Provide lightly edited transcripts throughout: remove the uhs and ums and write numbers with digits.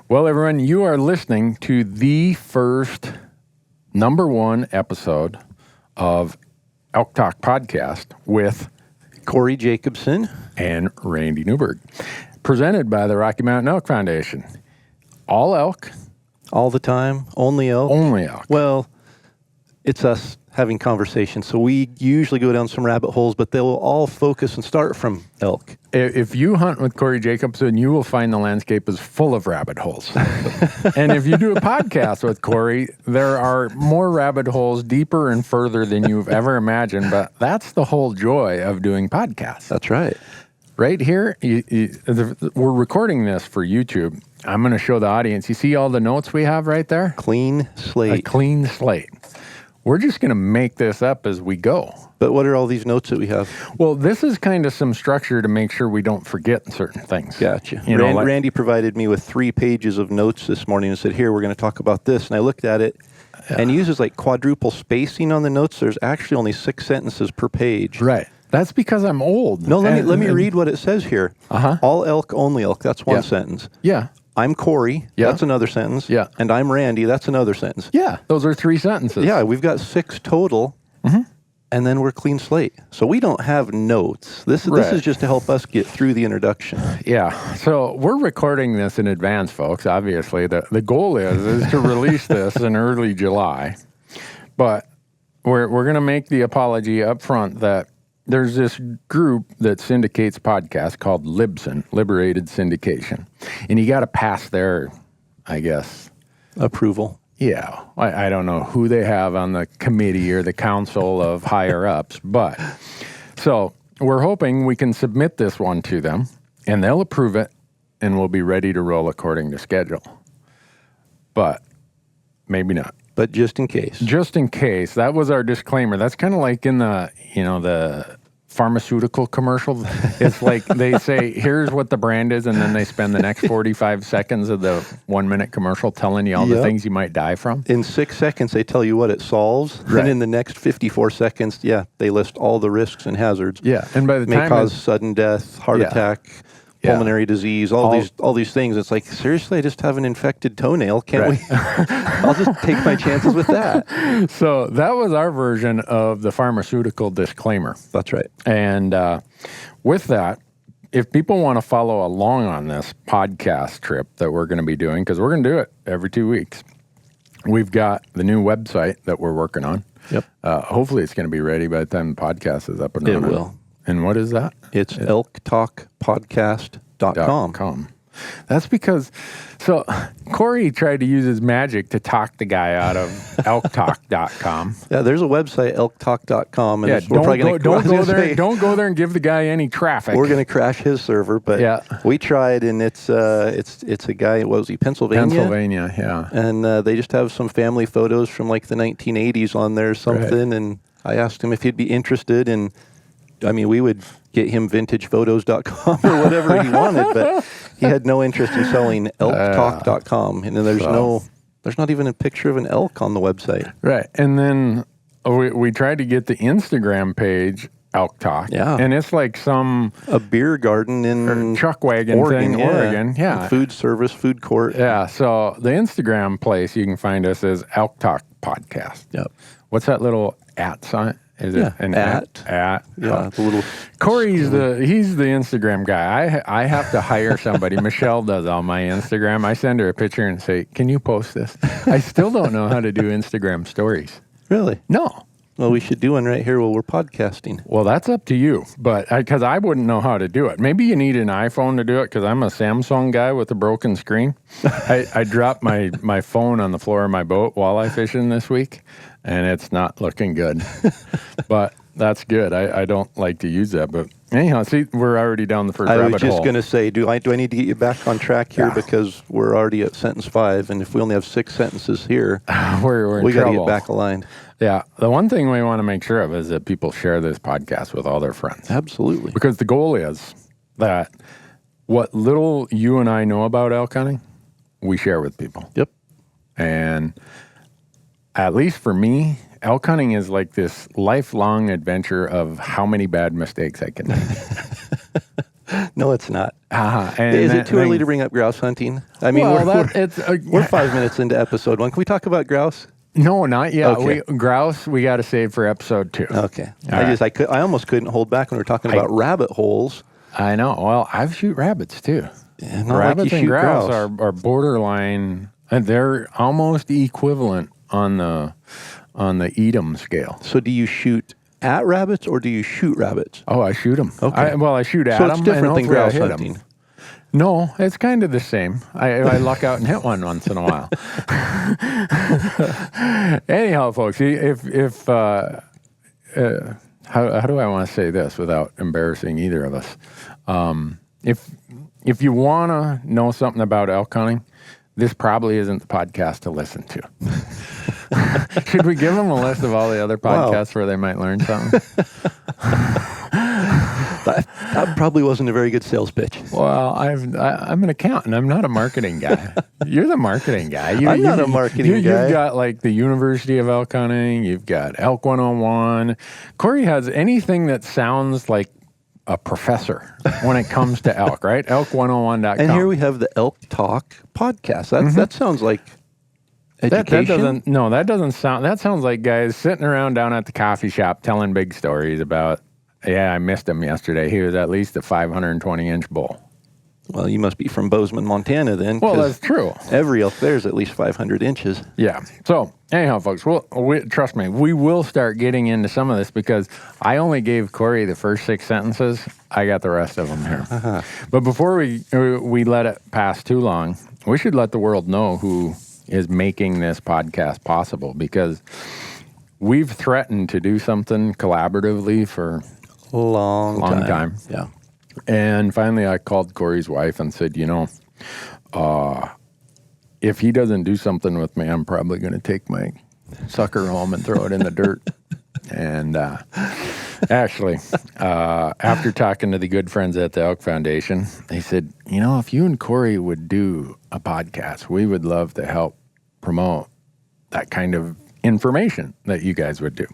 Well, everyone, you are listening to the first #1 episode of Elk Talk Podcast with Corey Jacobsen and Randy Newberg, presented by the Rocky Mountain Elk Foundation. All elk. All the time. Only elk. Only elk. Well, it's us having conversations. So we usually go down some rabbit holes, but they'll all focus and start from elk. If you hunt with Corey Jacobsen, you will find the landscape is full of rabbit holes. And if you do a podcast with Corey, there are more rabbit holes deeper and further than you've ever imagined. But that's the whole joy of doing podcasts. That's right. Right here, we're recording this for YouTube. I'm going to show the audience. You see all the notes we have right there? Clean slate. A clean slate. We're just going to make this up as we go. But what are all these notes that we have? Well, this is kind of some structure to make sure we don't forget certain things. Gotcha. Like, Randy provided me with 3 pages of notes this morning and said, here, we're going to talk about this. And I looked at it and he uses like quadruple spacing on the notes. There's actually only 6 sentences per page. Right. That's because I'm old. No, let me read what it says here. All elk, only elk. That's one sentence. Yeah. I'm Corey. Yeah. That's another sentence. Yeah. And I'm Randy. That's another sentence. Yeah. Those are 3 sentences. Yeah. We've got 6 total. Mm-hmm. And then we're clean slate. So we don't have notes. This is just to help us get through the introduction. Yeah. So we're recording this in advance, folks. Obviously, the goal is to release this in early July. But we're going to make the apology up front that there's this group that syndicates podcasts called Libsyn, Liberated Syndication. And you got to pass their, I guess, approval. Yeah. I don't know who they have on the committee or the council of higher ups, but so we're hoping we can submit this one to them and they'll approve it and we'll be ready to roll according to schedule. But maybe not. But just in case. Just in case. That was our disclaimer. That's kind of like in the pharmaceutical commercial. It's like they say, here's what the brand is, and then they spend the next 45 seconds of the 1-minute commercial telling you all the things you might die from. In 6 seconds, they tell you what it solves. Right. And in the next 54 seconds, they list all the risks and hazards. Yeah. And by the time may cause sudden death, heart attack, pulmonary disease, all these things. It's like, seriously, I just have an infected toenail. Can't we? I'll just take my chances with that. So that was our version of the pharmaceutical disclaimer. That's right. And with that, if people want to follow along on this podcast trip that we're going to be doing, because we're going to do it every 2 weeks, we've got the new website that we're working on. Yep. Hopefully it's going to be ready by the time the podcast is up and running. It will. And what is that? It's elktalkpodcast.com. That's because, so Corey tried to use his magic to talk the guy out of elktalk.com. Yeah, there's a website, elktalk.com. And don't go there and give the guy any traffic. We're going to crash his server, but we tried, and it's a guy, what was he, Pennsylvania? Pennsylvania, yeah. And they just have some family photos from like the 1980s on there or something, and I asked him if he'd be interested in, we would get him vintagephotos.com or whatever he wanted, but he had no interest in selling elktalk.com. And then there's not even a picture of an elk on the website. Right. And then we tried to get the Instagram page, Elk Talk. Yeah. And it's like a beer garden in chuck wagon Oregon, thing, Oregon. Yeah. Food service, food court. Yeah. So the Instagram place you can find us is Elk Talk Podcast. Yep. What's that little @ sign? Is it an at? Yeah, the little. Corey's he's the Instagram guy. I have to hire somebody. Michelle does all my Instagram. I send her a picture and say, "Can you post this?" I still don't know how to do Instagram stories. Really? No. Well, we should do one right here while we're podcasting. Well, that's up to you, but because I wouldn't know how to do it. Maybe you need an iPhone to do it because I'm a Samsung guy with a broken screen. I dropped my phone on the floor of my boat walleye fishing this week, and it's not looking good. But that's good. I don't like to use that, but anyhow, see, we're already down the first rabbit hole. I was just going to say, do I need to get you back on track here because we're already at sentence 5, and if we only have 6 sentences here, we got to get back aligned. Yeah. The one thing we want to make sure of is that people share this podcast with all their friends. Absolutely. Because the goal is that what little you and I know about elk hunting, we share with people. Yep. And at least for me, elk hunting is like this lifelong adventure of how many bad mistakes I can make. No, it's not. And Is it too early to bring up grouse hunting? I mean, we're 5 minutes into episode 1. Can we talk about grouse? No, not yet. Okay. Grouse, we got to save for episode 2. Okay. I almost couldn't hold back when we were talking about rabbit holes. I know. Well, I've shoot rabbits too. Yeah, Rabbits and grouse are borderline, and they're almost equivalent on the eat 'em scale. So do you shoot at rabbits or do you shoot rabbits? Oh, I shoot them. Okay. I shoot at So them. it's different than grouse hunting. No, it's kind of the same. I luck out and hit one once in a while. Anyhow, folks, how do I want to say this without embarrassing either of us? If you want to know something about elk hunting, this probably isn't the podcast to listen to. Should we give them a list of all the other podcasts where they might learn something? That probably wasn't a very good sales pitch. Well, I'm an accountant. I'm not a marketing guy. You're the marketing guy. I'm not a marketing guy. You've got like the University of Elk Hunting. You've got Elk 101. Corey has anything that sounds like a professor when it comes to elk, right? Elk101.com. And here we have the Elk Talk Podcast. That sounds like education. That sounds like guys sitting around down at the coffee shop telling big stories about, I missed him yesterday. He was at least a 520-inch bull. Well, you must be from Bozeman, Montana then. Well, that's true. Every elk there is at least 500 inches. Yeah. So, anyhow, folks, trust me, we will start getting into some of this because I only gave Corey the first 6 sentences. I got the rest of them here. But before we let it pass too long, we should let the world know who is making this podcast possible, because we've threatened to do something collaboratively for a long time. Yeah. And finally, I called Corey's wife and said, if he doesn't do something with me, I'm probably going to take my sucker home and throw it in the dirt. And actually, after talking to the good friends at the Elk Foundation, they said, if you and Corey would do a podcast, we would love to help promote that kind of information that you guys would do.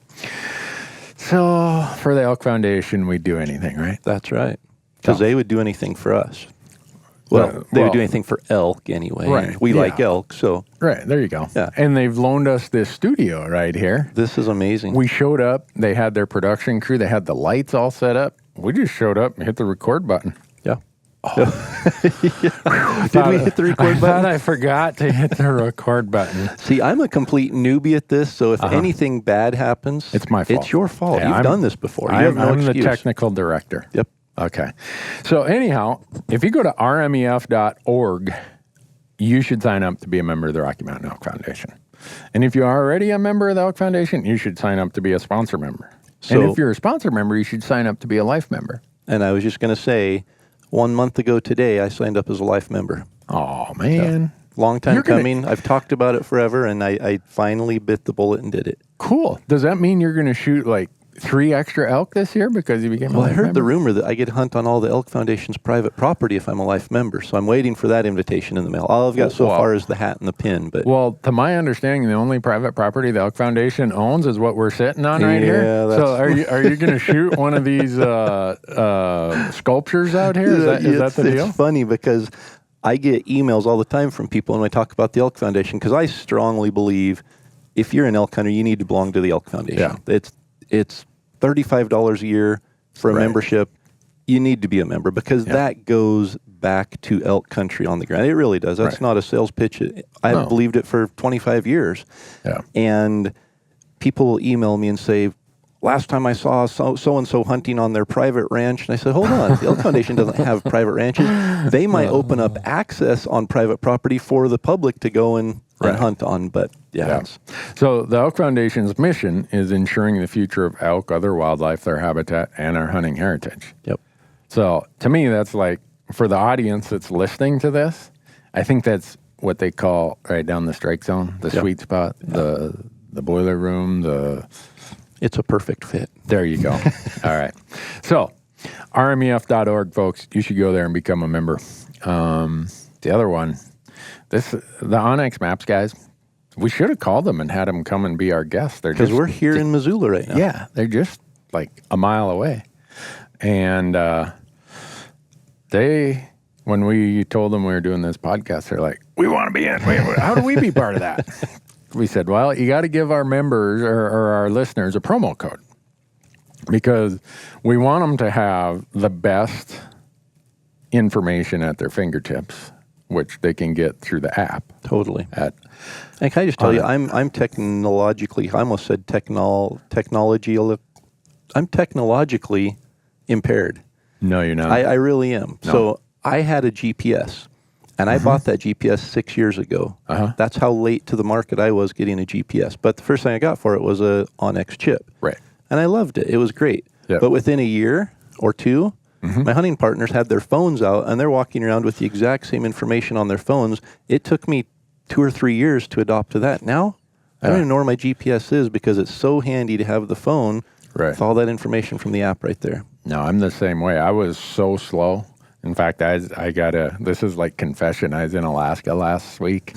So for the Elk Foundation, we'd do anything, right? That's right. Because they would do anything for us. Well, they would do anything for elk anyway. Right. We like elk, so. Right, there you go. Yeah. And they've loaned us this studio right here. This is amazing. We showed up. They had their production crew. They had the lights all set up. We just showed up and hit the record button. Yeah. Oh. Did we hit the record button? I thought I forgot to hit the record button. See, I'm a complete newbie at this, so if anything bad happens, it's my fault. It's your fault. Yeah, You've done this before. You have no I'm excuse. The technical director. Yep. Okay. So anyhow, if you go to rmef.org, you should sign up to be a member of the Rocky Mountain Elk Foundation. And if you're already a member of the Elk Foundation, you should sign up to be a sponsor member. And if you're a sponsor member, you should sign up to be a life member. And I was just going to say, 1 month ago today, I signed up as a life member. Oh, man. So, long time coming. I've talked about it forever, and I finally bit the bullet and did it. Cool. Does that mean you're going to shoot like 3 extra elk this year because you became a life member? I heard the rumor that I get to hunt on all the Elk Foundation's private property if I'm a life member, so I'm waiting for that invitation in the mail. All I've got so far is the hat and the pin. But to my understanding, the only private property the Elk Foundation owns is what we're sitting on right here. So are you going to shoot one of these sculptures out here? Is that the deal? It's funny because I get emails all the time from people when I talk about the Elk Foundation, because I strongly believe if you're an elk hunter, you need to belong to the Elk Foundation. Yeah. It's $35 a year for a membership. You need to be a member because that goes back to elk country on the ground. It really does. That's not a sales pitch. I've believed it for 25 years. Yeah. And people will email me and say, last time I saw so-and-so hunting on their private ranch. And I said, hold on, the Elk Foundation doesn't have private ranches. They might open up access on private property for the public to go and hunt on, but So the Elk Foundation's mission is ensuring the future of elk, other wildlife, their habitat, and our hunting heritage. Yep. So to me, that's like, for the audience that's listening to this, I think that's what they call right down the strike zone, the sweet spot, the boiler room, It's a perfect fit. There you go. All right. So rmef.org, folks, you should go there and become a member. The other one, the Onyx Maps guys, we should have called them and had them come and be our guests. Because we're here in Missoula right now. Yeah, they're just like a mile away. And when we told them we were doing this podcast, they're like, we want to be in. How do we be part of that? We said, well, you got to give our members or our listeners a promo code because we want them to have the best information at their fingertips, which they can get through the app. Totally. And can I just tell you, I'm technologically, I almost said technology. I'm technologically impaired. No, you're not. I really am. No. So I had a GPS, and I bought that GPS 6 years ago. That's how late to the market I was getting a GPS. But the first thing I got for it was a Onyx chip. Right. And I loved it. It was great. Yep. But within a year or two, my hunting partners had their phones out, and they're walking around with the exact same information on their phones. It took me 2 or 3 years to adopt to that. Now, I don't even know where my GPS is because it's so handy to have the phone with all that information from the app right there. No, I'm the same way. I was so slow. In fact, this is like confession. I was in Alaska last week,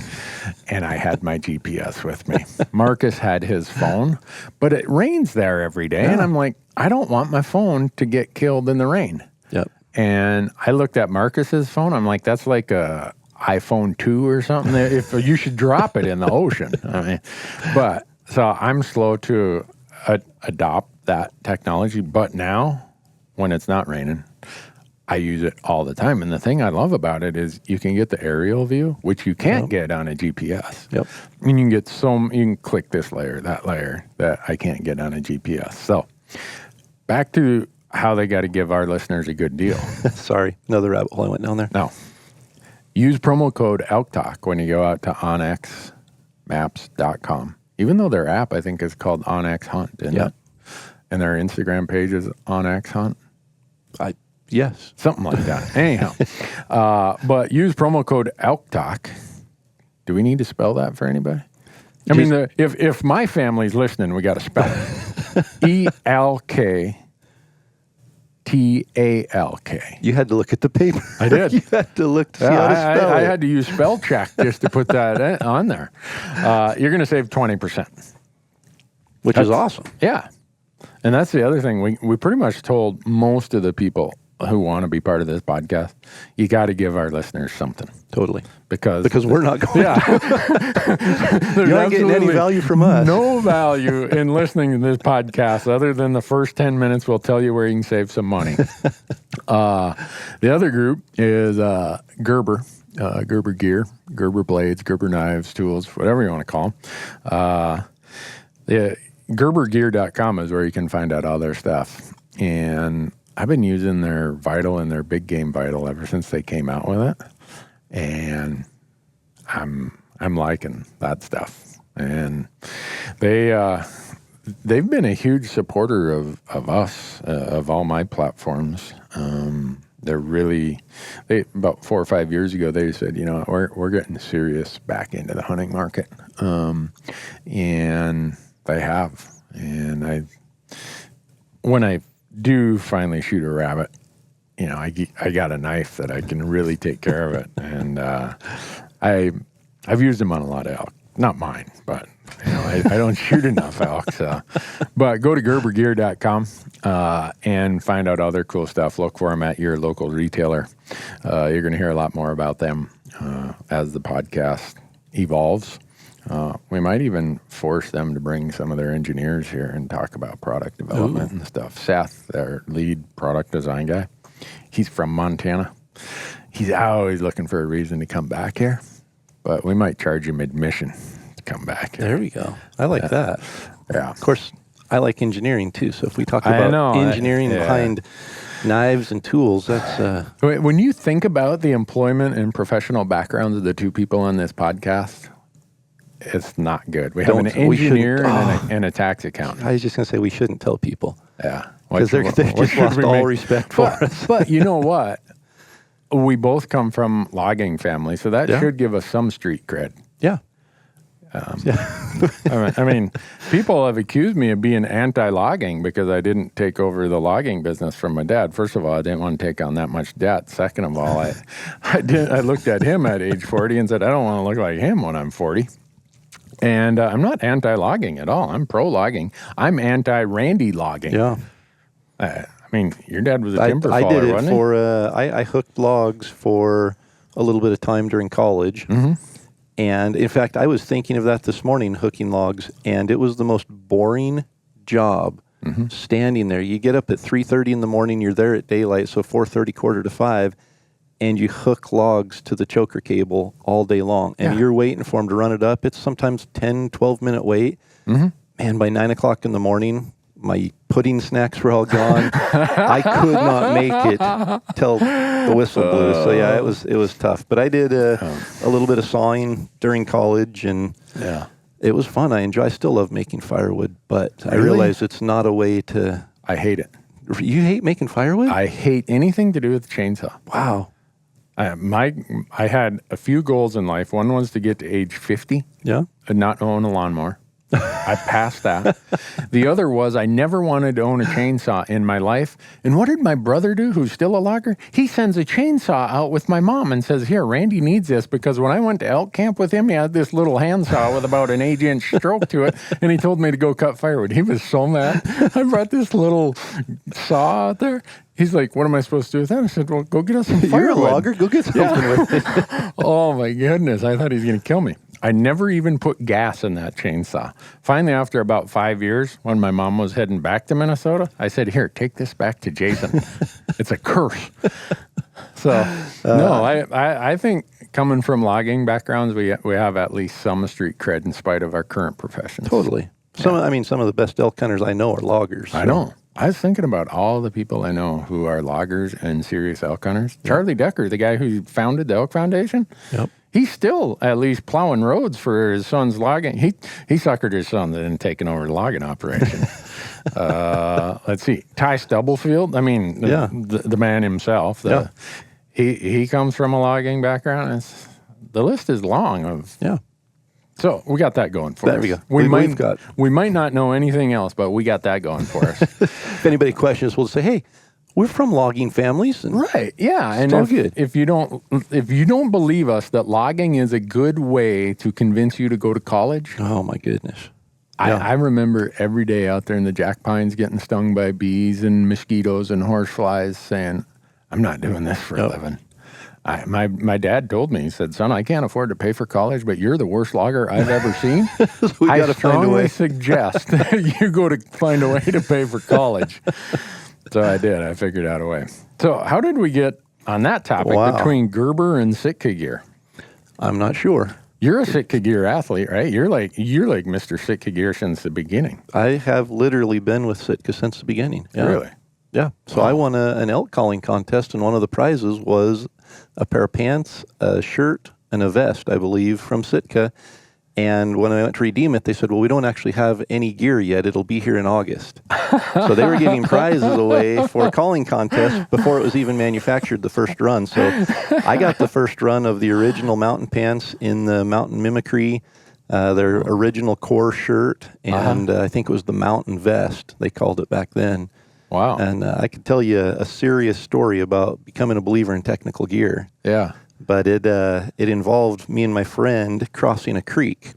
and I had my GPS with me. Marcus had his phone, but it rains there every day, and I'm like, I don't want my phone to get killed in the rain. Yep. And I looked at Marcus's phone. I'm like, that's like a iPhone 2 or something. If you should drop it in the ocean. I mean, but so I'm slow to adopt that technology. But now, when it's not raining, I use it all the time. And the thing I love about it is you can get the aerial view, which you can't get on a GPS. Yep. And you can click this layer, that layer that I can't get on a GPS. So back to how they got to give our listeners a good deal. Sorry, another rabbit hole I went down there. No. Use promo code Elk Talk when you go out to onxmaps.com. Even though their app, I think, is called OnX Hunt, isn't it? And their Instagram page is OnX Hunt. Yes. Something like that. Anyhow, but use promo code Elk Talk. Do we need to spell that for anybody? I mean, if my family's listening, we got to spell it. ELKTALK. You had to look at the paper. I did. You had to look to see how to spell it. I had to use spell check just to put that on there. You're going to save 20%. Which is awesome. Yeah. And that's the other thing. We pretty much told most of the people who want to be part of this podcast, you got to give our listeners something. Totally. Because we're not going to. You're not getting any value from us. No value in listening to this podcast other than the first 10 minutes we'll tell you where you can save some money. The other group is Gerber. Gerber gear, Gerber blades, Gerber knives, tools, whatever you want to call them. GerberGear.com is where you can find out all their stuff. And I've been using their Vital and their Big Game Vital ever since they came out with it. And I'm liking that stuff. And they've been a huge supporter of us, of all my platforms. They're about 4 or 5 years ago, they said, you know, we're getting serious back into the hunting market. And they have. And when I do finally shoot a rabbit, you know, I got a knife that I can really take care of it. And I've used them on a lot of elk. Not mine, but you know, I don't shoot enough elk. So. But go to GerberGear.com and find out all their cool stuff. Look for them at your local retailer. You're going to hear a lot more about them as the podcast evolves. We might even force them to bring some of their engineers here and talk about product development and stuff. Seth, their lead product design guy, he's from Montana. He's always looking for a reason to come back here, but we might charge him admission to come back here. There we go. I like that. Yeah. Of course, I like engineering too. So if we talk about engineering behind knives and tools, that's... When you think about the employment and professional backgrounds of the two people on this podcast... It's not good. We have an engineer and a tax accountant. I was just going to say we shouldn't tell people. Yeah. Because they just lost all respect for us. But you know what? We both come from logging families, so that should give us some street cred. Yeah. I mean, people have accused me of being anti-logging because I didn't take over the logging business from my dad. First of all, I didn't want to take on that much debt. Second of all, I looked at him at age 40 and said, I don't want to look like him when I'm 40. And I'm not anti-logging at all. I'm pro-logging. I'm anti-Randy logging. Yeah. I I mean, your dad was a timber I faller, did it wasn't for, I hooked logs for a little bit of time during college. Mm-hmm. And in fact, I was thinking of that this morning, hooking logs, and it was the most boring job. Standing there. You get up at 3:30 in the morning, you're there at daylight, so 4:30, 4:45, and you hook logs to the choker cable all day long. And you're waiting for them to run it up. It's sometimes 10, 12-minute wait. Man, by 9 o'clock in the morning, my pudding snacks were all gone. I could not make it till the whistle blew. So yeah, it was tough. But I did a little bit of sawing during college, and it was fun. I still love making firewood, but I realize it's not a way to. I hate it. You hate making firewood? I hate anything to do with chainsaw. Wow. I had a few goals in life. One was to get to age 50 Yeah. and not own a lawnmower. I passed that. The other was I never wanted to own a chainsaw in my life. And what did my brother do, who's still a logger? He sends a chainsaw out with my mom and says, here, Randy needs this, because when I went to elk camp with him, he had this little handsaw with about an 8-inch stroke to it, and he told me to go cut firewood. He was so mad. I brought this little saw out there. He's like, what am I supposed to do with that? I said, well, go get us some firewood. You're a logger. Go get something with it. Oh, my goodness. I thought he was going to kill me. I never even put gas in that chainsaw. Finally, after about 5 years, when my mom was heading back to Minnesota, I said, here, take this back to Jason. It's a curse. So, no, I think coming from logging backgrounds, we have at least some street cred in spite of our current professions. Totally. Some of the best elk hunters I know are loggers. So. I know. I was thinking about all the people I know who are loggers and serious elk hunters. Yep. Charlie Decker, the guy who founded the Elk Foundation. Yep. He's still at least plowing roads for his son's logging. He suckered his son in taking over the logging operation. Let's see. Ty Stubblefield, I mean, the man himself. He comes from a logging background. The list is long of... Yeah. So we got that going for us. There we go. We might not know anything else, but we got that going for us. If anybody questions, we'll say, hey, we're from logging families. And right, yeah. And if you don't believe us that logging is a good way to convince you to go to college. Oh, my goodness. I remember every day out there in the jack pines getting stung by bees and mosquitoes and horseflies saying, I'm not doing this for a living. My dad told me, he said, son, I can't afford to pay for college, but you're the worst logger I've ever seen. I strongly suggest that you go to find a way to pay for college. So I did. I figured out a way. So how did we get on that topic between Gerber and Sitka gear? I'm not sure. You're a Sitka gear athlete, right? You're like Mr. Sitka gear since the beginning. I have literally been with Sitka since the beginning. Yeah. Really? Yeah. So I won an elk calling contest, and one of the prizes was a pair of pants, a shirt, and a vest, I believe, from Sitka. And when I went to redeem it, they said, well, we don't actually have any gear yet. It'll be here in August. So they were giving prizes away for a calling contest before it was even manufactured the first run. So I got the first run of the original mountain pants in the mountain mimicry, their original core shirt, and I think it was the mountain vest, they called it back then. Wow. And I could tell you a serious story about becoming a believer in technical gear. Yeah. But it involved me and my friend crossing a creek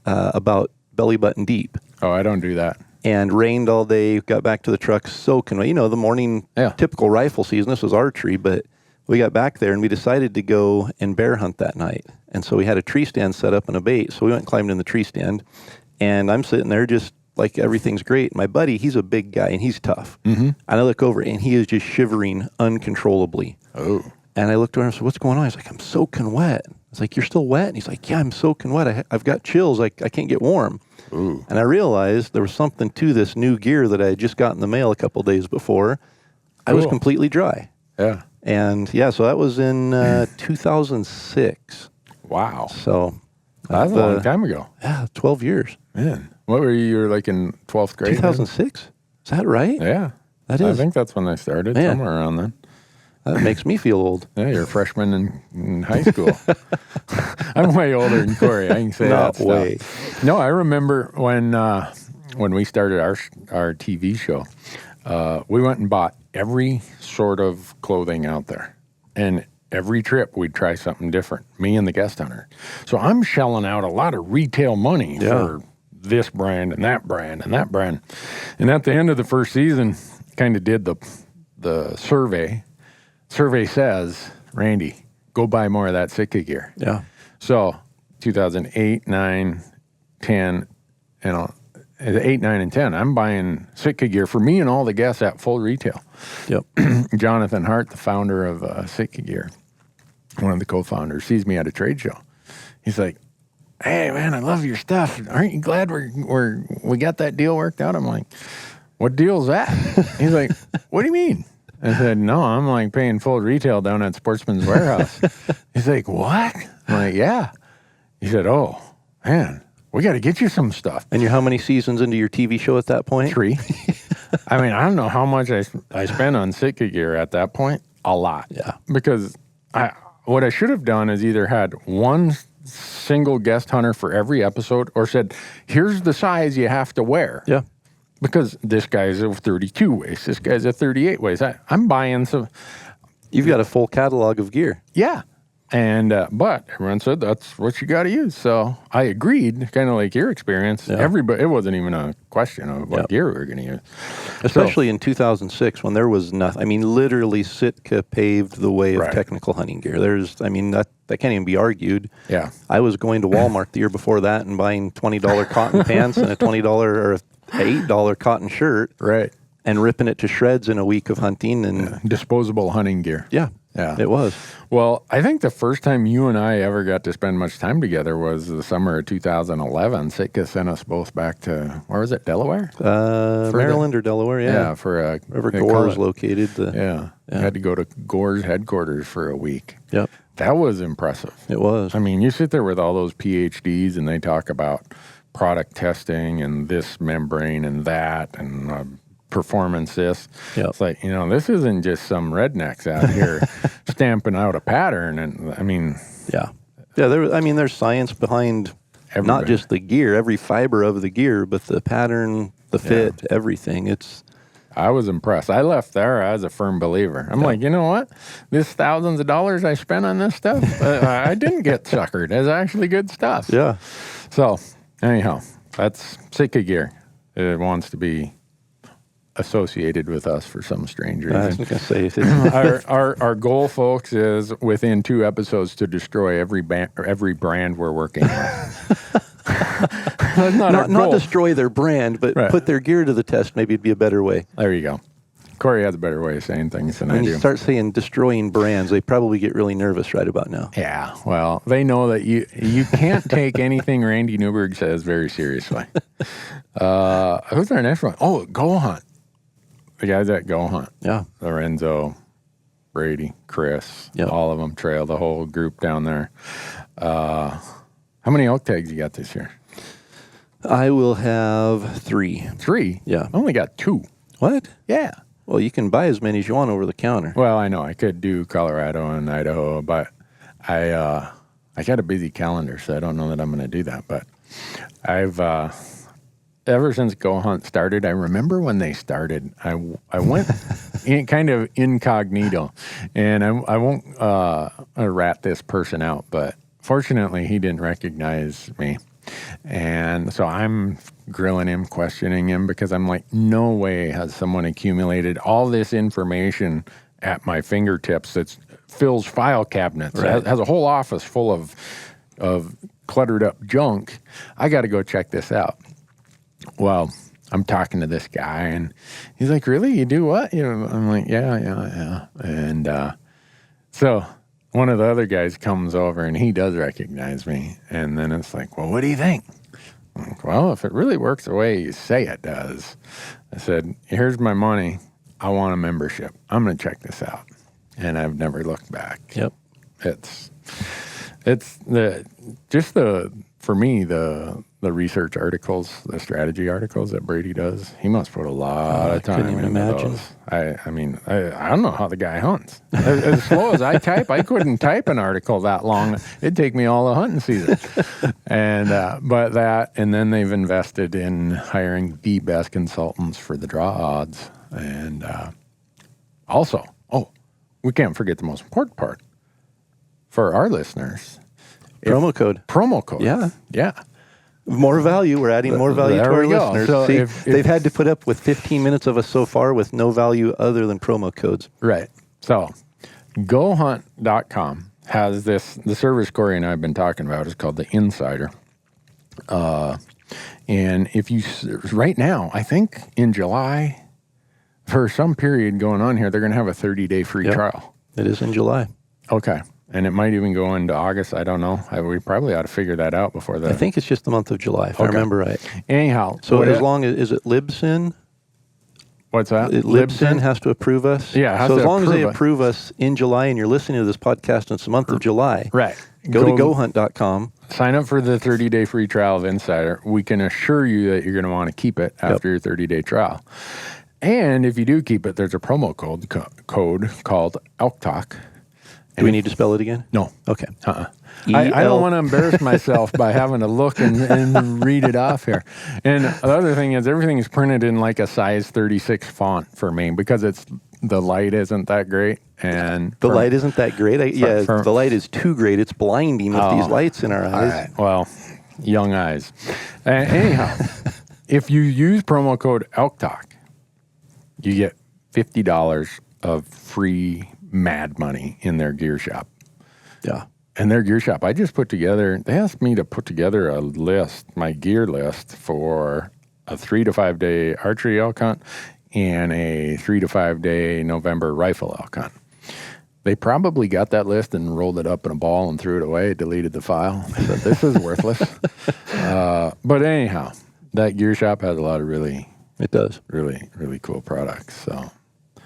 about belly button deep. Oh, I don't do that. And rained all day, got back to the truck soaking wet. You know, the morning typical rifle season, this was archery, but we got back there and we decided to go and bear hunt that night. And so we had a tree stand set up and a bait. So we went and climbed in the tree stand. And I'm sitting there just like everything's great. My buddy, he's a big guy and he's tough. Mm-hmm. And I look over and he is just shivering uncontrollably. Oh. And I looked over and I said, what's going on? He's like, I'm soaking wet. I was like, you're still wet? And he's like, yeah, I'm soaking wet. I've got chills. I can't get warm. Ooh. And I realized there was something to this new gear that I had just got in the mail a couple days before. I was completely dry. Yeah. And so that was in 2006. Wow. So that's a long time ago. Yeah, 12 years. Man. What were you? You were like in 12th grade? 2006? Is that right? Yeah. That is. I think that's when I started, somewhere around then. That makes me feel old. Yeah, you're a freshman in high school. I'm way older than Corey. I can say that stuff. Way. No, I remember when we started our TV show, we went and bought every sort of clothing out there. And every trip we'd try something different, me and the guest hunter. So I'm shelling out a lot of retail money for this brand and that brand and that brand. And at the end of the first season, kind of did the survey. Survey says, Randy, go buy more of that Sitka gear. Yeah. So 2008, 9, 10, 8, 9, and 10, I'm buying Sitka gear for me and all the guests at full retail. Yep. Jonathan Hart, the founder of Sitka Gear, one of the co-founders, sees me at a trade show. He's like, "Hey man, I love your stuff. Aren't you glad we got that deal worked out?" I'm like, "What deal's that?" He's like, "What do you mean?" I said, "No, I'm like paying full retail down at Sportsman's Warehouse." He's like, "What?" I'm like, "Yeah." He said, "Oh man, we got to get you some stuff." And you're how many seasons into your TV show at that point? 3. I mean, I don't know how much I spent on Sitka gear at that point. A lot. Yeah. Because what I should have done is either had one single guest hunter for every episode or said, here's the size you have to wear. Yeah. Because this guy's a 32 waist, this guy's a 38 waist. I'm buying some. You've got a full catalog of gear. Yeah. And, but everyone said that's what you got to use. So I agreed, kind of like your experience. Yeah. Everybody, it wasn't even a question of what gear we were going to use. Especially in 2006 when there was nothing. I mean, literally Sitka paved the way of technical hunting gear. That can't even be argued. Yeah. I was going to Walmart the year before that and buying $20 cotton pants and a $20 or $8 cotton shirt. Right. And ripping it to shreds in a week of hunting and disposable hunting gear. Yeah. It was. Well, I think the first time you and I ever got to spend much time together was the summer of 2011. Sitka sent us both back to, where was it, Delaware? Maryland or Delaware, yeah. Yeah, for wherever Gore is located. Yeah. Had to go to Gore's headquarters for a week. Yep. That was impressive. It was. I mean, you sit there with all those PhDs and they talk about product testing and this membrane and that and performance this. Yep. It's like, this isn't just some rednecks out here stamping out a pattern. And I mean, there's science behind not just the gear, every fiber of the gear, but the pattern, the fit, everything. I was impressed. I left there as a firm believer. I'm like, you know what? This thousands of dollars I spent on this stuff, I didn't get suckered. It's actually good stuff. Yeah. So anyhow, that's Sitka gear. It wants to be associated with us for some strange reason. I was going to say our goal, folks, is within 2 episodes to destroy every brand we're working with. That's not destroy their brand, but put their gear to the test. Maybe it'd be a better way. There you go. Corey has a better way of saying things than I do. When you start saying destroying brands, they probably get really nervous right about now. Yeah, well, they know that you can't take anything Randy Newberg says very seriously. Who's our next one? Oh, Go Hunt. The guys that Go Hunt. Yeah. Lorenzo, Brady, Chris, all of them, Trail, the whole group down there. How many elk tags you got this year? I will have 3. 3? Yeah. I only got 2. What? Yeah. Well, you can buy as many as you want over the counter. Well, I know. I could do Colorado and Idaho, but I got a busy calendar, so I don't know that I'm going to do that. But I've... ever since Go Hunt started, I remember when they started, I went kind of incognito, and I won't rat this person out, but fortunately he didn't recognize me. And so I'm grilling him, questioning him, because I'm like, no way has someone accumulated all this information at my fingertips that fills file cabinets, has a whole office full of cluttered up junk. I got to go check this out. Well, I'm talking to this guy, and he's like, really? You do what? I'm like, yeah. And so one of the other guys comes over, and he does recognize me. And then it's like, well, what do you think? I'm like, well, if it really works the way you say it does. I said, here's my money. I want a membership. I'm going to check this out. And I've never looked back. Yep. It's for me, the research articles, the strategy articles that Brady does, he must put a lot of time into those. I mean, I don't know how the guy hunts. As slow as I type, I couldn't type an article that long. It'd take me all the hunting season. And and then they've invested in hiring the best consultants for the draw odds. And also, we can't forget the most important part for our listeners. Promo code. Promo code. Yeah. Yeah. More value. We're adding more value There to our we go. listeners. So See, if- they've had to put up with 15 minutes of us so far with no value other than promo codes. Right. So, GoHunt.com has this, the service Corey and I have been talking about is called the Insider. And if you, right now, I think in July, for some period going on here, they're going to have a 30-day free trial. It is in July. Okay. And it might even go into August. I don't know. We probably ought to figure that out before that. I think it's just the month of July, if I remember right. Anyhow. So as long as, is it Libsyn? What's that? Libsyn has to approve us? Yeah, it has so to as long as they approve us. approve us in July and you're listening to this podcast and it's the month of July, Right. go to GoHunt.com. Sign up for the 30-day free trial of Insider. We can assure you that you're going to want to keep it after your 30-day trial. And if you do keep it, there's a promo code called Elk Talk. Do we need to spell it again? No. Okay. I don't want to embarrass myself by having to look and read it off here. And the other thing is everything is printed in like a size 36 font for me because the light isn't that great. And the light isn't that great. The light is too great. It's blinding with these lights in our eyes. All right. Well, young eyes. Anyhow, if you use promo code Elk Talk, you get $50 of free mad money in their gear shop. Yeah. And their gear shop, I just put together, they asked me to put together a list, my gear list for a 3 to 5 day archery elk hunt and a 3 to 5 day November rifle elk hunt. They probably got that list and rolled it up in a ball and threw it away, deleted the file. Said, this is worthless. But anyhow, that gear shop has a lot of really cool products. So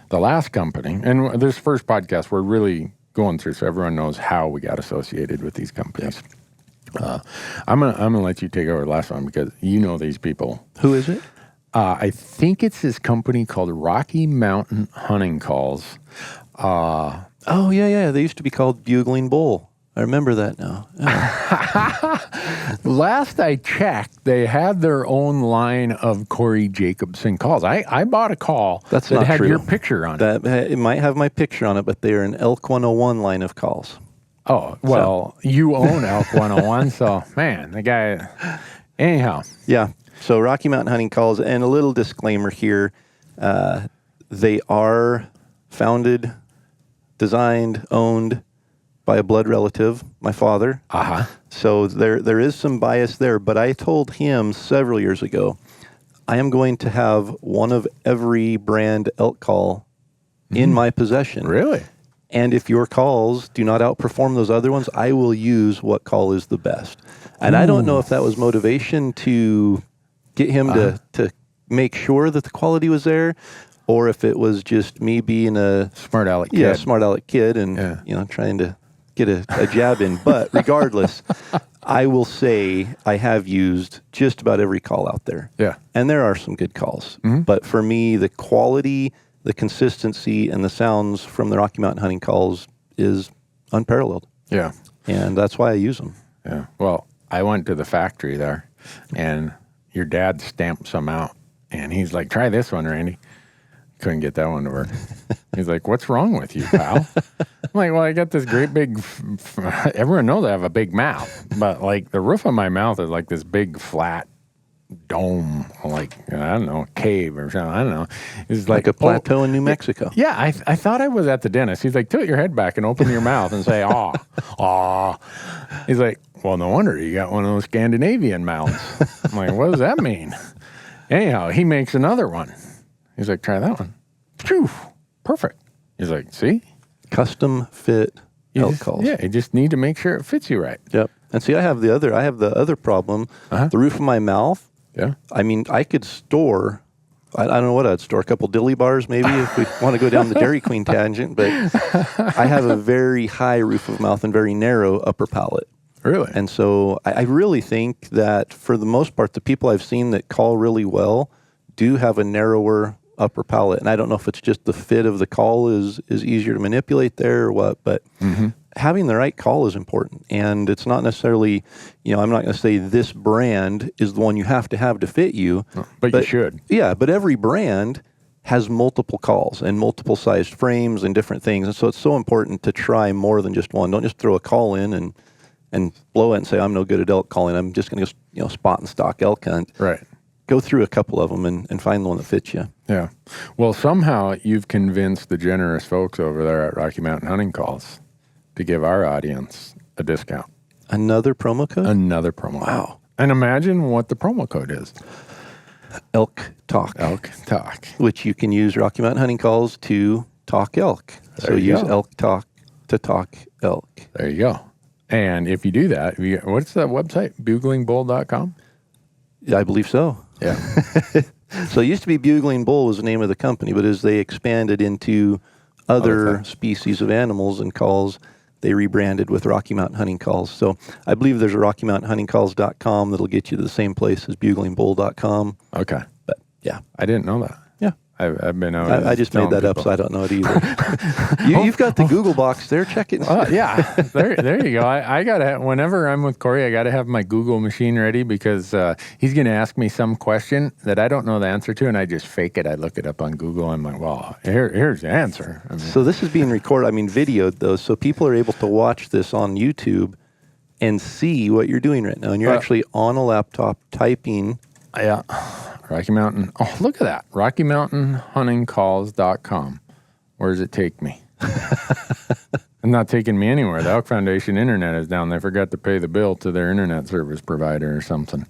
the last company, and this first podcast, we're really going through so everyone knows how we got associated with these companies. I'm gonna let you take over the last one because you know these people. Who is it? I think it's this company called Rocky Mountain Hunting Calls. Oh, yeah. They used to be called Bugling Bull. I remember that now. Last I checked, they had their own line of Corey Jacobsen calls. I bought a call that had true. your picture on it. It might have my picture on it, but they are an Elk 101 line of calls. Oh, well, you own Elk 101, so, man, the guy... Anyhow. Yeah, so Rocky Mountain Hunting Calls, and a little disclaimer here. They are founded, designed, owned by a blood relative, my father. So there is some bias there, but I told him several years ago, I am going to have one of every brand elk call in my possession. Really? And if your calls do not outperform those other ones, I will use what call is the best. And I don't know if that was motivation to get him to make sure that the quality was there, or if it was just me being a smart aleck kid. Smart aleck kid, and trying to get a jab in. But regardless, I will say I have used just about every call out there. Yeah. And there are some good calls. But for me, the quality, the consistency, and the sounds from the Rocky Mountain Hunting Calls is unparalleled. Yeah. And that's why I use them. Yeah. Well, I went to the factory there, and your dad stamped some out, and he's like, try this one, Randy. Couldn't get that one to work. He's like, what's wrong with you, pal? I'm like, well, I got this great big, everyone knows I have a big mouth, but like the roof of my mouth is like this big flat dome, like, I don't know, cave or something. I don't know. It's like a plateau in New Mexico. Yeah, I thought I was at the dentist. He's like, tilt your head back and open your mouth and say, aw, aw. He's like, well, no wonder you got one of those Scandinavian mouths. I'm like, what does that mean? Anyhow, he makes another one. He's like, try that one. Phew, perfect. He's like, see? Custom fit elk calls. Yeah, you just need to make sure it fits you right. Yep. And see, I have the other problem. The roof of my mouth. Yeah. I mean, I could store, I don't know what I'd store, a couple dilly bars maybe if we want to go down the Dairy Queen tangent, but I have a very high roof of mouth and very narrow upper palate. Really? And so I really think that for the most part, the people I've seen that call really well do have a narrower upper palate. And I don't know if it's just the fit of the call is easier to manipulate there or what, but having the right call is important. And it's not necessarily, I'm not going to say this brand is the one you have to fit you. But you should. Yeah, but every brand has multiple calls and multiple sized frames and different things. And so it's so important to try more than just one. Don't just throw a call in and and blow it and say, I'm no good at elk calling. I'm just going to spot and stalk elk hunt. Right. Go through a couple of them and find the one that fits you. Yeah. Well, somehow you've convinced the generous folks over there at Rocky Mountain Hunting Calls to give our audience a discount. Another promo code? Another promo code. Wow. And imagine what the promo code is. Elk Talk. Elk Talk. Which you can use Rocky Mountain Hunting Calls to talk elk. So use Elk Talk to talk elk. There you go. And if you do that, what's that website? buglingbull.com? I believe so. Yeah. So it used to be Bugling Bull was the name of the company, but as they expanded into other species of animals and calls, they rebranded with Rocky Mountain Hunting Calls. So I believe there's a RockyMountainHuntingCalls.com that'll get you to the same place as buglingbull.com. Okay. But yeah. I didn't know that. Yeah. I've been out. I just made that up, so I don't know it either. You've got the Google box there. Check it. Yeah, there you go. I gotta, whenever I'm with Corey, I gotta have my Google machine ready because he's gonna ask me some question that I don't know the answer to, and I just fake it. I look it up on Google. I'm like, well, here's the answer. I mean, so this is being recorded. Videoed though, so people are able to watch this on YouTube and see what you're doing right now. And you're actually on a laptop typing. Yeah. Rocky Mountain. Oh, look at that. RockyMountainHuntingCalls.com. Where does it take me? It's not taking me anywhere. The Elk Foundation internet is down. They forgot to pay the bill to their internet service provider or something.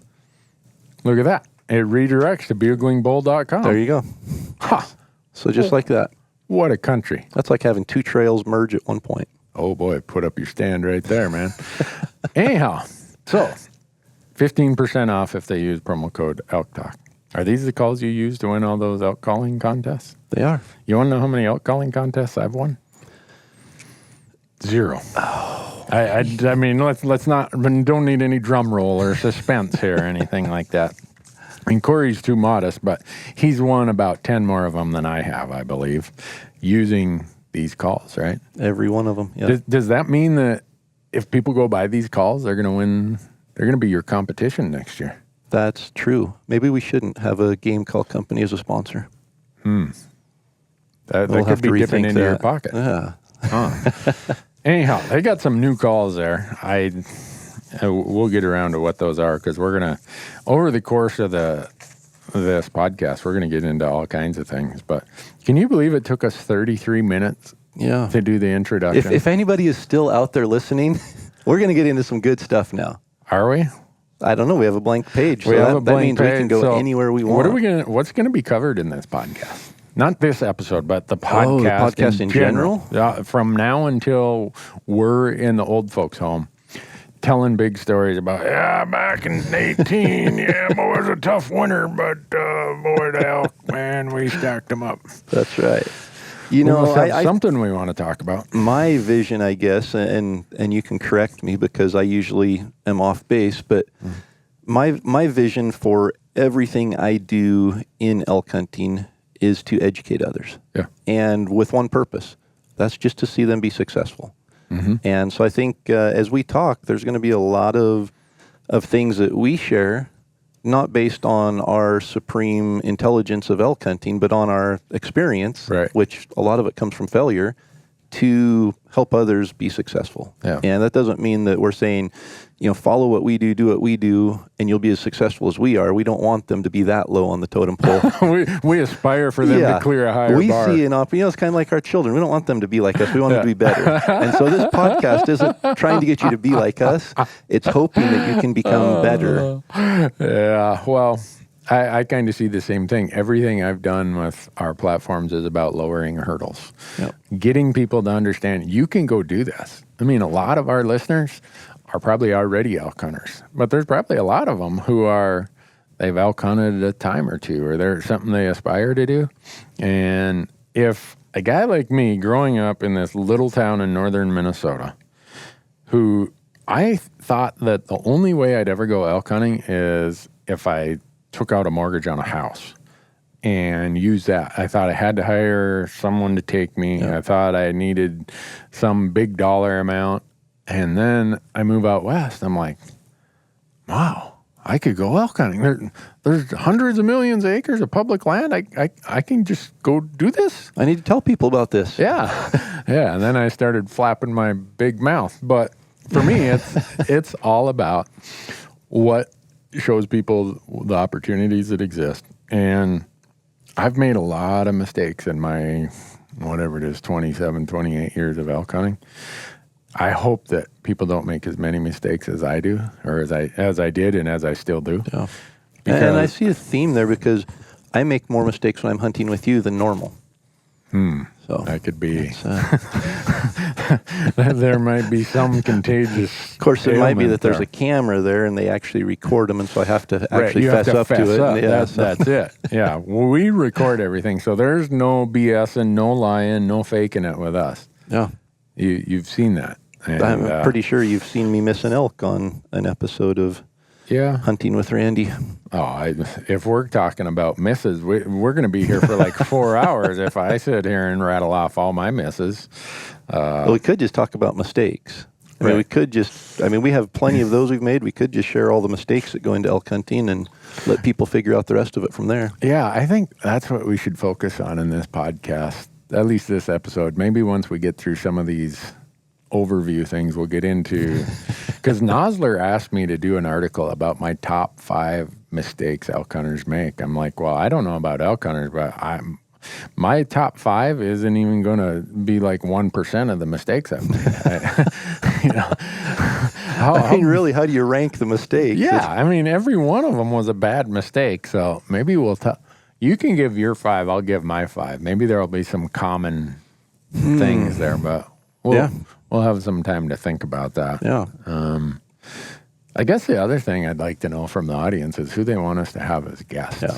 Look at that. It redirects to buglingbull.com. There you go. Ha! So just like that. What a country. That's like having two trails merge at one point. Oh, boy. Put up your stand right there, man. Anyhow, so 15% off if they use promo code Elk Talk. Are these the calls you use to win all those elk calling contests? They are. You want to know how many elk calling contests I've won? 0. Oh. I mean, let's not. Don't need any drum roll or suspense here or anything like that. I mean, Corey's too modest, but he's won about 10 more of them than I have, I believe, using these calls, right? Every one of them. Yeah. Does that mean that if people go buy these calls, they're going to win? They're going to be your competition next year. That's true. Maybe we shouldn't have a game call company as a sponsor. That could be dipping into your pocket. Yeah. Anyhow, they got some new calls there. We'll get around to what those are because we're gonna, over the course of this podcast, we're gonna get into all kinds of things. But can you believe it took us 33 minutes? Yeah. To do the introduction. If anybody is still out there listening, we're gonna get into some good stuff now. Are we? I don't know. We have a blank page. We have a blank means page, we can go anywhere we want. What's going to be covered in this podcast? Not this episode, but the podcast, the podcast in general? From now until we're in the old folks' home, telling big stories about, back in 18, boy, it was a tough winter, but boy, the elk, man, we stacked them up. That's right. Something we want to talk about. My vision, I guess, and you can correct me because I usually am off base, but my vision for everything I do in elk hunting is to educate others. Yeah. And with one purpose. That's just to see them be successful. Mm-hmm. And so I think as we talk, there's going to be a lot of things that we share, not based on our supreme intelligence of elk hunting, but on our experience, right, which a lot of it comes from failure, to help others be successful. Yeah. And that doesn't mean that we're saying, follow what we do what we do, and you'll be as successful as we are. We don't want them to be that low on the totem pole. we aspire for them to clear a higher bar. We see an it's kind of like our children. We don't want them to be like us. We want them to be better. And so this podcast isn't trying to get you to be like us. It's hoping that you can become better. Yeah, well, I kind of see the same thing. Everything I've done with our platforms is about lowering hurdles, getting people to understand you can go do this. I mean, a lot of our listeners are probably already elk hunters, but there's probably a lot of them who they've elk hunted a time or two, or there's something they aspire to do. And if a guy like me growing up in this little town in northern Minnesota, who I thought that the only way I'd ever go elk hunting is if I took out a mortgage on a house and used that. I thought I had to hire someone to take me. Yeah. I thought I needed some big dollar amount. And then I move out west. I'm like, wow, I could go elk hunting. There's hundreds of millions of acres of public land. I can just go do this. I need to tell people about this. Yeah. Yeah. And then I started flapping my big mouth. But for me, it's all about what shows people the opportunities that exist. And I've made a lot of mistakes in my, whatever it is, 27, 28 years of elk hunting. I hope that people don't make as many mistakes as I do, or as I did and as I still do. Yeah. And I see a theme there because I make more mistakes when I'm hunting with you than normal. So that could be. There might be some contagious. Of course, it might be that there's a camera there and they actually record them, and so I have to actually fess up to it. Yeah, that's it. Yeah, well, we record everything, so there's no BS and no lying, no faking it with us. Yeah, you've seen that. And, I'm pretty sure you've seen me miss an elk on an episode of Hunting with Randy. Oh, if we're talking about misses, we're going to be here for like 4 hours if I sit here and rattle off all my misses. Well, we could just talk about mistakes. I mean, we could just, we have plenty of those we've made. We could just share all the mistakes that go into elk hunting and let people figure out the rest of it from there. Yeah, I think that's what we should focus on in this podcast, at least this episode. Maybe once we get through some of these overview things we'll get into, because Nosler asked me to do an article about my top 5 mistakes elk hunters make. I'm like, well, I don't know about elk hunters, but my top 5 isn't even going to be like 1% of the mistakes I've made. Really, how do you rank the mistakes? Yeah, every one of them was a bad mistake. So maybe you can give your 5, I'll give my 5. Maybe there'll be some common things there, but we'll have some time to think about that. Yeah. I guess the other thing I'd like to know from the audience is who they want us to have as guests. Yeah.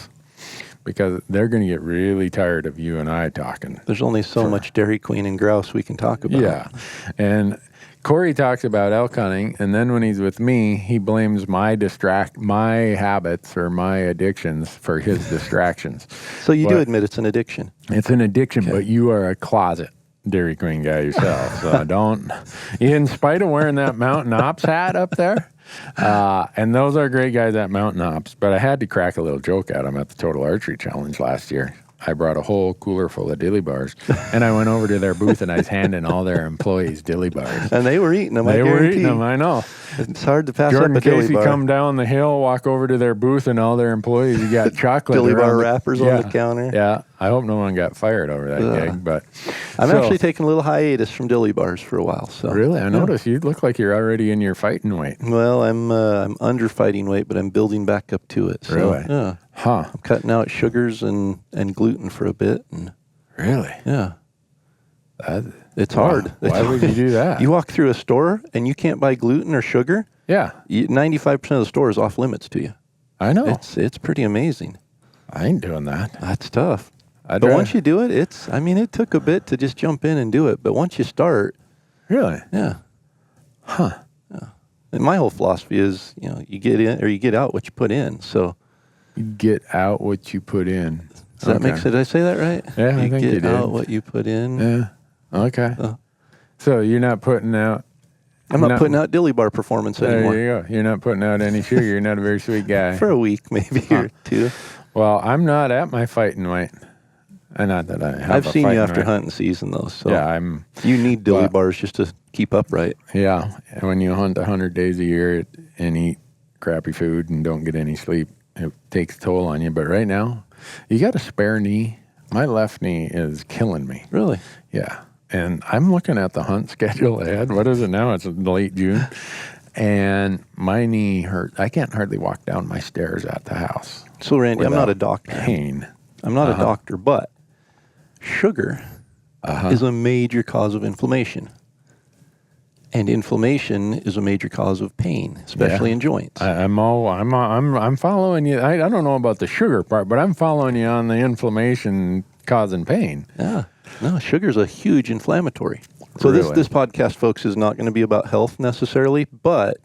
Because they're going to get really tired of you and I talking. There's only so much Dairy Queen and grouse we can talk about. Yeah. And Corey talks about elk hunting, and then when he's with me, he blames my habits or my addictions for his distractions. So you do admit it's an addiction. It's an addiction, but you are a closet Dairy Queen guy yourself, so don't. In spite of wearing that Mountain Ops hat up there, and those are great guys at Mountain Ops, but I had to crack a little joke at them at the Total Archery Challenge last year. I brought a whole cooler full of dilly bars, and I went over to their booth and I was handing all their employees dilly bars. And they were eating them. They were eating them. I know. It's hard to pass Jordan up a dilly Casey bar. come down the hill, walk over to their booth, and all their employees, you got chocolate dilly bar wrappers on the counter. Yeah, I hope no one got fired over that gig. But I'm actually taking a little hiatus from dilly bars for a while. So really, I noticed you look like you're already in your fighting weight. Well, I'm under fighting weight, but I'm building back up to it. So, really? Yeah. Huh. I'm cutting out sugars and gluten for a bit. And really? Yeah. It's hard. Why would you do that? You walk through a store and you can't buy gluten or sugar. Yeah. 95% of the store is off limits to you. I know. It's pretty amazing. I ain't doing that. That's tough. But once you do it, it took a bit to just jump in and do it. But once you start. Really? Yeah. Huh. Yeah. And my whole philosophy is, you get in or you get out what you put in. So. You get out what you put in. Does that make sense? Did I say that right? Yeah, I think you did. Get out what you put in. Yeah. Okay. So you're not putting out. I'm not putting out dilly bar performance anymore. There you go. You're not putting out any sugar. You're not a very sweet guy. For a week, maybe, or 2. Well, I'm not at my fighting weight. Not that I have. I've seen you after hunting season, though. So yeah, you need dilly bars just to keep upright. Yeah. And when you hunt 100 days a year and eat crappy food and don't get any sleep, it takes a toll on you. But right now, you got a spare knee. My left knee is killing me. Really? Yeah. And I'm looking at the hunt schedule ahead. What is it now? It's late June. And my knee hurts. I can't hardly walk down my stairs at the house. So, Randy, I'm not a doctor. Pain. I'm not a doctor, but sugar is a major cause of inflammation. And inflammation is a major cause of pain, especially in joints. I'm following you. I don't know about the sugar part, but I'm following you on the inflammation causing pain. Yeah. No, sugar's a huge inflammatory. So Really? this podcast, folks, is not going to be about health necessarily, but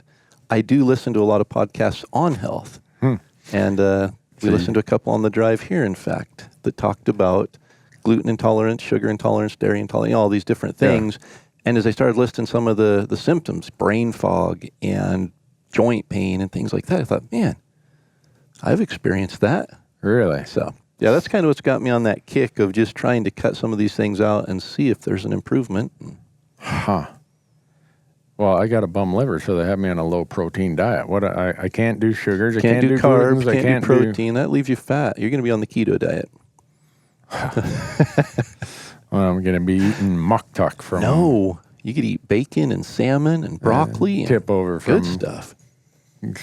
I do listen to a lot of podcasts on health. And we listened to a couple on the drive here, in fact, that talked about gluten intolerance, sugar intolerance, dairy intolerance, all these different things. Yeah. And as I started listing some of the symptoms, brain fog and joint pain and things like that, I thought, man, I've experienced that. Really? So, yeah, that's kind of what's got me on that kick of just trying to cut some of these things out and see if there's an improvement. Huh. Well, I got a bum liver, so they have me on a low protein diet. What I can't do sugars, I Can't do carbs, glutens, can't do protein. That leaves you fat. You're going to be on the keto diet. Well, I'm going to be eating muktuk from... No, you could eat bacon and salmon and broccoli. And tip over from... Good stuff.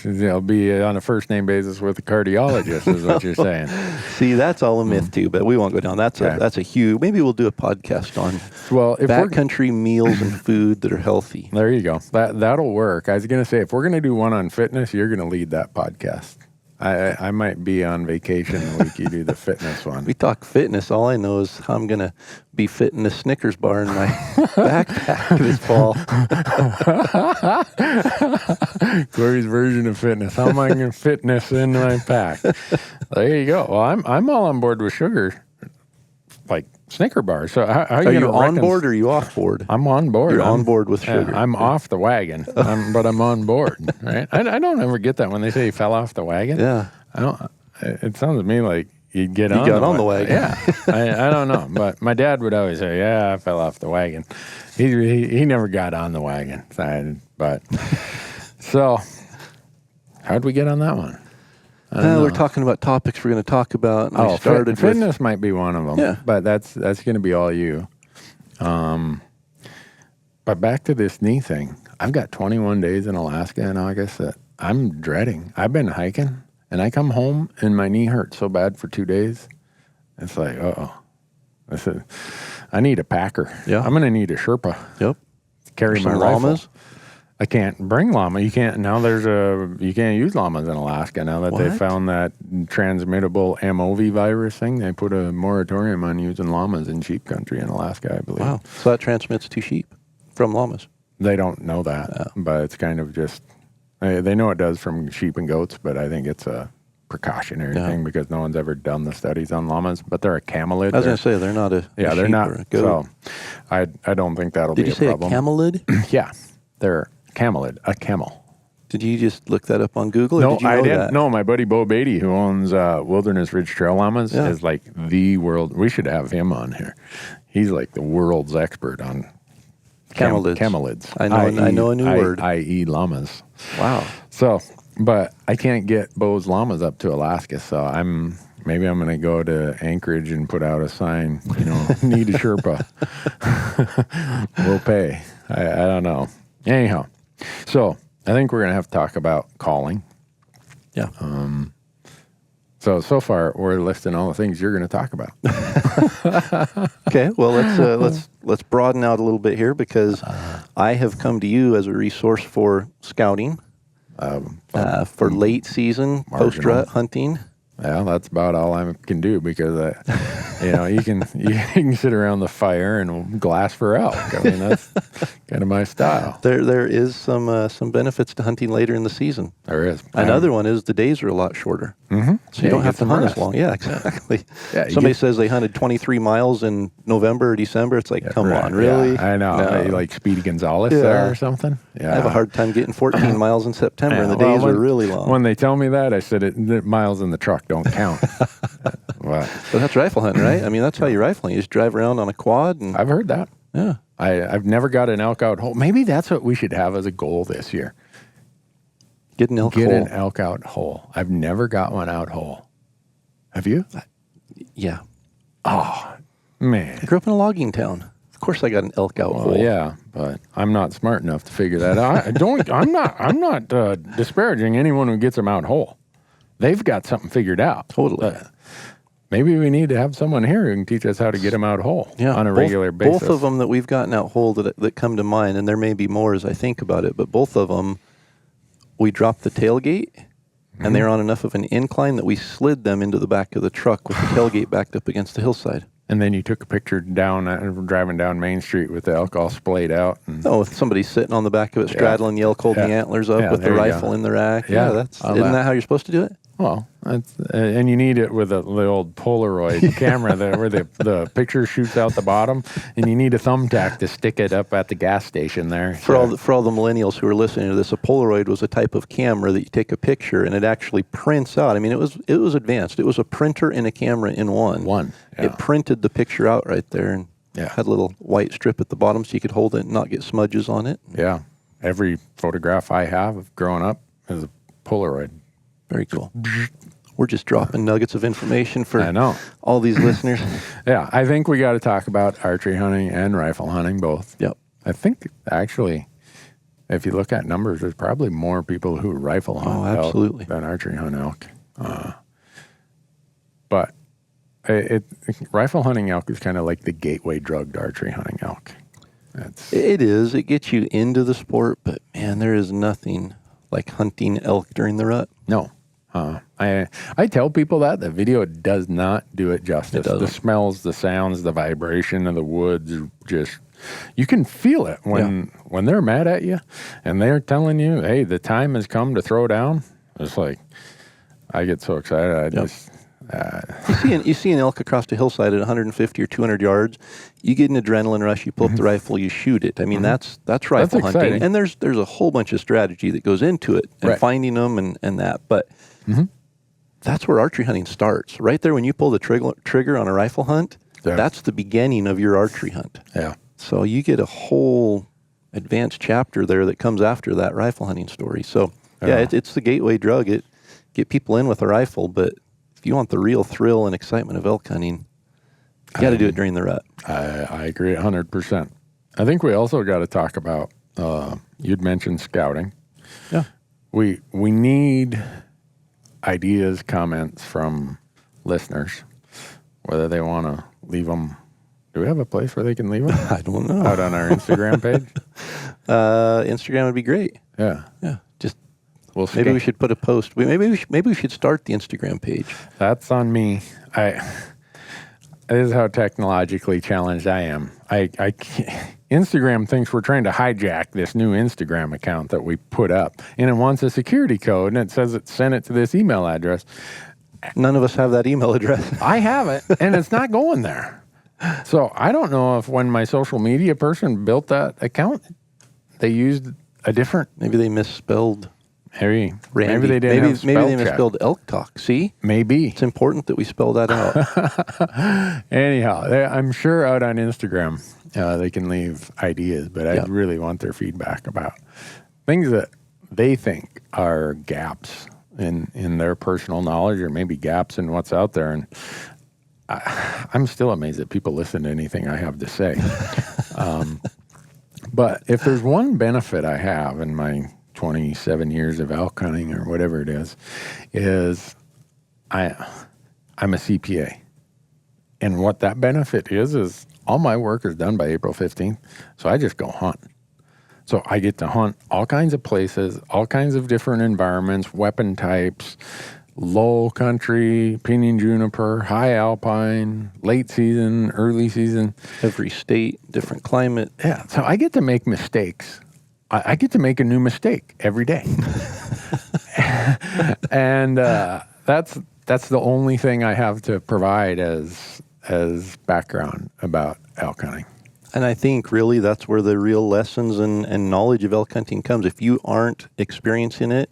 I'll be on a first-name basis with a cardiologist, is what you're saying. See, that's all a myth, too, but we won't go down. That's a huge... Maybe we'll do a podcast on backcountry meals and food that are healthy. There you go. That'll work. I was going to say, if we're going to do one on fitness, you're going to lead that podcast. I might be on vacation the week you do the fitness one. We talk fitness. All I know is how I'm going to be fitting a Snickers bar in my backpack this fall. Corey's version of fitness. How am I going to fitness in my pack? There you go. Well, I'm all on board with sugar, like Snicker bars. So how are you on board or are you off board? I'm on board. You're on board with sugar. I'm off the wagon, but I'm on board. Right? I don't ever get that when they say you fell off the wagon. Yeah. I don't. It sounds to me like you got on the wagon. Yeah. I don't know, but my dad would always say, "Yeah, I fell off the wagon." He never got on the wagon. But so how'd we get on that one? We're talking about topics we're going to talk about. And fitness might be one of them. Yeah. But that's going to be all you. But back to this knee thing. I've got 21 days in Alaska in August that I'm dreading. I've been hiking, and I come home, and my knee hurts so bad for 2 days. It's like, I need a packer. Yeah. I'm going to need a Sherpa. Yep. Carry my rifle. Llamas. I can't bring llama. You can't use llamas in Alaska now that they found that transmittable MOV virus thing. They put a moratorium on using llamas in sheep country in Alaska, I believe. Wow. So that transmits to sheep from llamas. They don't know that, but it's kind of just, they know it does from sheep and goats, but I think it's a precautionary thing because no one's ever done the studies on llamas, but they're a camelid. I was going to say, they're not a they're sheep not. or a goat. So I don't think that'll be a problem. Did you say a camelid? Yeah. They're camelid, a camel. Did you just look that up on Google? Or No, did you know I didn't. That? No, my buddy Bo Beatty, who owns Wilderness Ridge Trail Llamas, is like the world. We should have him on here. He's like the world's expert on camelids. I know a new word. I.e. llamas. Wow. So, but I can't get Bo's llamas up to Alaska, so maybe I'm going to go to Anchorage and put out a sign, need a Sherpa. We'll pay. I don't know. Anyhow, so I think we're going to have to talk about calling. Yeah. So far we're listing all the things you're going to talk about. Okay. Well, let's broaden out a little bit here because I have come to you as a resource for scouting, for late season post-rut hunting. Yeah, that's about all I can do because you can sit around the fire and glass for elk. I mean, that's kind of my style. There is some benefits to hunting later in the season. There is. Another one is the days are a lot shorter. Mm-hmm. So you don't have to hunt as long. Yeah, exactly. Yeah, somebody says they hunted 23 miles in November or December. It's like, come on, really? Yeah, I know. No. Like Speedy Gonzalez there or something. Yeah. I have a hard time getting 14 miles in September, and the days are really long. When they tell me that, I said the miles in the truck don't count. But that's rifle hunting, right? I mean, that's how you rifle hunt. You just drive around on a quad. And I've heard that. Yeah. I've never got an elk out whole. Maybe that's what we should have as a goal this year. Get an elk out whole. I've never got one out whole. Have you? Yeah. Oh, man. I grew up in a logging town. Of course I got an elk out whole. Yeah, but I'm not smart enough to figure that out. I'm not disparaging anyone who gets them out whole. They've got something figured out. Totally. Maybe we need to have someone here who can teach us how to get them out whole on a regular basis. Both of them that we've gotten out whole that come to mind, and there may be more as I think about it, but both of them, we dropped the tailgate, and they're on enough of an incline that we slid them into the back of the truck with the tailgate backed up against the hillside. And then you took a picture driving down Main Street with the elk all splayed out. No, with somebody sitting on the back of it, straddling the elk, holding the antlers up with the rifle in the rack. Yeah, isn't that how you're supposed to do it? Well, and you need it with the old Polaroid camera where the picture shoots out the bottom, and you need a thumbtack to stick it up at the gas station there. For all the millennials who are listening to this, a Polaroid was a type of camera that you take a picture and it actually prints out. I mean, it was advanced. It was a printer and a camera in one. Yeah. It printed the picture out right there and had a little white strip at the bottom so you could hold it and not get smudges on it. Yeah. every photograph I have growing up is a Polaroid. Very cool. We're just dropping nuggets of information for I know. all these listeners. Yeah, I think we got to talk about archery hunting and rifle hunting both. Yep. I think actually, if you look at numbers, there's probably more people who rifle hunt absolutely. elk than archery hunt elk. But rifle hunting elk is kind of like the gateway drug to archery hunting elk. It is. It gets you into the sport, but man, there is nothing like hunting elk during the rut. No. I tell people that the video does not do it justice. The smells, the sounds, the vibration of the woods, just you can feel it when they're mad at you and they're telling you, "Hey, the time has come to throw down." It's like I get so excited. You see an elk across the hillside at 150 or 200 yards. You get an adrenaline rush. You pull up the rifle. You shoot it. I mean, that's rifle hunting. Exciting. And there's a whole bunch of strategy that goes into it and finding them and that. But that's where archery hunting starts. Right there when you pull the trigger on a rifle hunt, that's the beginning of your archery hunt. Yeah. So you get a whole advanced chapter there that comes after that rifle hunting story. So it's the gateway drug. Get people in with a rifle, but if you want the real thrill and excitement of elk hunting, you got to do it during the rut. I agree 100%. I think we also got to talk about, you'd mentioned scouting. Yeah. We need ideas, comments from listeners, whether they want to leave them. Do we have a place where they can leave them? I don't know. Out on our Instagram page? Instagram would be great. Yeah. Yeah. Just maybe we should put a post. Maybe we should start the Instagram page. That's on me. This is how technologically challenged I am. I can't, Instagram thinks we're trying to hijack this new Instagram account that we put up, and it wants a security code, and it says send it to this email address. None of us have that email address. I have it, and it's not going there. So I don't know if when my social media person built that account, they used a different. Maybe they misspelled. Maybe they didn't. Maybe they misspelled Elk Talk. See, maybe it's important that we spell that out. Anyhow, I'm sure out on Instagram they can leave ideas, but I really want their feedback about things that they think are gaps in their personal knowledge, or maybe gaps in what's out there. And I'm still amazed that people listen to anything I have to say. But if there's one benefit I have in my 27 years of elk hunting or whatever it is I'm a CPA. And what that benefit is all my work is done by April 15th. So I just go hunt. So I get to hunt all kinds of places, all kinds of different environments, weapon types, low country, pinyon juniper, high alpine, late season, early season. Every state, different climate. Yeah. So I get to make mistakes. I get to make a new mistake every day. And that's the only thing I have to provide as background about elk hunting. And I think really that's where the real lessons and knowledge of elk hunting comes. If you aren't experiencing it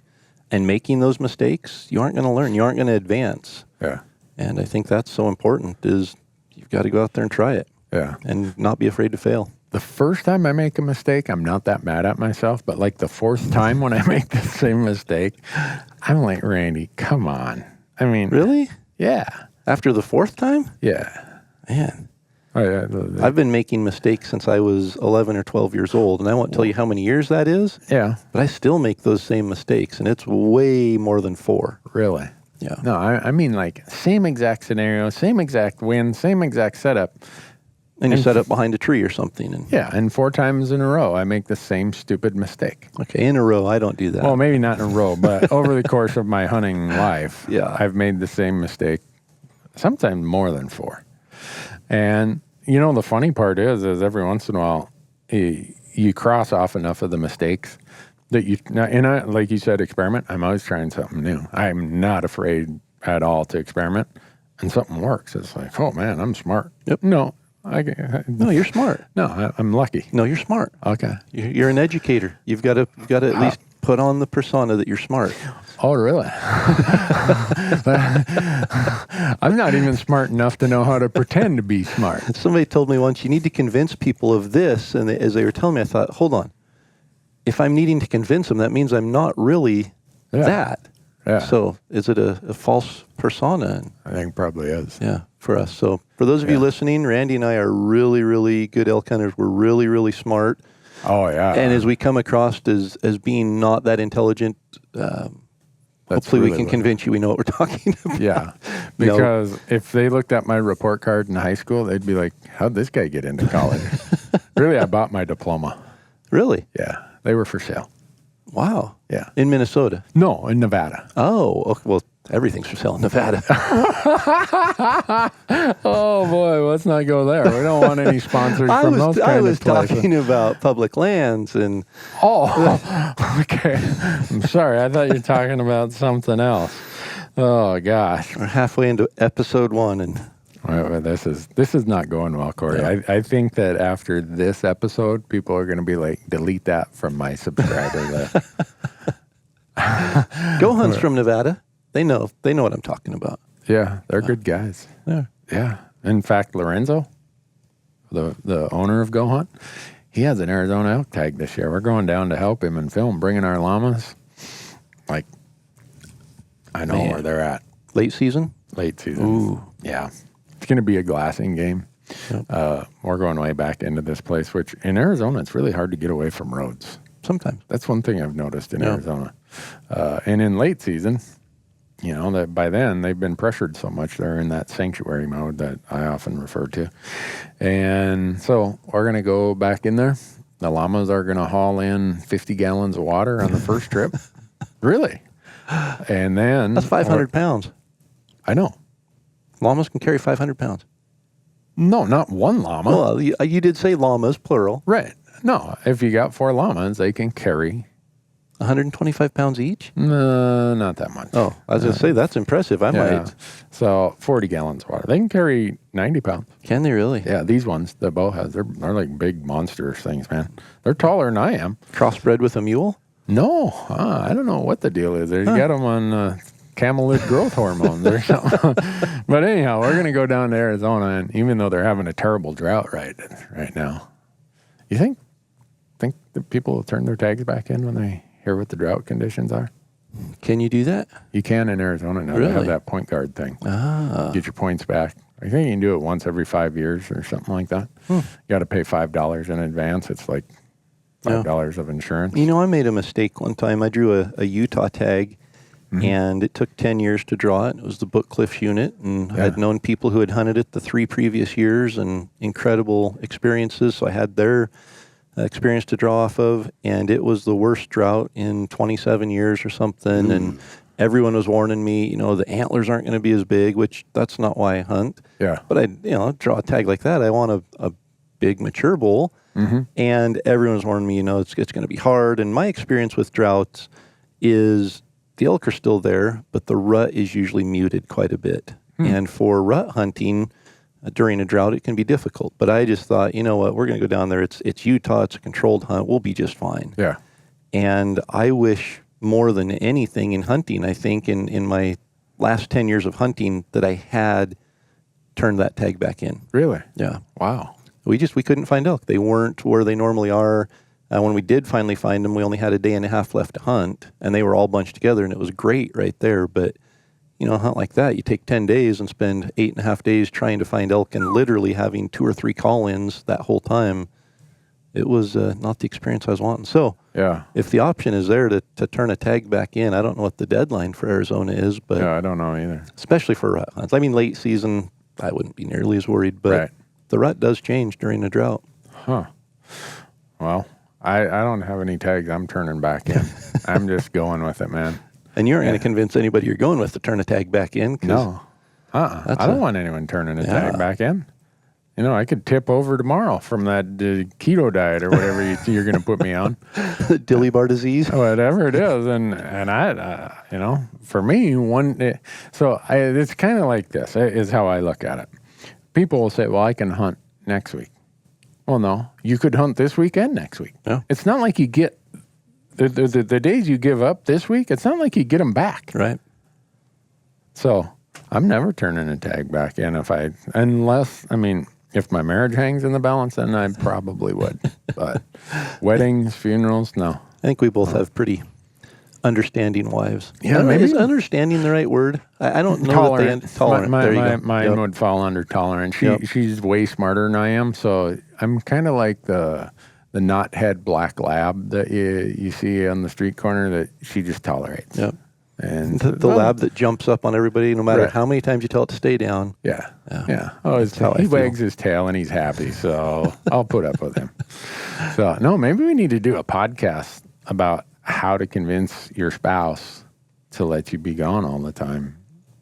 and making those mistakes, you aren't going to learn. You aren't going to advance. Yeah. And I think that's so important is you've got to go out there and try it. Yeah. And not be afraid to fail. The first time I make a mistake, I'm not that mad at myself. But like the fourth time when I make the same mistake, I'm like, Randy, come on. I mean. Really? Yeah. After the fourth time? Yeah. Man. Oh, yeah. I've been making mistakes since I was 11 or 12 years old, and I won't tell you how many years that is. Yeah. But I still make those same mistakes, and it's way more than 4. Really? Yeah. No, I mean like same exact scenario, same exact wind, same exact setup. And you set up behind a tree or something. And 4 times in a row, I make the same stupid mistake. Okay, in a row, I don't do that. Well, maybe not in a row, but over the course of my hunting life, I've made the same mistake, sometimes more than 4. And, you know, the funny part is every once in a while, you cross off enough of the mistakes that like you said, experiment. I'm always trying something new. I'm not afraid at all to experiment. And something works. It's like, oh, man, I'm smart. Yep. No, you're smart. No, I'm lucky. No, you're smart. Okay. You're an educator. You've got to at least put on the persona that you're smart. Oh, really? I'm not even smart enough to know how to pretend to be smart. Somebody told me once, you need to convince people of this. And as they were telling me, I thought, hold on. if I'm needing to convince them, that means I'm not really that. Yeah. So is it a false persona? I think probably is. Yeah, for us. So for those of you listening, Randy and I are really, really good elk hunters. We're really, really smart. Oh, yeah. And as we come across as being not that intelligent, hopefully really we can convince you we know what we're talking about. Yeah, because if they looked at my report card in high school, they'd be like, how'd this guy get into college? Really, I bought my diploma. Really? Yeah, they were for sale. Wow. Yeah. In Minnesota? No, in Nevada. Oh, okay, well, everything's for sale in Nevada. Oh, boy, let's not go there. We don't want any sponsors from those kind of places. I was talking about public lands and... Oh, okay. I'm sorry. I thought you were talking about something else. Oh, gosh. We're halfway into episode 1 and... Well, this is not going well, Corey. Yeah. I think that after this episode, people are going to be like, delete that from my subscriber list. Go Hunts from Nevada. They know what I'm talking about. Yeah, they're good guys. Yeah. Yeah. In fact, Lorenzo, the owner of Go Hunt, he has an Arizona elk tag this year. We're going down to help him and film, bringing our llamas. Like, I know where they're at. Late season? Late season. Ooh. Yeah. It's going to be a glassing game. Yep. We're going way back into this place, which in Arizona, it's really hard to get away from roads. Sometimes. That's one thing I've noticed in Arizona. And in late season, you know, that by then they've been pressured so much, they're in that sanctuary mode that I often refer to. And so we're going to go back in there. The llamas are going to haul in 50 gallons of water on the first trip. Really? And then... That's 500 pounds. I know. Llamas can carry 500 pounds. No, not one llama. Well, you did say llamas, plural. Right. No, if you got 4 llamas, they can carry... 125 pounds each? No, not that much. Oh, I was going to say, that's impressive. I might. So 40 gallons of water. They can carry 90 pounds. Can they really? Yeah, these ones, the Bo has, they're like big monster things, man. They're taller than I am. Crossbred with a mule? No, I don't know what the deal is. You got them on... camelid growth hormones or something. But anyhow, we're going to go down to Arizona, and even though they're having a terrible drought right now, you think that people will turn their tags back in when they hear what the drought conditions are? Can you do that? You can in Arizona now. Really? They have that point guard thing. Get your points back. I think you can do it once every 5 years or something like that. You got to pay $5 in advance. It's like $5 of insurance. You know, I made a mistake one time. I drew a Utah tag. Mm-hmm. And it took 10 years to draw it. It was the Book Cliffs unit. And I had known people who had hunted it the 3 previous years and incredible experiences. So I had their experience to draw off of. And it was the worst drought in 27 years or something. And everyone was warning me, you know, the antlers aren't going to be as big, which that's not why I hunt. Yeah. But I draw a tag like that. I want a big mature bull. Mm-hmm. And everyone's warning me, you know, it's going to be hard. And my experience with droughts is... the elk are still there, but the rut is usually muted quite a bit. And for rut hunting during a drought, it can be difficult. But I just thought, you know what, we're going to go down there. It's Utah. It's a controlled hunt. We'll be just fine. Yeah. And I wish more than anything in hunting, I think in my last 10 years of hunting, that I had turned that tag back in. Really? Yeah. Wow. We couldn't find elk. They weren't where they normally are. When we did finally find them, we only had a day and a half left to hunt, and they were all bunched together, and it was great right there. But, you know, a hunt like that, you take 10 days and spend 8.5 days trying to find elk and literally having 2 or 3 call-ins that whole time. It was not the experience I was wanting. So, if the option is there to turn a tag back in, I don't know what the deadline for Arizona is. But I don't know either. Especially for rut hunts. I mean, late season, I wouldn't be nearly as worried, but the rut does change during a drought. Huh. Well... I don't have any tags I'm turning back in. I'm just going with it, man. And you aren't going to convince anybody you're going with to turn a tag back in? No. I don't want anyone turning a tag back in. You know, I could tip over tomorrow from that keto diet or whatever you're going to put me on. Dilly bar disease? Whatever it is. And I, you know, for me, it's kind of like this is how I look at it. People will say, well, I can hunt next week. Well, no, you could hunt this weekend next week. Yeah. It's not like you get the days you give up this week. It's not like you get them back. Right. So I'm never turning a tag back in unless if my marriage hangs in the balance, then I probably would. But weddings, funerals, no. I think we both have pretty understanding wives. Yeah, maybe is maybe understanding the right word? I don't know. tolerant. Tolerant. There you go. Mine would fall under tolerant. She's way smarter than I am, so I'm kind of like the knothead black lab that you see on the street corner that she just tolerates. Yep. And the lab that jumps up on everybody no matter how many times you tell it to stay down. Yeah. Oh, he wags his tail and he's happy, so I'll put up with him. So, no, maybe we need to do a podcast about how to convince your spouse to let you be gone all the time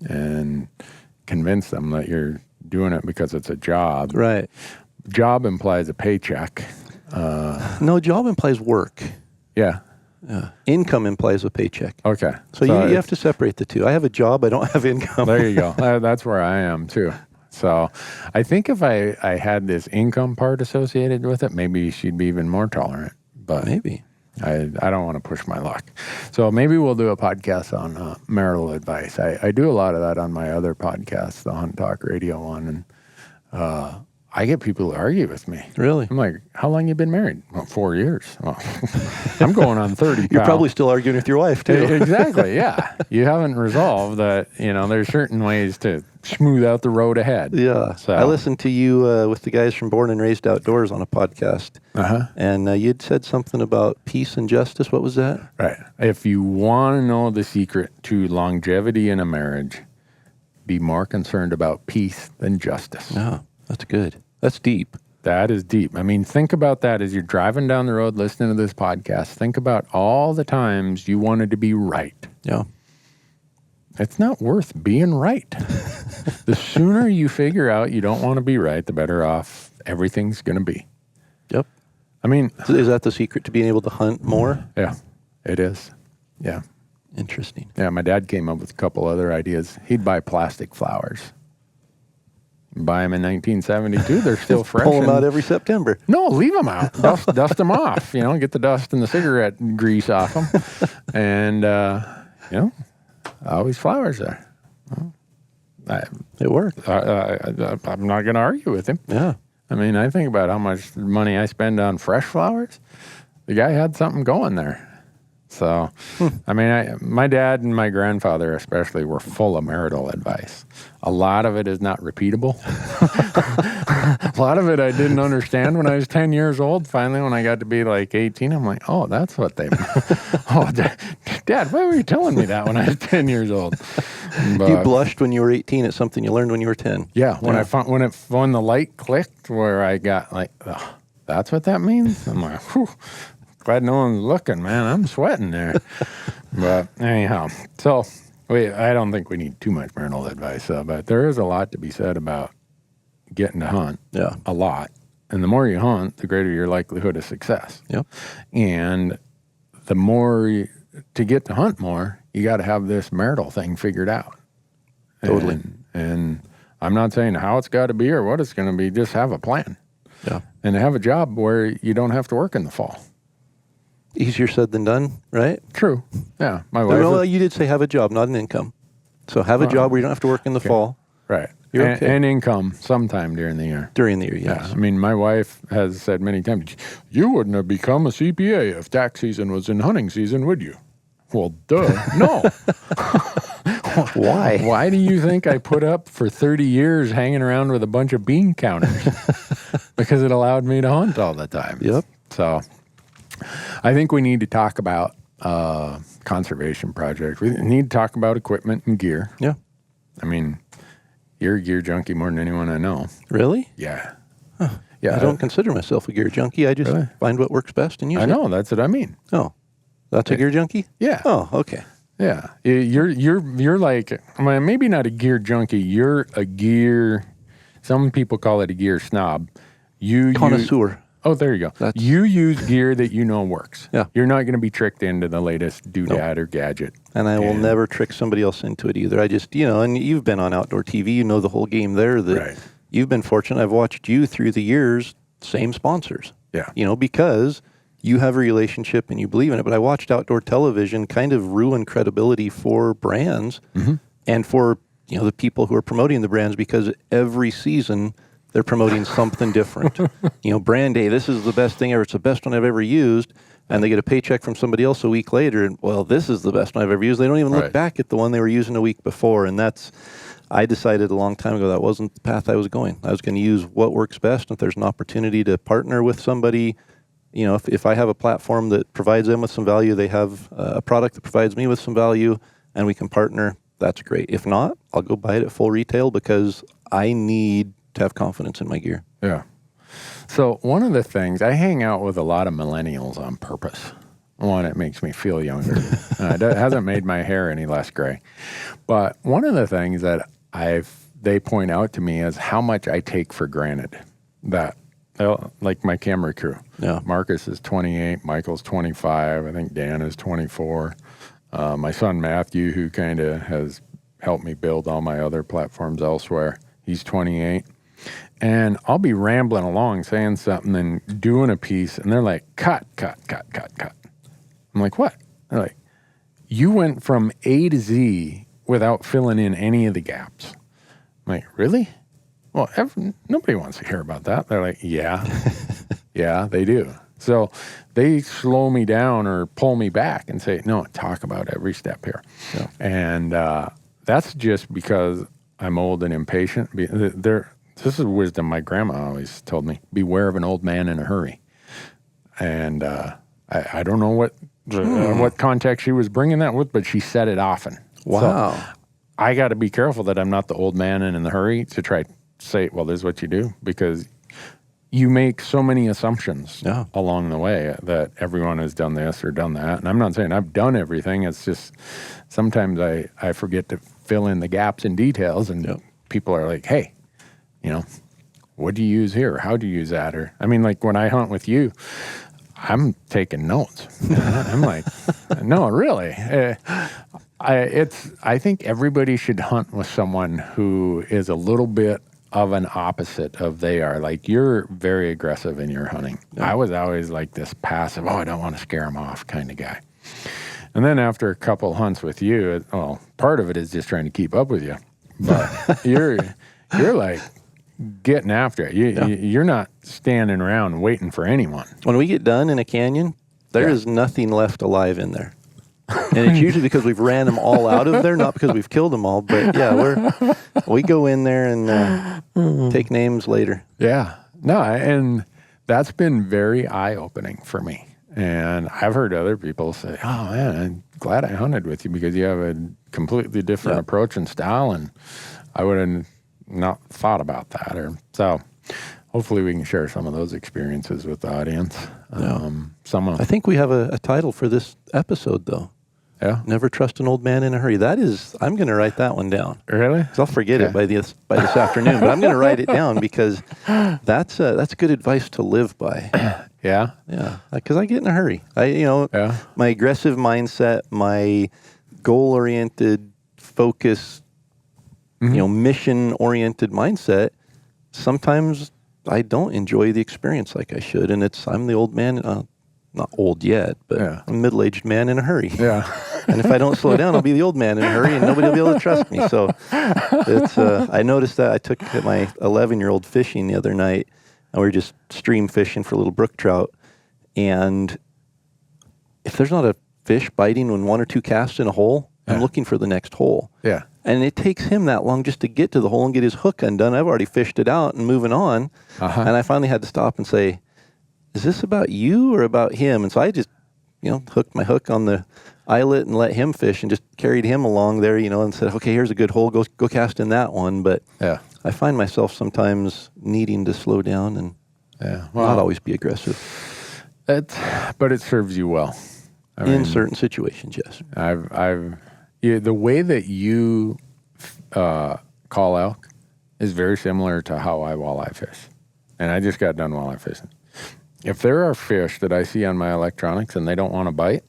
and convince them that you're doing it because it's a job. Right. Job implies a paycheck. No, job implies work. Yeah. Income implies a paycheck. Okay. So you have to separate the two. I have a job. I don't have income. There you go. That's where I am too. So I think if I had this income part associated with it, maybe she'd be even more tolerant. But maybe. I don't want to push my luck. So maybe we'll do a podcast on marital advice. I do a lot of that on my other podcast, the Hunt Talk Radio one. And I get people who argue with me. Really? I'm like, how long you been married? Well, 4 years. Well, I'm going on 30. You're probably still arguing with your wife, too. Exactly, yeah. You haven't resolved that, there's certain ways to smooth out the road ahead. Yeah. So. I listened to you with the guys from Born and Raised Outdoors on a podcast. And you'd said something about peace and justice. What was that? Right. If you want to know the secret to longevity in a marriage, be more concerned about peace than justice. Yeah, that's good. That's deep. That is deep. I mean, think about that as you're driving down the road listening to this podcast. Think about all the times you wanted to be right. Yeah. It's not worth being right. The sooner you figure out you don't want to be right, the better off everything's going to be. Yep. I mean... Is that the secret to being able to hunt more? Yeah, it is. Yeah. Interesting. Yeah, my dad came up with a couple other ideas. He'd buy plastic flowers. Buy them in 1972. They're still fresh. Pull them out every September. No, leave them out. Dust them off. Get the dust and the cigarette grease off them. And, always flowers there. It worked. I'm not going to argue with him. Yeah. I mean, I think about how much money I spend on fresh flowers. The guy had something going there. So, I mean, my dad and my grandfather especially were full of marital advice. A lot of it is not repeatable. A lot of it I didn't understand when I was 10 years old. Finally, when I got to be like 18, I'm like, oh, that's what they... Oh, Dad, why were you telling me that when I was 10 years old? But, you blushed when you were 18 at something you learned when you were 10. Yeah, when the light clicked where I got like, oh, that's what that means? I'm like, whew. Glad no one's looking, man. I'm sweating there. But anyhow, so I don't think we need too much marital advice, but there is a lot to be said about getting to hunt. Yeah. A lot. And the more you hunt, the greater your likelihood of success. Yep. And the more to get to hunt more, you got to have this marital thing figured out. Totally. And I'm not saying how it's got to be or what it's going to be. Just have a plan. Yeah. And have a job where you don't have to work in the fall. Easier said than done, right? True. Yeah. My wife. Well, you did say have a job, not an income. So have a job where you don't have to work in the fall. Right. You're okay. And income sometime during the year. During the year, yes. Yeah. I mean, my wife has said many times, you wouldn't have become a CPA if tax season was in hunting season, would you? Well, duh. No. Why? Why do you think I put up for 30 years hanging around with a bunch of bean counters? Because it allowed me to hunt all the time. Yep. So I think we need to talk about conservation projects. We need to talk about equipment and gear. Yeah. I mean, you're a gear junkie more than anyone I know. Really? Yeah. Huh. Yeah. I don't consider myself a gear junkie. I just find what works best and use it. I know. That's what I mean. Oh. That's a gear junkie? Yeah. Oh, okay. Yeah. You're like, well, maybe not a gear junkie. You're a gear, some people call it a gear snob. Connoisseur. Oh, there you go. You use gear that you know works. Yeah. You're not going to be tricked into the latest doodad or gadget. And I will never trick somebody else into it either. I just, and you've been on outdoor TV, you know the whole game there. That You've been fortunate. I've watched you through the years, same sponsors. Yeah. Because you have a relationship and you believe in it. But I watched outdoor television kind of ruin credibility for brands and for, the people who are promoting the brands, because every season they're promoting something different. Brand A, this is the best thing ever. It's the best one I've ever used. and they get a paycheck from somebody else a week later, and well, this is the best one I've ever used. They don't even look back at the one they were using a week before, and I decided a long time ago that wasn't the path I was going. I was going to use what works best. If there's an opportunity to partner with somebody, if I have a platform that provides them with some value, they have a product that provides me with some value, and we can partner, that's great. If not, I'll go buy it at full retail because I need to have confidence in my gear. Yeah. So one of the things, I hang out with a lot of millennials on purpose. One, it makes me feel younger. It hasn't made my hair any less gray. But one of the things that they point out to me is how much I take for granted. That, like my camera crew. Yeah. Marcus is 28, Michael's 25, I think Dan is 24. My son Matthew, who kind of has helped me build all my other platforms elsewhere, he's 28. And I'll be rambling along saying something and doing a piece, and they're like, cut. I'm like, what? They're like, you went from A to Z without filling in any of the gaps. I'm like, really? Well, nobody wants to hear about that. They're like, yeah, yeah, they do. So they slow me down or pull me back and say, no, talk about every step here. Yeah. And that's just because I'm old and impatient. This is wisdom my grandma always told me. Beware of an old man in a hurry. And I don't know what context she was bringing that with, but she said it often. Wow. So I got to be careful that I'm not the old man in the hurry to try to say, well, this is what you do, because you make so many assumptions along the way that everyone has done this or done that. And I'm not saying I've done everything. It's just sometimes I forget to fill in the gaps and details, and people are like, hey, what do you use here? How do you use that? Or, I mean, like when I hunt with you, I'm taking notes. I'm like, no, really. I think everybody should hunt with someone who is a little bit of an opposite of they are. Like, you're very aggressive in your hunting. Yeah. I was always like this passive, I don't want to scare them off kind of guy. And then after a couple hunts with you, part of it is just trying to keep up with you. But you're like getting after it. You're not standing around waiting for anyone. When we get done in a canyon, there is nothing left alive in there. And it's usually because we've ran them all out of there, not because we've killed them all. But we go in there and take names later. Yeah. No, and that's been very eye-opening for me. And I've heard other people say, oh, man, I'm glad I hunted with you because you have a completely different approach and style, and I would have not thought about that. So hopefully we can share some of those experiences with the audience. I think we have a title for this episode, though. Yeah. Never trust an old man in a hurry. I'm going to write that one down. Really? 'Cause I'll forget it by this afternoon, but I'm going to write it down because that's good advice to live by. Yeah. Yeah. Because I get in a hurry. My aggressive mindset, my goal-oriented focus, mission-oriented mindset, sometimes I don't enjoy the experience like I should. And I'm the old man, not old yet, but I'm a middle-aged man in a hurry. Yeah. And if I don't slow down, I'll be the old man in a hurry and nobody will be able to trust me. So I noticed that. I took my 11-year-old fishing the other night, and we were just stream fishing for little brook trout. And if there's not a fish biting when one or two casts in a hole, I'm looking for the next hole. Yeah. And it takes him that long just to get to the hole and get his hook undone. I've already fished it out and moving on. And I finally had to stop and say, is this about you or about him? And so I just, hooked my hook on the eyelet and let him fish and just carried him along there, and said, okay, here's a good hole. Go cast in that one. But I find myself sometimes needing to slow down and not always be aggressive. But it serves you well. In certain situations, yes. The way that you call elk is very similar to how I walleye fish. And I just got done walleye fishing. If there are fish that I see on my electronics and they don't want to bite,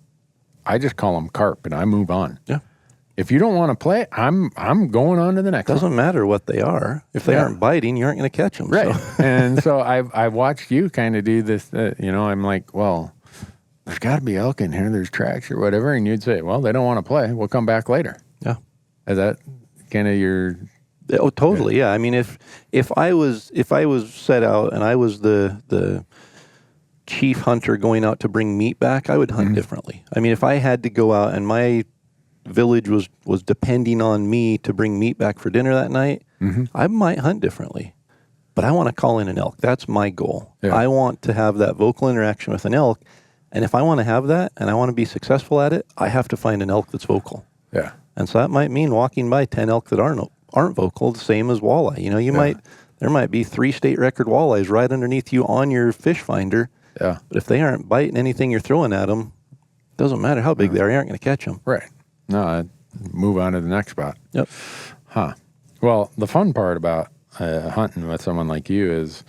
I just call them carp and I move on. Yeah. If you don't want to play, I'm going on to the next one. Doesn't matter what they are. If they aren't biting, you aren't going to catch them. Right. So. And so I watched you kind of do this, I'm like, well, there's got to be elk in here. There's tracks or whatever. And you'd say, well, they don't want to play. We'll come back later. Yeah. Is that kind of your... Oh, totally. Yeah. I mean, if I was set out and I was the chief hunter going out to bring meat back, I would hunt differently. I mean, if I had to go out and my village was depending on me to bring meat back for dinner that night, I might hunt differently. But I want to call in an elk. That's my goal. Yeah. I want to have that vocal interaction with an elk. And if I want to have that and I want to be successful at it, I have to find an elk that's vocal. Yeah. And so that might mean walking by 10 elk that aren't vocal, the same as walleye. You know, there might be 3 state record walleyes right underneath you on your fish finder. Yeah. But if they aren't biting anything you're throwing at them, doesn't matter how big they are, you aren't going to catch them. Right. No, I'd move on to the next spot. Yep. Huh. Well, the fun part about hunting with someone like you is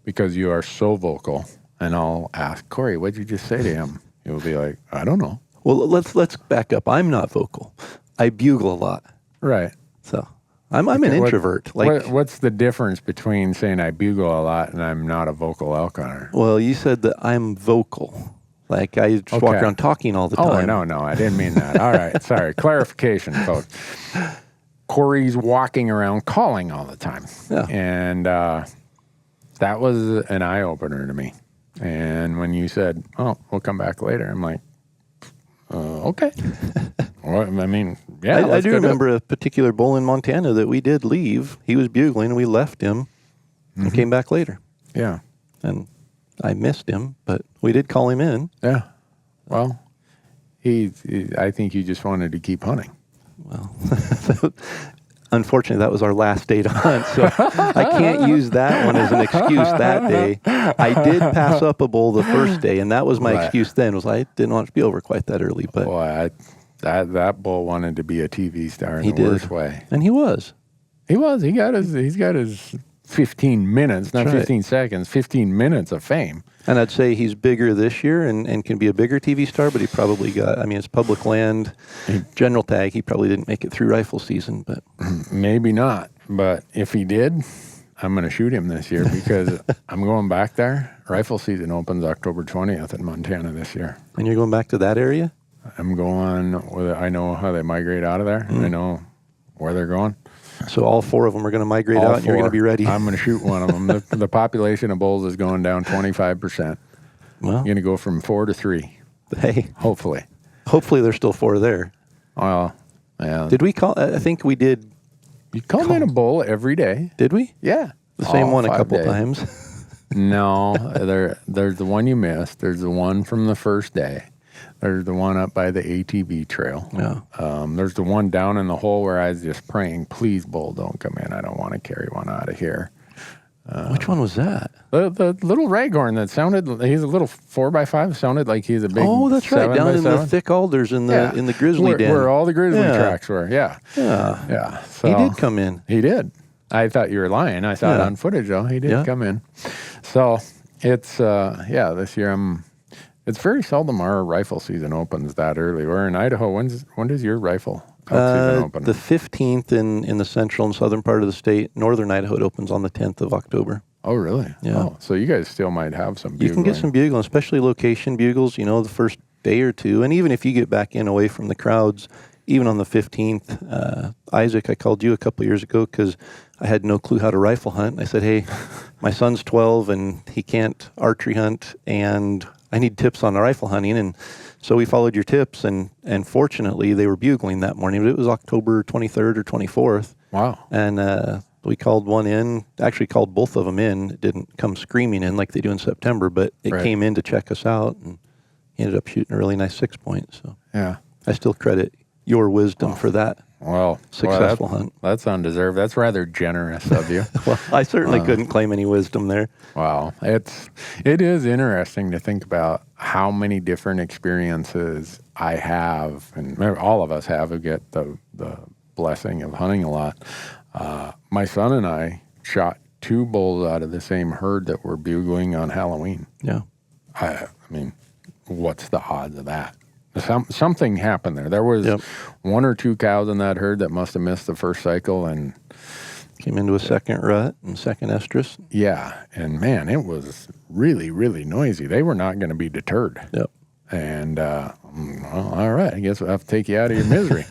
because you are so vocal, and I'll ask, Corey, what'd you just say to him? He'll be like, I don't know. Well, let's back up. I'm not vocal. I bugle a lot. Right. So I'm an introvert. What's the difference between saying I bugle a lot and I'm not a vocal elk hunter? Well, you said that I'm vocal. Like I just walk around talking all the time. Oh, no, I didn't mean that. All right, sorry. Clarification, folks. Corey's walking around calling all the time. Yeah. And that was an eye-opener to me. And when you said, oh, we'll come back later, I'm like, okay. Well, I mean, yeah. I do remember a particular bull in Montana that we did leave. He was bugling, and we left him and came back later. Yeah. And I missed him, but we did call him in. Yeah. Well, I think you just wanted to keep hunting. Well, unfortunately, that was our last day to hunt, so I can't use that one as an excuse that day. I did pass up a bull the first day, and that was my excuse then, was I didn't want it to be over quite that early. But boy, that bull wanted to be a TV star in the worst way. And he was. He's got his 15 minutes, not 15 seconds, 15 minutes of fame. And I'd say he's bigger this year and can be a bigger TV star, but he probably it's public land, general tag. He probably didn't make it through rifle season, but maybe not. But if he did, I'm going to shoot him this year because I'm going back there. Rifle season opens October 20th in Montana this year. And you're going back to that area? I'm going, I know how they migrate out of there. I know where they're going. So all 4 of them are going to migrate out and you're going to be ready? I'm going to shoot one of them. The population of bulls is going down 25%. Well, you're going to go from 4 to 3. Hey. Hopefully. Hopefully there's still 4 there. Well, yeah. Did we call? I think we did. You call in a bull every day. Did we? Yeah. The same one a couple times. No, there's the one you missed. There's the one from the first day. There's the one up by the ATV trail. Yeah. There's the one down in the hole where I was just praying, please, bull, don't come in. I don't want to carry one out of here. Which one was that? The little raghorn that sounded, he's a little 4x5, sounded like he's a big 7x7. Oh, that's right, down in the thick alders in the grizzly den. Where all the grizzly tracks were, yeah. So, he did come in. He did. I thought you were lying. I saw it on footage, though. He did come in. So it's, this year it's very seldom our rifle season opens that early. We're in Idaho. When does your rifle season open? The 15th in the central and southern part of the state. Northern Idaho, it opens on the 10th of October. Oh, really? Yeah. Oh, so you guys still might have some bugling. You can get some bugling, especially location bugles, the first day or two. And even if you get back in away from the crowds, even on the 15th, Isaac, I called you a couple years ago because I had no clue how to rifle hunt. And I said, hey, my son's 12 and he can't archery hunt and I need tips on the rifle hunting. And so we followed your tips and fortunately they were bugling that morning, but it was October 23rd or 24th. Wow. And we called one in, actually called both of them in. It didn't come screaming in like they do in September, but it came in to check us out and he ended up shooting a really nice 6-point. So yeah, I still credit your wisdom for that. Well, successful hunt. That's undeserved. That's rather generous of you. Well, I certainly couldn't claim any wisdom there. Wow. It is interesting to think about how many different experiences I have, and all of us have who get the blessing of hunting a lot. My son and I shot 2 bulls out of the same herd that were bugling on Halloween. Yeah. I mean, what's the odds of that? Something happened there. There was 1 or 2 cows in that herd that must have missed the first cycle and came into a second rut and second estrus. Yeah, and man, it was really, really noisy. They were not going to be deterred. Yep. And well, all right, I guess we'll have to take you out of your misery.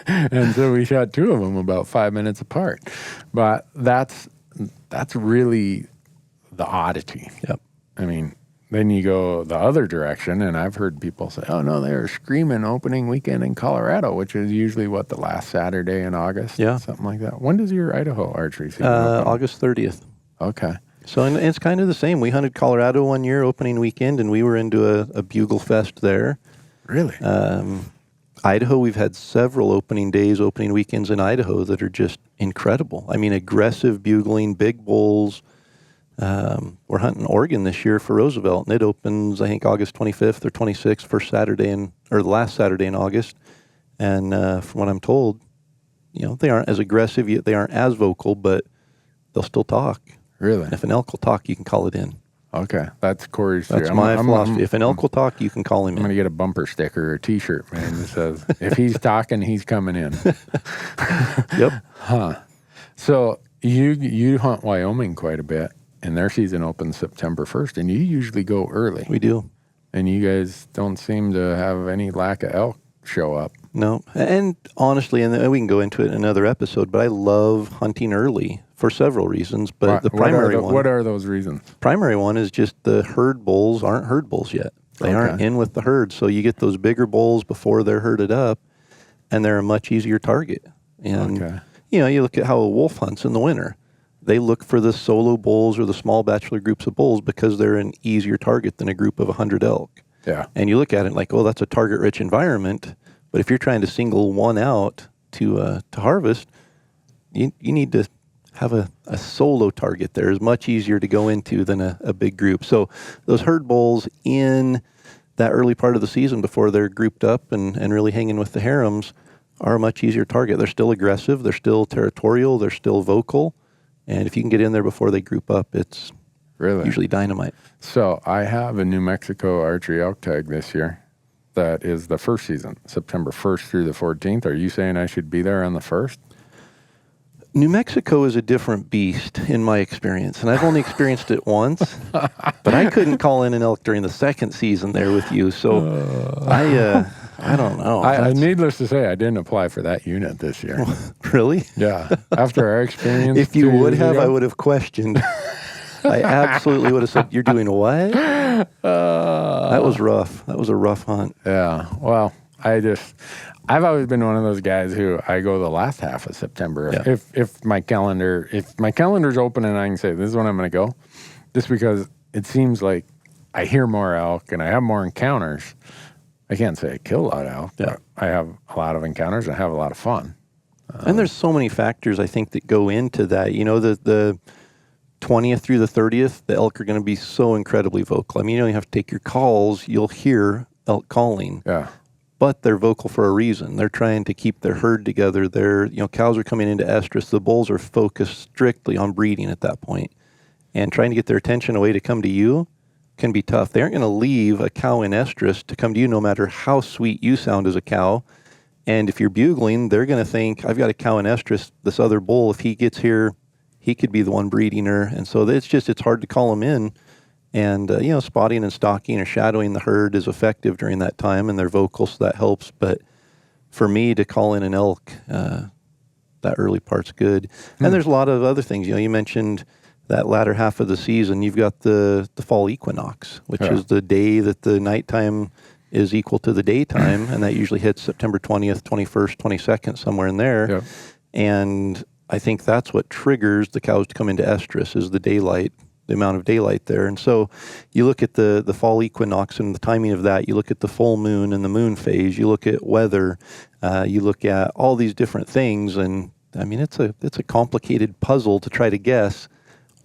And so we shot 2 of them about 5 minutes apart. But that's really the oddity. Yep. I mean, then you go the other direction, and I've heard people say, oh, no, they were screaming opening weekend in Colorado, which is usually, the last Saturday in August? Yeah. Something like that. When does your Idaho archery season open? August 30th. Okay. So and it's kind of the same. We hunted Colorado one year, opening weekend, and we were into a bugle fest there. Really? Idaho, we've had several opening weekends in Idaho that are just incredible. I mean, aggressive bugling, big bulls. We're hunting Oregon this year for Roosevelt, and it opens, I think, August 25th or 26th, the last Saturday in August. And from what I'm told, they aren't as aggressive, yet they aren't as vocal, but they'll still talk. Really? And if an elk will talk, you can call it in. Okay, that's Corey's theory. That's my philosophy. If an elk will talk, you can call him in. I'm going to get a bumper sticker or a T-shirt, man, that says, if he's talking, he's coming in. Yep. Huh. So you hunt Wyoming quite a bit, and their season opens September 1st, and you usually go early. We do. And you guys don't seem to have any lack of elk show up. No. And honestly, and we can go into it in another episode, but I love hunting early for several reasons. But the primary one. What are those reasons? Primary one is just the herd bulls aren't herd bulls yet. They aren't in with the herd. So you get those bigger bulls before they're herded up, and they're a much easier target. And, you look at how a wolf hunts in the winter. They look for the solo bulls or the small bachelor groups of bulls because they're an easier target than a group of 100 elk. Yeah. And you look at it like, oh, that's a target-rich environment. But if you're trying to single one out to harvest, you need to have a solo target there. Is much easier to go into than a big group. So those herd bulls in that early part of the season before they're grouped up and really hanging with the harems are a much easier target. They're still aggressive. They're still territorial. They're still vocal. And if you can get in there before they group up, it's usually dynamite. So I have a New Mexico archery elk tag this year. That is the first season, September 1st through the 14th. Are you saying I should be there on the 1st? New Mexico is a different beast in my experience, and I've only experienced it once, but I couldn't call in an elk during the second season there with you, so I don't know. Needless to say, I didn't apply for that unit this year. Really? Yeah. After our experience. If you would have, I would have questioned. I absolutely would have said, you're doing what? That was rough. That was a rough hunt. Yeah. Well, I've always been one of those guys who I go the last half of September. Yeah. If my calendar's open and I can say, this is when I'm going to go, just because it seems like I hear more elk and I have more encounters. I can't say I kill a lot of elk, but I have a lot of encounters and I have a lot of fun. And there's so many factors, I think, that go into that. The 20th through the 30th, the elk are going to be so incredibly vocal. I mean, you don't have to take your calls. You'll hear elk calling. Yeah. But they're vocal for a reason. They're trying to keep their herd together. Cows are coming into estrus. The bulls are focused strictly on breeding at that point. And trying to get their attention away to come to you can be tough. They aren't going to leave a cow in estrus to come to you no matter how sweet you sound as a cow. And if you're bugling, they're going to think, I've got a cow in estrus. This other bull, if he gets here, he could be the one breeding her. And so it's hard to call them in. And, spotting and stalking or shadowing the herd is effective during that time, and they're vocal, so that helps. But for me to call in an elk, that early part's good. And there's a lot of other things. You mentioned that latter half of the season. You've got the fall equinox, which is the day that the nighttime is equal to the daytime, and that usually hits September 20th, 21st, 22nd, somewhere in there. Yep. And I think that's what triggers the cows to come into estrus is the daylight, the amount of daylight there. And so you look at the fall equinox and the timing of that. You look at the full moon and the moon phase. You look at weather. You look at all these different things. And I mean, it's a complicated puzzle to try to guess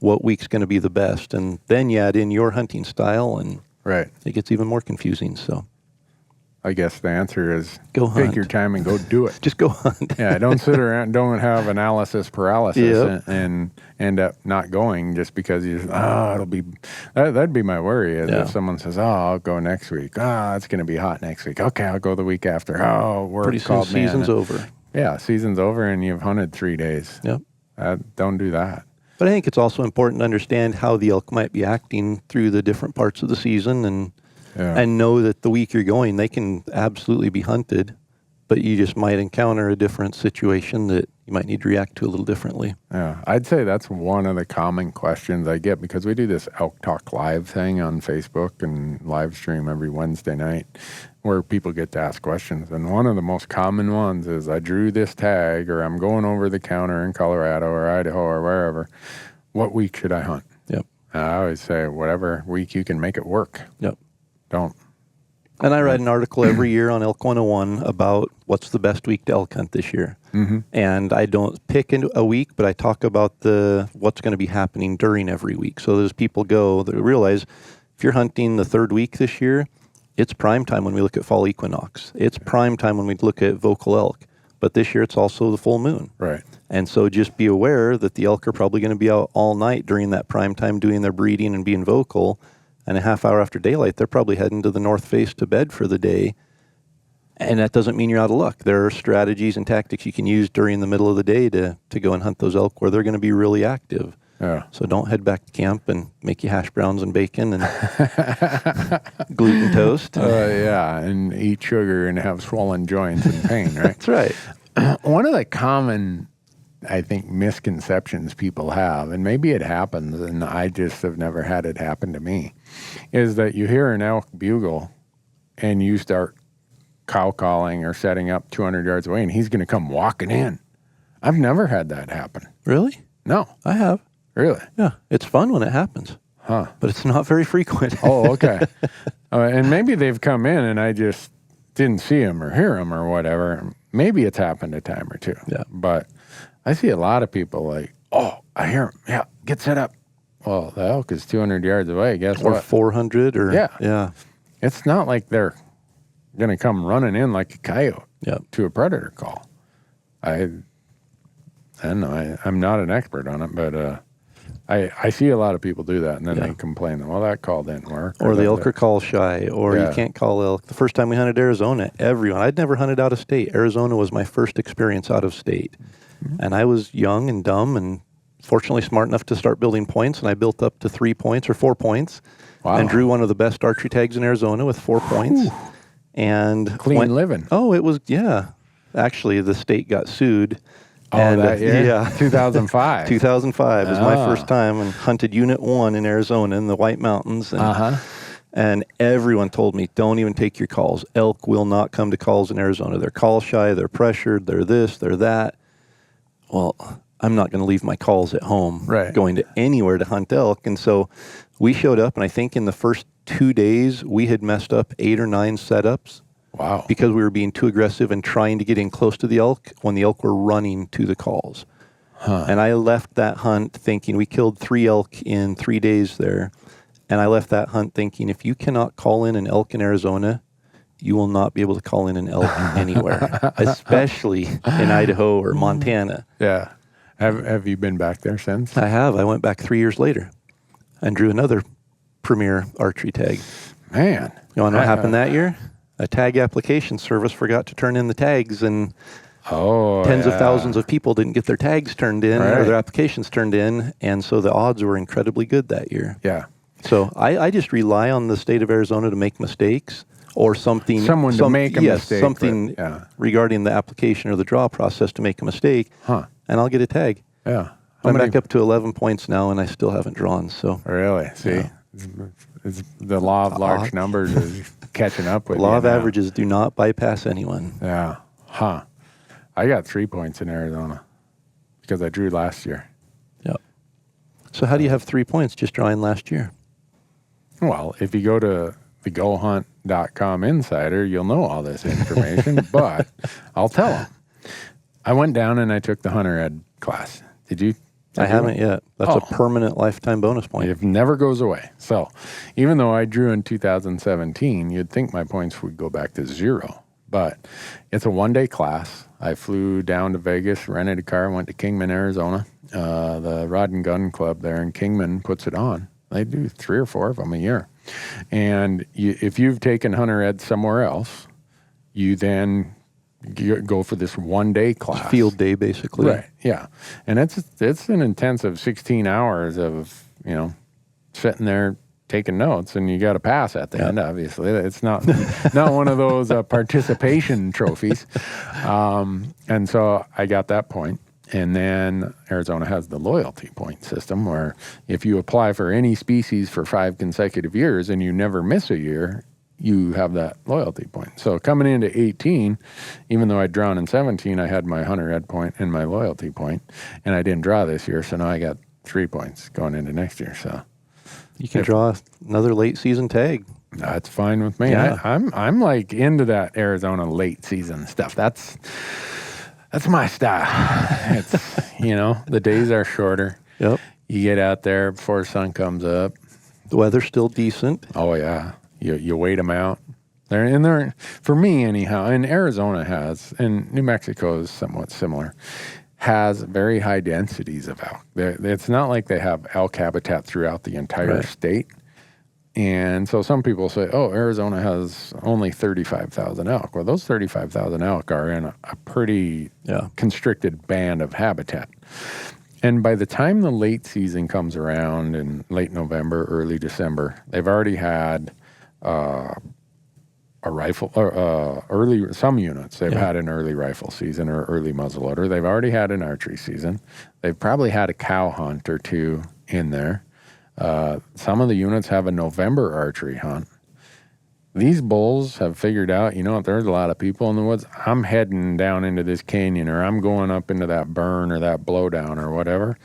what week's going to be the best. And then you add in your hunting style, and it gets even more confusing. So I guess the answer is go hunt. Take your time and go do it. Just go hunt. Yeah, don't sit around, don't have analysis paralysis and end up not going just because it'll be, that'd be my worry is if someone says, I'll go next week. It's going to be hot next week. Okay, I'll go the week after. Work pretty soon season's over. Yeah, season's over and you've hunted 3 days. Yep. Don't do that. But I think it's also important to understand how the elk might be acting through the different parts of the season and know that the week you're going, they can absolutely be hunted, but you just might encounter a different situation that you might need to react to a little differently. Yeah, I'd say that's one of the common questions I get because we do this Elk Talk Live thing on Facebook and live stream every Wednesday night where people get to ask questions. And one of the most common ones is, I drew this tag, or I'm going over the counter in Colorado or Idaho or wherever. What week should I hunt? Yep. And I always say, whatever week you can make it work. Yep. Don't. And I write an article every year on Elk 101 about what's the best week to elk hunt this year. Mm-hmm. And I don't pick a week, but I talk about what's going to be happening during every week. So as people go, they realize if you're hunting the third week this year, it's prime time when we look at fall equinox. It's prime time when we look at vocal elk. But this year it's also the full moon. Right. And so just be aware that the elk are probably going to be out all night during that prime time doing their breeding and being vocal. And a half hour after daylight, they're probably heading to the north face to bed for the day. And that doesn't mean you're out of luck. There are strategies and tactics you can use during the middle of the day to go and hunt those elk where they're going to be really active. Yeah. So don't head back to camp and make you hash browns and bacon and gluten toast. Yeah, and eat sugar and have swollen joints and pain, right? That's right. One of the common, I think, misconceptions people have, and maybe it happens, and I just have never had it happen to me, is that you hear an elk bugle and you start cow calling or setting up 200 yards away and he's going to come walking in. I've never had that happen. Really? No. I have. Really? Yeah. It's fun when it happens. Huh. But it's not very frequent. Oh, okay. And maybe they've come in and I just didn't see him or hear him or whatever. Maybe it's happened a time or two. Yeah. But I see a lot of people like, oh, I hear him. Yeah, get set up. Well, the elk is 200 yards away. Guess Or what? 400 or... Yeah. Yeah. It's not like they're going to come running in like a coyote to a predator call. I don't know. I'm not an expert on it, but I see a lot of people do that, and then they complain, well, that call didn't work. Or the elk are call shy, or you can't call elk. The first time we hunted Arizona, I'd never hunted out of state. Arizona was my first experience out of state. Mm-hmm. And I was young and dumb and fortunately smart enough to start building points, and I built up to 3 points or 4 points. Wow. And drew one of the best archery tags in Arizona with 4 points. And clean living. Oh, it was, yeah. Actually, the state got sued. Oh, and, that year? Yeah. 2005. 2005 was my first time, and hunted Unit 1 in Arizona in the White Mountains. And, and everyone told me, don't even take your calls. Elk will not come to calls in Arizona. They're call shy, they're pressured, they're this, they're that. Well, I'm not going to leave my calls at home going to anywhere to hunt elk. And so we showed up, and I think in the first 2 days, we had messed up 8 or 9 setups. Wow. Because we were being too aggressive and trying to get in close to the elk when the elk were running to the calls. And I left that hunt thinking, we killed 3 elk in 3 days there. And I left that hunt thinking, if you cannot call in an elk in Arizona, you will not be able to call in an elk anywhere, especially in Idaho or Montana. Yeah. Have you been back there since? I have. I went back 3 years later and drew another premier archery tag. Man. You want to know what happened that year? A tag application service forgot to turn in the tags, and tens of thousands of people didn't get their tags turned in or their applications turned in, and so the odds were incredibly good that year. Yeah. So I just rely on the state of Arizona to make mistakes or something. To make a mistake. Something regarding the application or the draw process to make a mistake, and I'll get a tag. Yeah. I'm back up to 11 points now, and I still haven't drawn. So really? See? Yeah. It's the law of large numbers is catching up with you. The law of averages do not bypass anyone. Yeah. Huh. I got 3 points in Arizona because I drew last year. Yep. So how do you have 3 points just drawing last year? Well, if you go to the GoHunt.com Insider, you'll know all this information, but I'll tell them. I went down and I took the Hunter Ed class. Did you? I haven't yet. That's a permanent lifetime bonus point. It never goes away. So even though I drew in 2017, you'd think my points would go back to 0. But it's a one-day class. I flew down to Vegas, rented a car, went to Kingman, Arizona. The Rod and Gun Club there in Kingman puts it on. They do 3 or 4 of them a year. And if you've taken Hunter Ed somewhere else, you then go for this one-day class. Field day, basically. Right, yeah. And it's an intensive 16 hours of, sitting there taking notes, and you got to pass at the end, obviously. It's not one of those participation trophies. And so I got that point. And then Arizona has the loyalty point system where if you apply for any species for 5 consecutive years and you never miss a year, you have that loyalty point. So coming into 18, even though I drawn in 17, I had my hunter ed point and my loyalty point, and I didn't draw this year, so now I got 3 points going into next year. So you can draw another late season tag. That's fine with me. Yeah. I'm like into that Arizona late season stuff. That's my style. It's the days are shorter. Yep. You get out there before the sun comes up. The weather's still decent. Oh yeah. You wait them out. They're for me anyhow. And Arizona has, and New Mexico is somewhat similar, has very high densities of elk. It's not like they have elk habitat throughout the entire state. And so some people say, oh, Arizona has only 35,000 elk. Well, those 35,000 elk are in a pretty constricted band of habitat. And by the time the late season comes around in late November, early December, they've already had a rifle, some units. They've had an early rifle season or early muzzleloader. They've already had an archery season. They've probably had a cow hunt or two in there. Some of the units have a November archery hunt. These bulls have figured out, there's a lot of people in the woods. I'm heading down into this canyon, or I'm going up into that burn or that blowdown or whatever.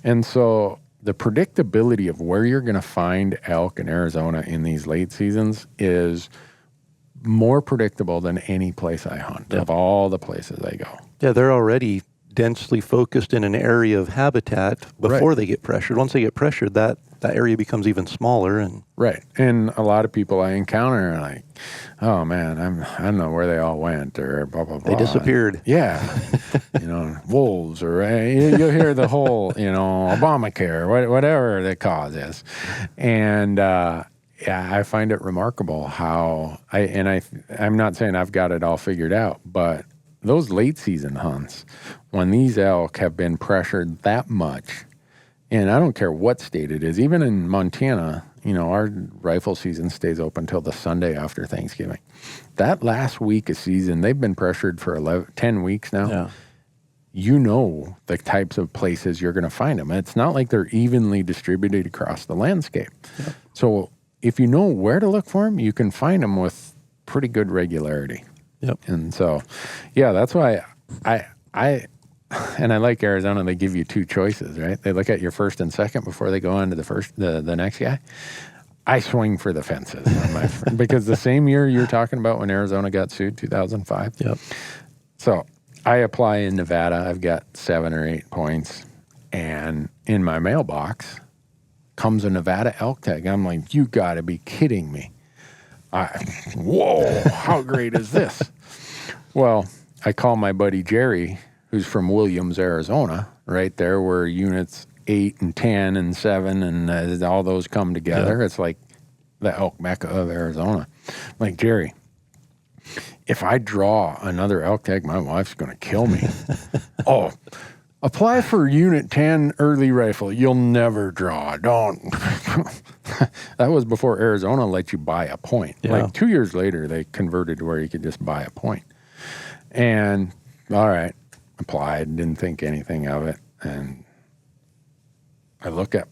And so the predictability of where you're going to find elk in Arizona in these late seasons is more predictable than any place I hunt, of all the places I go. Yeah, they're already densely focused in an area of habitat before they get pressured. Once they get pressured, that area becomes even smaller. And and a lot of people I encounter are like, oh man, I don't know where they all went, or blah blah blah. They disappeared. Wolves, or you'll hear the whole Obamacare, whatever the cause is. And I find it remarkable how I'm not saying I've got it all figured out, but those late season hunts, when these elk have been pressured that much, and I don't care what state it is, even in Montana, our rifle season stays open until the Sunday after Thanksgiving. That last week of season, they've been pressured for 10 weeks now. Yeah. The types of places you're going to find them. It's not like they're evenly distributed across the landscape. Yep. So if you know where to look for them, you can find them with pretty good regularity. Yep. And so, that's why I like Arizona. They give you 2 choices, right? They look at your first and second before they go on to the next guy. I swing for the fences on my because the same year you're talking about when Arizona got sued, 2005. Yep. So I apply in Nevada. I've got 7 or 8 points, and in my mailbox comes a Nevada elk tag. I'm like, you got to be kidding me. Whoa, how great is this? Well, I call my buddy Jerry, who's from Williams, Arizona, right there where units 8 and 10 and 7 and all those come together. Yeah. It's like the elk mecca of Arizona. I'm like, Jerry, if I draw another elk tag, my wife's going to kill me. Oh, apply for Unit 10 early rifle. You'll never draw. Don't. That was before Arizona let you buy a point. Yeah. Like 2 years later, they converted to where you could just buy a point. And, all right, applied, didn't think anything of it. And I look at,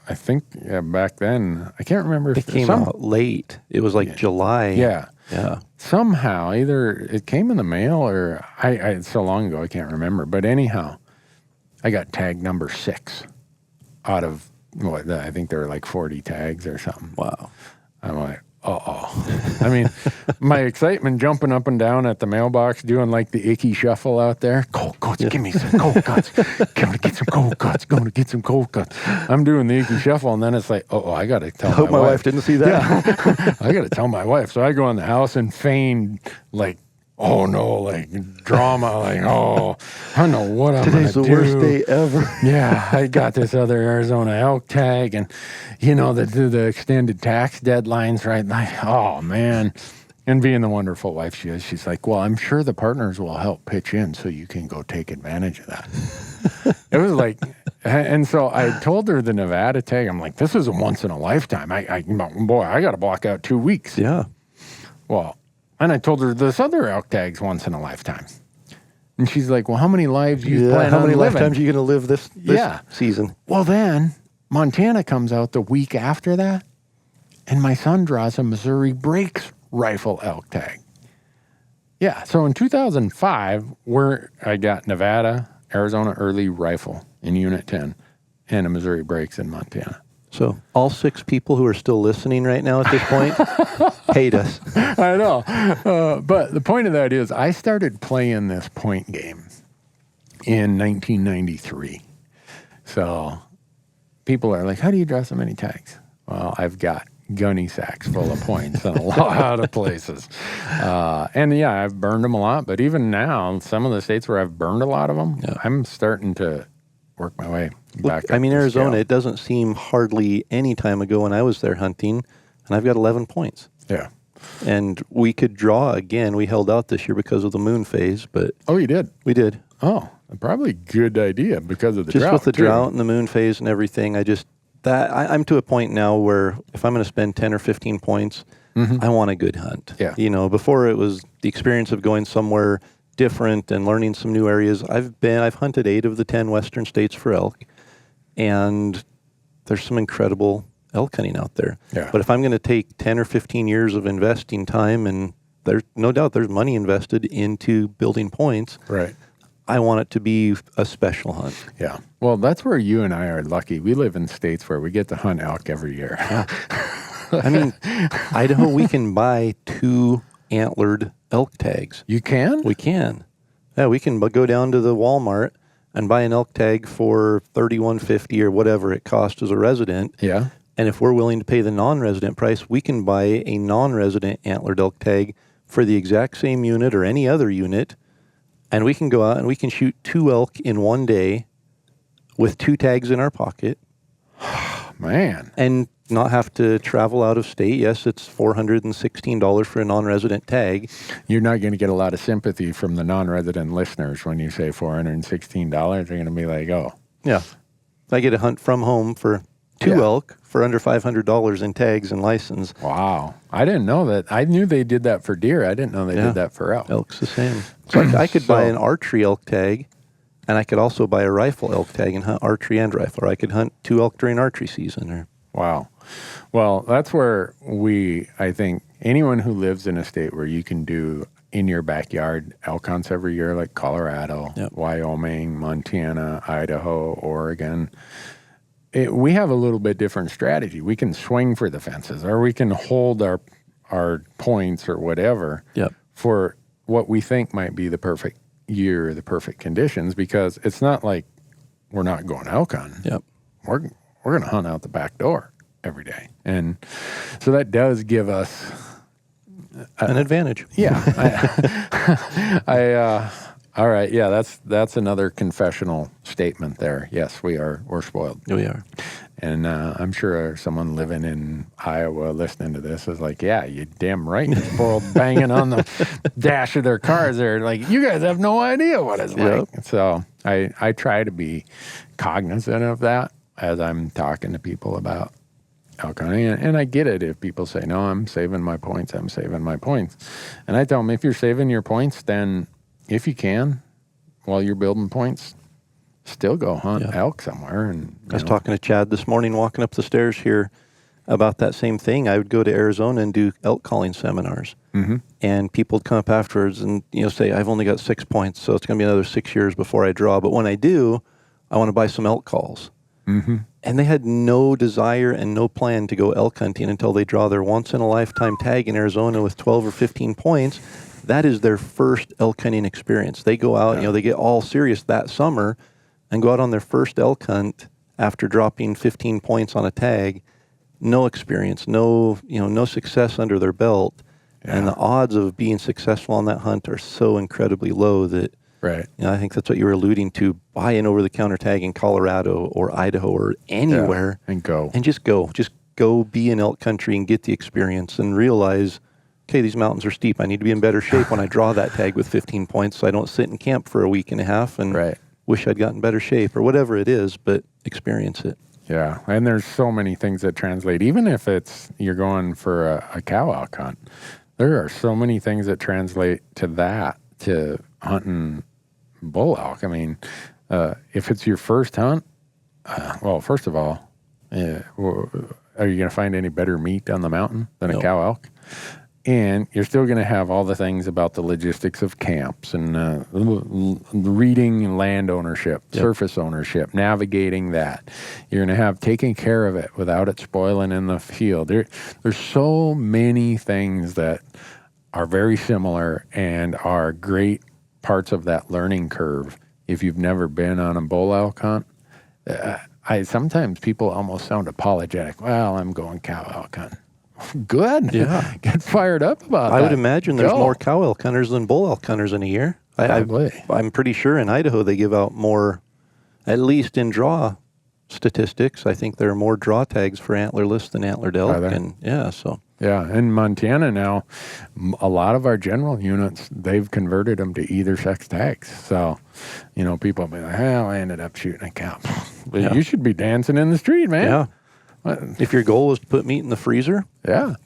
I think back then, I can't remember if it came out late. It was like July. Yeah. Yeah. Somehow, either it came in the mail or it's so long ago, I can't remember. But anyhow, I got tag number 6 out of I think there were like 40 tags or something. Wow. I'm like, uh-oh. I mean, my excitement jumping up and down at the mailbox, doing like the icky shuffle out there. Cold cuts, give me some cold cuts. Going to get some cold cuts. Going to get some cold cuts. I'm doing the icky shuffle, and then it's like, I got to tell my wife. I hope my wife didn't see that. Yeah. I got to tell my wife. So I go in the house and feign like, oh no, like drama, like, I don't know what I'm going to do. Today's the worst day ever. Yeah, I got this other Arizona elk tag, and the extended tax deadlines, right? Like, oh man. And being the wonderful wife she is, she's like, well, I'm sure the partners will help pitch in so you can go take advantage of that. It was like, and so I told her the Nevada tag, I'm like, this is a once in a lifetime. I got to block out 2 weeks. Yeah. Well, and I told her this other elk tag's once in a lifetime. And she's like, well, how many lives you plan how on many living? lifetimes are you going to live this season? Well, then Montana comes out the week after that, and my son draws a Missouri Breaks rifle elk tag. Yeah, so in 2005, I got Nevada, Arizona early rifle in Unit 10, and a Missouri Breaks in Montana. So all 6 people who are still listening right now at this point hate us. I know. But the point of that is I started playing this point game in 1993. So people are like, how do you draw so many tags? Well, I've got gunny sacks full of points in a lot of places. And yeah, I've burned them a lot. But even now, some of the states where I've burned a lot of them, I'm starting to work my way back. I mean, Arizona, it doesn't seem hardly any time ago when I was there hunting, and I've got 11 points. Yeah. And we could draw again. We held out this year because of the moon phase, but... Oh, you did? We did. Oh, probably a good idea because of the drought. Just with the too. drought and the moon phase and everything, I'm to a point now where if I'm going to spend 10 or 15 points, I want a good hunt. Yeah. You know, before it was the experience of going somewhere different and learning some new areas. I've hunted 8 of the 10 western states for elk, and there's some incredible elk hunting out there. Yeah. But if I'm going to take 10 or 15 years of investing time, and there's no doubt there's money invested into building points. Right. I want it to be a special hunt. Yeah. Well, that's where you and I are lucky. We live in states where we get to hunt elk every year. Yeah. I mean, Idaho, we can buy 2 antlered elk tags. You can? We can. Yeah, we can go down to the Walmart and buy an elk tag for $31.50 or whatever it costs as a resident. Yeah. And if we're willing to pay the non-resident price, we can buy a non-resident antlered elk tag for the exact same unit or any other unit. And we can go out and we can shoot 2 elk in one day with 2 tags in our pocket. Man. And not have to travel out of state. Yes, it's $416 for a non-resident tag. You're not going to get a lot of sympathy from the non-resident listeners when you say $416. They're going to be like, oh. Yeah. I get a hunt from home for 2 elk for under $500 in tags and license. Wow. I didn't know that. I knew they did that for deer. I didn't know they did that for elk. Elk's the same. So I could buy an archery elk tag, and I could also buy a rifle elk tag and hunt archery and rifle. Or I could hunt 2 elk during archery season. Wow. Well, that's where I think anyone who lives in a state where you can do in your backyard elk hunts every year, like Colorado, Wyoming, Montana, Idaho, Oregon, we have a little bit different strategy. We can swing for the fences, or we can hold our points or whatever for what we think might be the perfect year, the perfect conditions, because it's not like we're not going elk hunting. Yep. We're going to hunt out the back door every day. And so that does give us an advantage. Yeah. All right. Yeah, that's another confessional statement there. Yes, we're spoiled. We are. And I'm sure someone living in Iowa listening to this is like, yeah, you damn right. You're spoiled, banging on the dash of their cars. They're like, you guys have no idea what it's like. So I try to be cognizant of that as I'm talking to people about elk hunting. And I get it if people say, no, I'm saving my points. And I tell them, if you're saving your points, then if you can, while you're building points, still go hunt elk somewhere. And I was talking to Chad this morning walking up the stairs here about that same thing. I would go to Arizona and do elk calling seminars. Mm-hmm. And people would come up afterwards and say, I've only got 6 points, so it's going to be another 6 years before I draw. But when I do, I want to buy some elk calls. Mm-hmm. And they had no desire and no plan to go elk hunting until they draw their once-in-a-lifetime tag in Arizona with 12 or 15 points. That is their first elk hunting experience. They go out, they get all serious that summer and go out on their first elk hunt after dropping 15 points on a tag. No experience, no success under their belt. Yeah. And the odds of being successful on that hunt are so incredibly low that I think that's what you were alluding to. Buy an over-the-counter tag in Colorado or Idaho or anywhere. And go. And just go. Just go be in elk country and get the experience and realize, okay, these mountains are steep. I need to be in better shape when I draw that tag with 15 points so I don't sit in camp for a week and a half and wish I'd gotten better shape or whatever it is, but experience it. Yeah, and there's so many things that translate. Even if you're going for a cow elk hunt, there are so many things that translate to that, to hunting bull elk. I mean, if it's your first hunt, well, first of all, are you going to find any better meat on the mountain than a cow elk? And you're still going to have all the things about the logistics of camps and reading land ownership, surface ownership, navigating that. You're going to have taking care of it without it spoiling in the field. There's so many things that are very similar and are great parts of that learning curve if you've never been on a bull elk hunt. Sometimes people almost sound apologetic. Well, I'm going cow elk hunting. Good. Yeah. Get fired up about that. I would imagine there's more cow elk hunters than bull elk hunters in a year. I'm pretty sure in Idaho they give out more, at least in draw statistics. I think there are more draw tags for antlerless than antlered elk. Yeah, in Montana now, a lot of our general units, they've converted them to either sex tags. So, people be like, I ended up shooting a cow. You should be dancing in the street, man. Yeah. If your goal was to put meat in the freezer,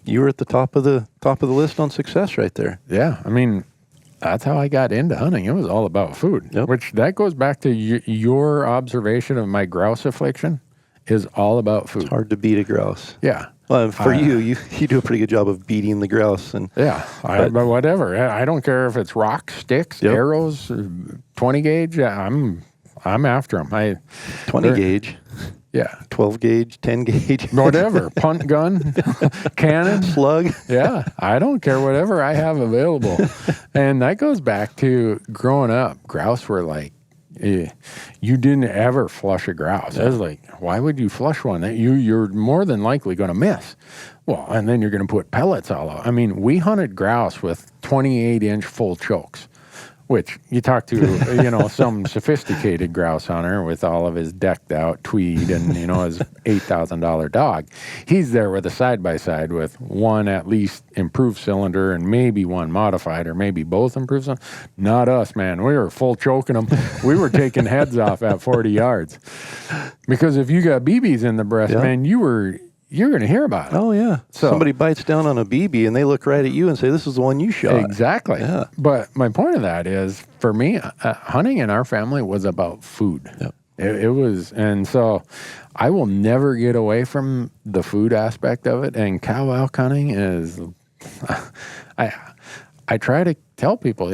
you were at the top of the list on success right there. Yeah, I mean, that's how I got into hunting. It was all about food, which that goes back to your observation of my grouse affliction is all about food. It's hard to beat a grouse. Yeah. Well, for you do a pretty good job of beating the grouse. But whatever. I don't care if it's rocks, sticks, arrows, 20 gauge. I'm after them. 20 gauge. Yeah. 12 gauge, 10 gauge. Whatever. Punt gun, cannon. Slug. Yeah. I don't care. Whatever I have available. And that goes back to growing up. Grouse were like, you didn't ever flush a grouse. I was like, why would you flush one? You're more than likely going to miss. Well, and then you're going to put pellets all out. I mean, we hunted grouse with 28-inch full chokes. Which you talk to, some sophisticated grouse hunter with all of his decked out tweed and, his $8,000 dog. He's there with a side-by-side with one at least improved cylinder and maybe one modified or maybe both improved cylinder. Not us, man. We were full choking them. We were taking heads off at 40 yards. Because if you got BBs in the breast, man, you're going to hear about it. Oh, yeah. So, somebody bites down on a BB and they look right at you and say, this is the one you shot. Exactly. Yeah. But my point of that is, for me, hunting in our family was about food. Yep. It was, and so I will never get away from the food aspect of it. And cow elk hunting is, I try to tell people,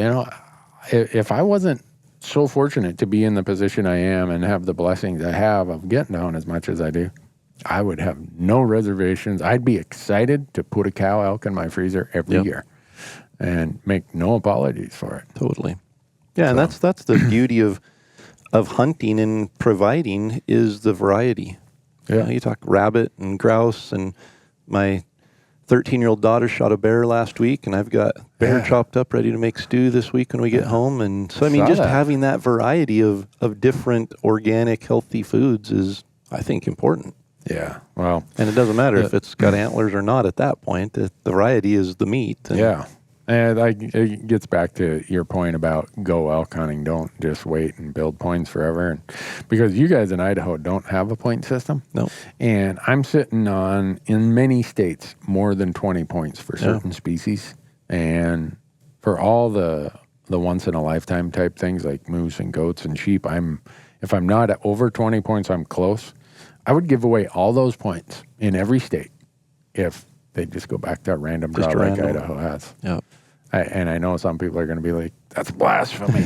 if I wasn't so fortunate to be in the position I am and have the blessings I have of getting down as much as I do, I would have no reservations. I'd be excited to put a cow elk in my freezer every year and make no apologies for it. Totally. Yeah, and that's the beauty of hunting and providing is the variety. Yeah. You talk rabbit and grouse, and my 13-year-old daughter shot a bear last week, and I've got bear chopped up ready to make stew this week when we get home. And so, just having that variety of different organic, healthy foods is, I think, important. Yeah, well... And it doesn't matter if it's got antlers or not at that point. The variety is the meat. And it gets back to your point about go elk hunting. Don't just wait and build points forever. And because you guys in Idaho don't have a point system. No. And I'm sitting on, in many states, more than 20 points for certain species. And for all the once-in-a-lifetime type things like moose and goats and sheep, if I'm not at over 20 points, I'm close. I would give away all those points in every state if they just go back to a random draw like Idaho has. Yeah. And I know some people are going to be like, that's blasphemy.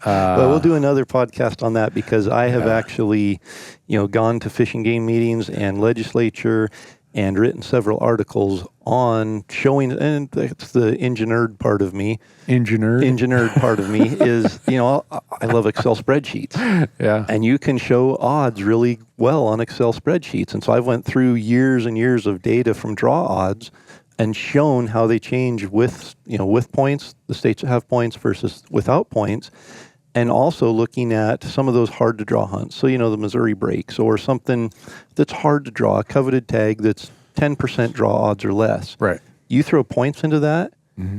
Well, we'll do another podcast on that because I have actually, gone to Fish and Game meetings and legislature and written several articles on showing, and that's the engineered part of me. Engineered part of me is, I love Excel spreadsheets. Yeah. And you can show odds really well on Excel spreadsheets. And so I went through years and years of data from draw odds and shown how they change with points, the states that have points versus without points. And also looking at some of those hard to draw hunts. So, the Missouri breaks or something that's hard to draw, a coveted tag that's 10% draw odds or less. Right. You throw points into that,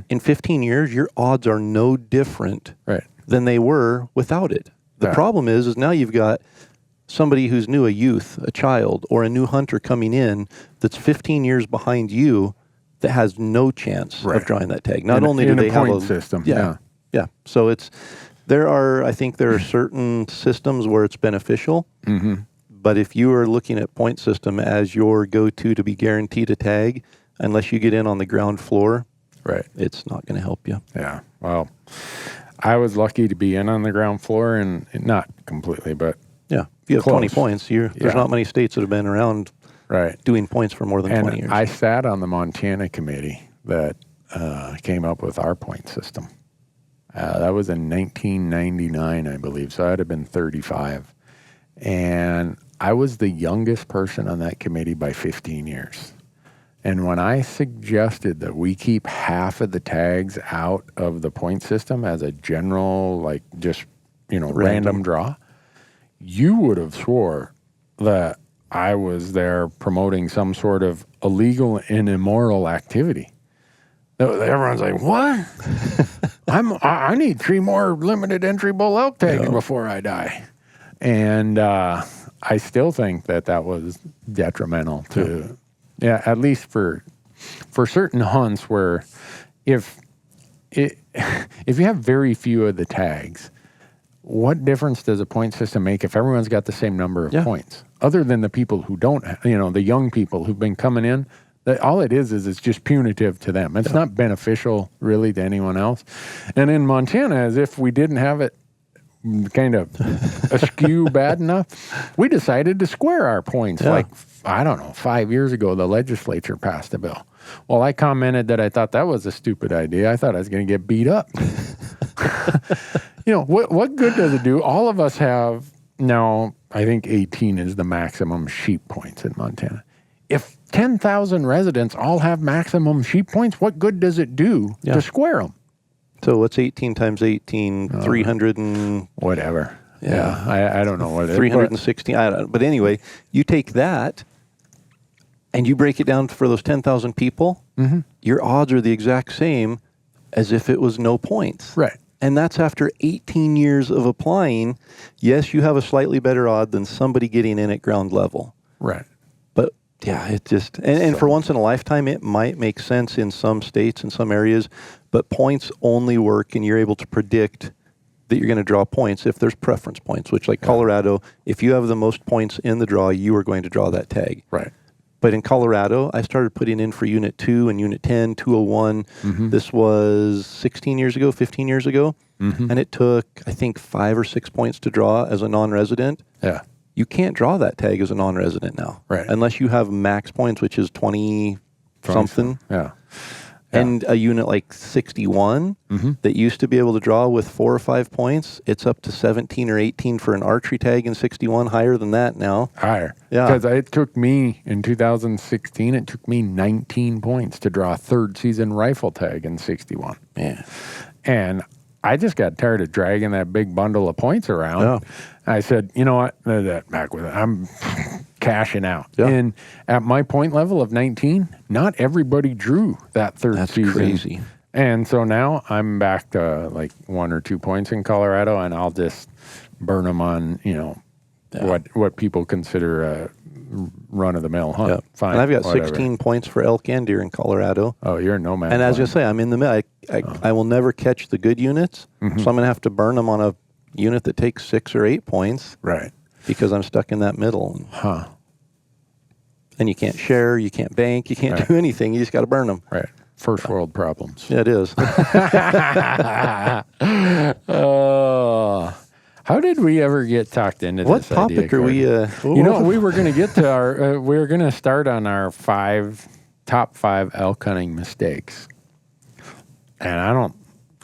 in 15 years, your odds are no different than they were without it. The problem is now you've got somebody who's new, a youth, a child, or a new hunter coming in that's 15 years behind you that has no chance of drawing that tag. Not only do they have a point system. Yeah. So I think there are certain systems where it's beneficial. Mm-hmm. But if you are looking at point system as your go-to to be guaranteed a tag, unless you get in on the ground floor, Right. it's not going to help you. Yeah. Well, I was lucky to be in on the ground floor, and not completely, but Yeah. If you have Close. 20 points, there's not many states that have been around right. doing points for more than 20 years. I sat on the Montana committee that came up with our point system. That was in 1999, I believe. So I'd have been 35. And I was the youngest person on that committee by 15 years. And when I suggested that we keep half of the tags out of the point system as a general, like just, random draw, you would have swore that I was there promoting some sort of illegal and immoral activity. Everyone's like, what? I need 3 more limited entry bull elk tags before I die. And I still think that was detrimental to, at least for certain hunts where if you have very few of the tags, what difference does a point system make if everyone's got the same number of points? Other than the people who don't, the young people who've been coming in, all it is it's just punitive to them. It's not beneficial really to anyone else. And in Montana, as if we didn't have it kind of askew bad enough, we decided to square our points. Like, I don't know, 5 years ago, the legislature passed a bill. Well, I commented that I thought that was a stupid idea. I thought I was going to get beat up. What good does it do? All of us have now, I think 18 is the maximum sheep points in Montana. If 10,000 residents all have maximum sheep points, what good does it do to square them? So what's 18 times 18? 300 and... Whatever. Yeah. I don't know what it is. 316. I don't know. But anyway, you take that and you break it down for those 10,000 people, your odds are the exact same as if it was no points. Right. And that's after 18 years of applying. Yes, you have a slightly better odd than somebody getting in at ground level. Right. But yeah, it just, and for once in a lifetime, it might make sense in some states, in some areas, but points only work and you're able to predict that you're going to draw points if there's preference points, which like Colorado, if you have the most points in the draw, you are going to draw that tag. Right. But in Colorado, I started putting in for Unit 2 and Unit 10, 201. This was 15 years ago. And it took, I think, 5 or 6 points to draw as a non-resident. Yeah. You can't draw that tag as a non-resident now. Right. Unless you have max points, which is 20-something. Yeah. And a unit like 61 that used to be able to draw with 4 or 5 points, it's up to 17 or 18 for an archery tag in 61, higher than that now. Higher. Yeah. Because it took me, in 2016, it took me 19 points to draw a third season rifle tag in 61. Yeah. And I just got tired of dragging that big bundle of points around. Yeah. I said, you know what? Back with it. I'm cashing out. Yeah. And at my point level of 19, not everybody drew that third season. That's crazy. And so now I'm back to like 1 or 2 points in Colorado, and I'll just burn them on, what people consider a run-of-the-mill hunt. Yep. Fine, and I've got whatever. 16 points for elk and deer in Colorado. Oh, you're a nomad. And as I say, I'm in the middle. I will never catch the good units, so I'm going to have to burn them on a unit that takes 6 or 8 points. Right. Because I'm stuck in that middle. Huh. And you can't share, you can't bank, you can't do anything. You just got to burn them. Right. First world problems. Yeah, it is. How did we ever get talked into What this topic idea, are we? we were going to get to our. We were going to start on our top 5 elk hunting mistakes, and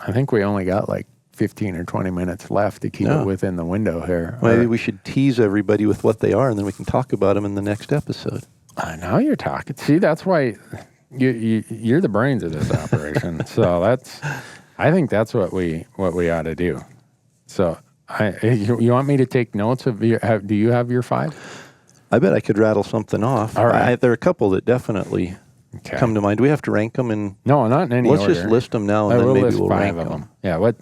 I think we only got like 15 or 20 minutes left to keep it within the window here. Maybe we should tease everybody with what they are, and then we can talk about them in the next episode. Now you're talking. See, that's why you're the brains of this operation. So I think that's what we ought to do. So you want me to take notes of do you have your 5? I bet I could rattle something off. All right. There are a couple that definitely come to mind. Do we have to rank them? No, not in any order. Let's just list them now, and then maybe we'll rank them. Yeah, what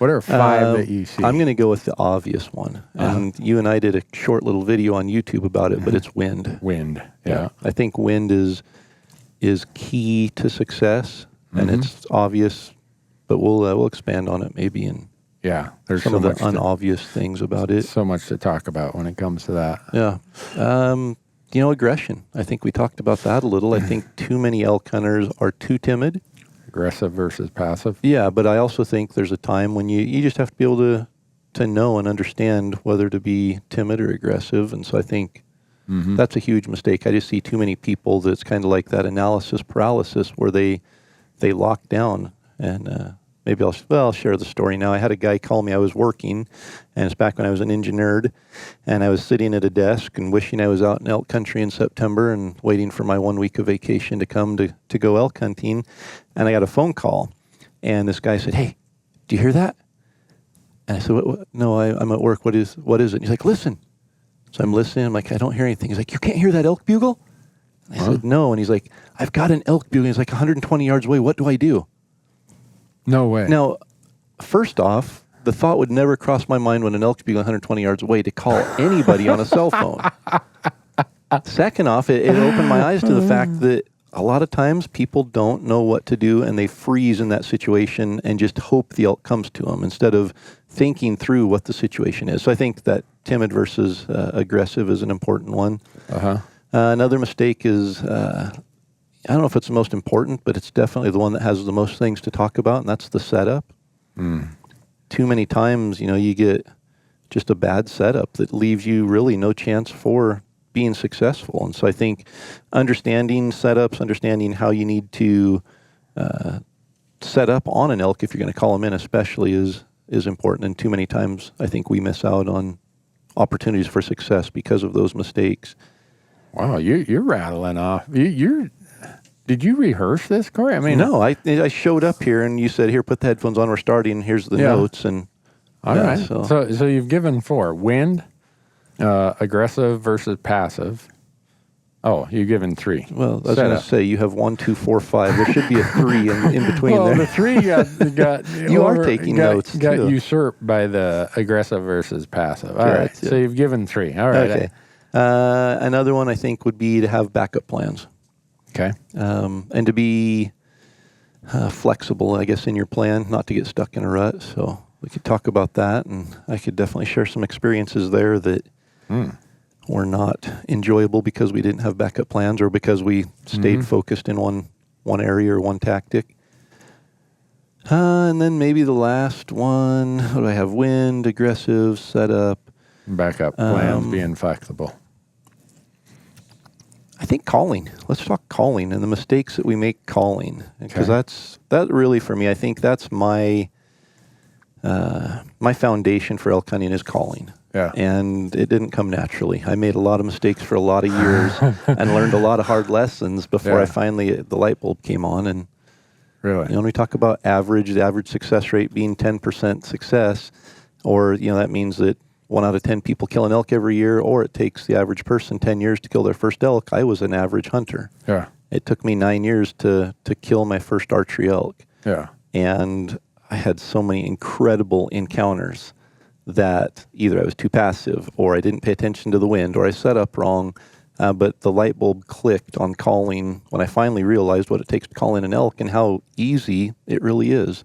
are 5 that you see? I'm going to go with the obvious one. And you and I did a short little video on YouTube about it, but it's wind. Wind, yeah. I think wind is key to success, and it's obvious, but we'll expand on it maybe in Yeah, there's some so of the much unobvious things about it. so much to talk about when it comes to that. Yeah. Aggression. I think we talked about that a little. I think too many elk hunters are too timid. Aggressive versus passive. Yeah, but I also think there's a time when you just have to be able to know and understand whether to be timid or aggressive. And so I think that's a huge mistake. I just see too many people that's kind of like that analysis paralysis where they lock down. And maybe I'll share the story now. I had a guy call me. I was working, and it's back when I was an engineer, and I was sitting at a desk and wishing I was out in elk country in September and waiting for my 1 week of vacation to come to go elk hunting. And I got a phone call, and this guy said, "Hey, do you hear that?" And I said, "What? No, I'm at work. What is it?" And he's like, "Listen." So I'm listening. I'm like, "I don't hear anything." He's like, "You can't hear that elk bugle?" And I said, "No." And he's like, "I've got an elk bugle. He's like 120 yards away. What do I do?" No way. Now, first off, the thought would never cross my mind when an elk's bugle 120 yards away to call anybody on a cell phone. Second off, it opened my eyes to the fact that a lot of times people don't know what to do and they freeze in that situation and just hope the elk comes to them instead of thinking through what the situation is. So I think that timid versus aggressive is an important one. Another mistake is, I don't know if it's the most important, but it's definitely the one that has the most things to talk about, and that's the setup. Too many times, you get just a bad setup that leaves you really no chance for being successful. And so I think understanding setups, understanding how you need to set up on an elk if you're going to call them in especially is important. And too many times I think we miss out on opportunities for success because of those mistakes. Wow, you're rattling off. Did you rehearse this, Corey? I mean, no, I showed up here and you said, "Here, put the headphones on. We're starting. Here's the notes." And all right. So you've given 4: wind, aggressive versus passive. Oh, you've given 3. Well, I was going to say you have 1, 2, 4, 5. There should be a 3 in between there. Well, the 3 got you are taking notes. Got too. usurped by the aggressive versus passive. All right. So you've given 3. All right. Okay. Another one I think would be to have backup plans. Okay. And to be flexible, I guess, in your plan, not to get stuck in a rut. So we could talk about that, and I could definitely share some experiences there that were not enjoyable because we didn't have backup plans or because we stayed focused in one area or one tactic. And then maybe the last one, what do I have? Wind, aggressive, setup. Backup plans, being flexible. I think calling. Let's talk calling and the mistakes that we make calling, because that really for me. I think that's my foundation for elk hunting is calling. Yeah. And it didn't come naturally. I made a lot of mistakes for a lot of years and learned a lot of hard lessons before I finally the light bulb came on. And really, when we talk about the average success rate being 10% success, or that means that 1 out of 10 people kill an elk every year, or it takes the average person 10 years to kill their first elk. I was an average hunter. Yeah. It took me 9 years to kill my first archery elk. Yeah. And I had so many incredible encounters that either I was too passive or I didn't pay attention to the wind or I set up wrong. But the light bulb clicked on calling when I finally realized what it takes to call in an elk and how easy it really is.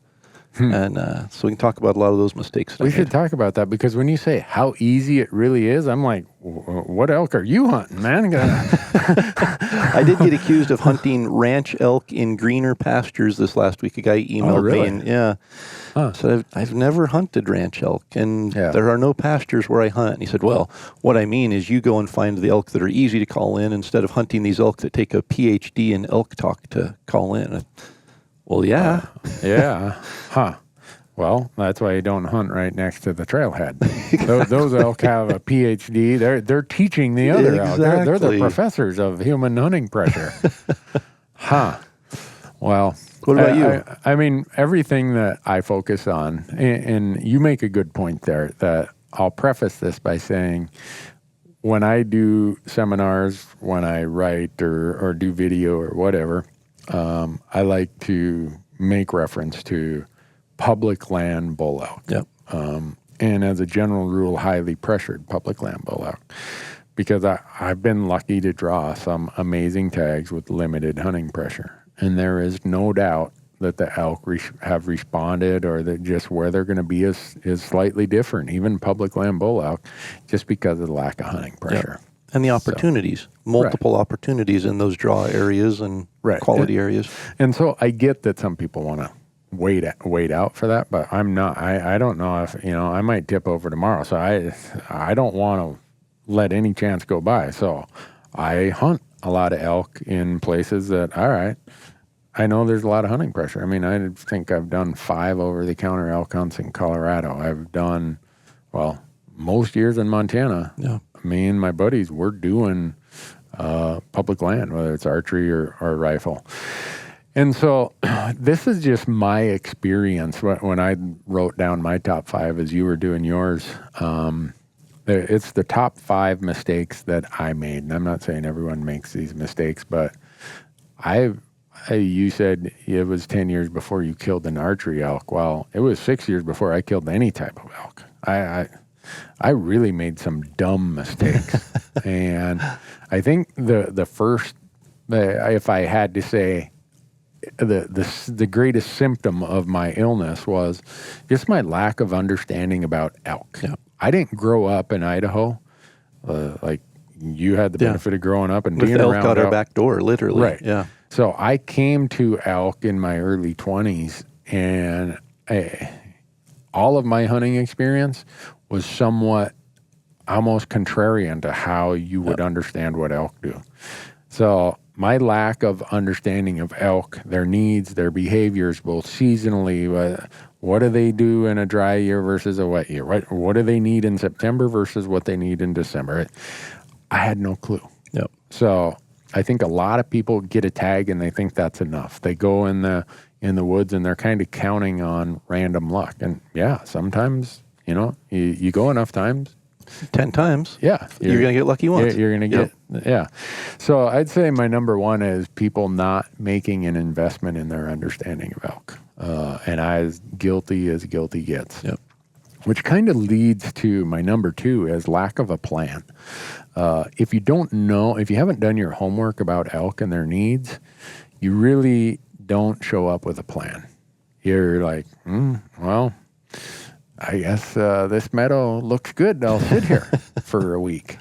And so we can talk about a lot of those mistakes. We should talk about that, because when you say how easy it really is, I'm like, what elk are you hunting, man? I did get accused of hunting ranch elk in greener pastures this last week. A guy emailed me, and so I've never hunted ranch elk, and there are no pastures where I hunt. And he said, "Well, what I mean is you go and find the elk that are easy to call in instead of hunting these elk that take a PhD in elk talk to call in." Well, yeah. Well, that's why you don't hunt right next to the trailhead. Those elk have a PhD. They're teaching the other elk. They're the professors of human hunting pressure. Well, what about you? I mean, everything that I focus on, and you make a good point there, that I'll preface this by saying, when I do seminars, when I write or do video or whatever, I like to make reference to public land bull elk. Yep. And as a general rule, highly pressured public land bull elk. Because I've been lucky to draw some amazing tags with limited hunting pressure. And there is no doubt that the elk have responded, or that just where they're going to be is slightly different, even public land bull elk, just because of the lack of hunting pressure. Yep. And the opportunities, multiple opportunities in those draw areas and quality areas. And so I get that some people want to wait out for that, but I'm not. I don't know if, I might tip over tomorrow. So I don't want to let any chance go by. So I hunt a lot of elk in places that, all right, I know there's a lot of hunting pressure. I mean, I think I've done 5 over-the-counter elk hunts in Colorado. I've done, most years in Montana. Yeah. Me and my buddies, we're doing public land, whether it's archery or rifle. And so this is just my experience. When I wrote down my top 5 as you were doing yours, it's the top 5 mistakes that I made. And I'm not saying everyone makes these mistakes, but you said it was 10 years before you killed an archery elk. Well, it was 6 years before I killed any type of elk. I really made some dumb mistakes. And I think the first, if I had to say, the greatest symptom of my illness was just my lack of understanding about elk. Yeah. I didn't grow up in Idaho. Like you had the benefit of growing up and being around elk out our back door, literally. Right. Yeah. So I came to elk in my early 20s, and all of my hunting experience was somewhat almost contrarian to how you would understand what elk do. So my lack of understanding of elk, their needs, their behaviors, both seasonally, what do they do in a dry year versus a wet year? What do they need in September versus what they need in December? I had no clue. Yep. So I think a lot of people get a tag and they think that's enough. They go in the woods and they're kind of counting on random luck. And sometimes, you go enough times. 10 times. Yeah. You're going to get lucky once. You're going to get, So I'd say my number 1 is people not making an investment in their understanding of elk. And as guilty gets. Yep. Which kind of leads to my number 2 as lack of a plan. If you haven't done your homework about elk and their needs, you really don't show up with a plan. You're like, I guess this meadow looks good. I'll sit here for a week.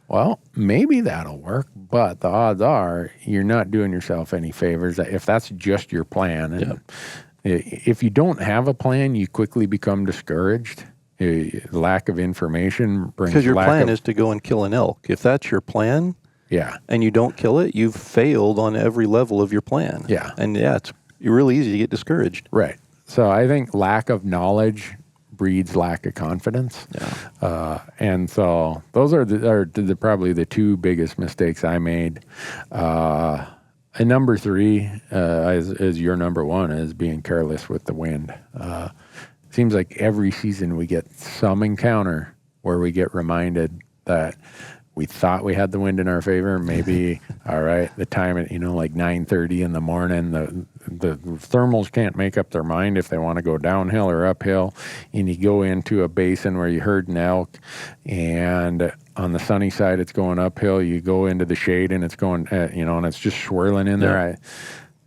Well, maybe that'll work, but the odds are you're not doing yourself any favors if that's just your plan. And if you don't have a plan, you quickly become discouraged. Lack of information brings because your plan is to go and kill an elk. If that's your plan, and you don't kill it, you've failed on every level of your plan. Yeah, and it's really easy to get discouraged. Right. So I think lack of knowledge breeds lack of confidence. Yeah. And so those are probably the 2 biggest mistakes I made. And number 3, as your number 1, is being careless with the wind. Seems like every season we get some encounter where we get reminded that we thought we had the wind in our favor. Maybe, all right, the time at, like 9:30 in the morning, the thermals can't make up their mind if they want to go downhill or uphill. And you go into a basin where you herd an elk, and on the sunny side, it's going uphill. You go into the shade and it's going, and it's just swirling in there.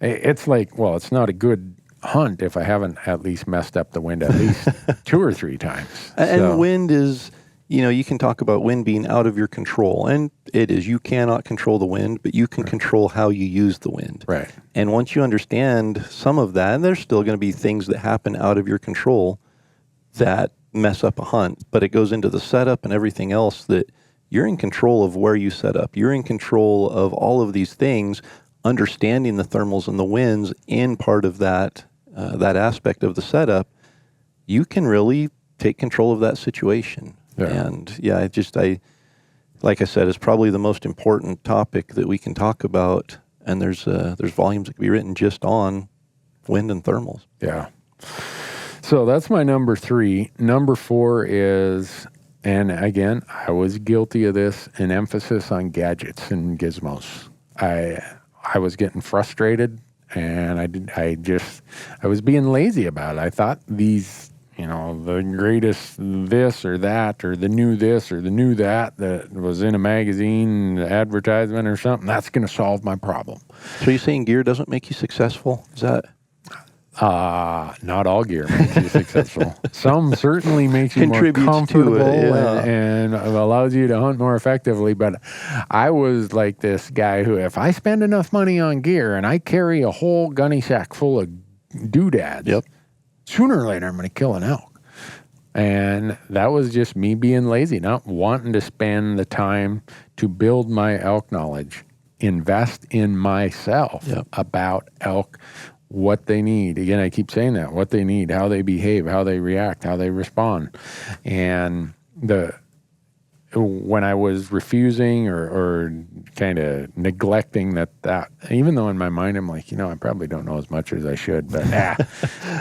It's like, well, it's not a good hunt if I haven't at least messed up the wind at least 2 or 3 times. And wind is, you can talk about wind being out of your control, and it is. You cannot control the wind, but you can control how you use the wind. Right. And once you understand some of that, and there's still going to be things that happen out of your control that mess up a hunt, but it goes into the setup and everything else that you're in control of where you set up. You're in control of all of these things, understanding the thermals and the winds in part of that aspect of the setup. You can really take control of that situation. Yeah. And like I said, it's probably the most important topic that we can talk about. And there's volumes that can be written just on wind and thermals. Yeah. So that's my number 3. Number 4 is, and again, I was guilty of this, an emphasis on gadgets and gizmos. I was getting frustrated, and I was being lazy about it. I thought these, the greatest this or that, or the new this or the new that was in a magazine advertisement or something, that's going to solve my problem. So you're saying gear doesn't make you successful? Is that? Not all gear makes you successful. Some certainly makes you more Contributes to comfortable it, yeah. and allows you to hunt more effectively. But I was like this guy who, if I spend enough money on gear and I carry a whole gunny sack full of doodads, Yep. sooner or later I'm going to kill an elk. And that was just me being lazy, not wanting to spend the time to build my elk knowledge, invest in myself Yep. about elk, what they need. Again, I keep saying that, what they need, how they behave, how they react, how they respond. And when I was refusing or kind of neglecting that, even though in my mind I'm like, I probably don't know as much as I should, but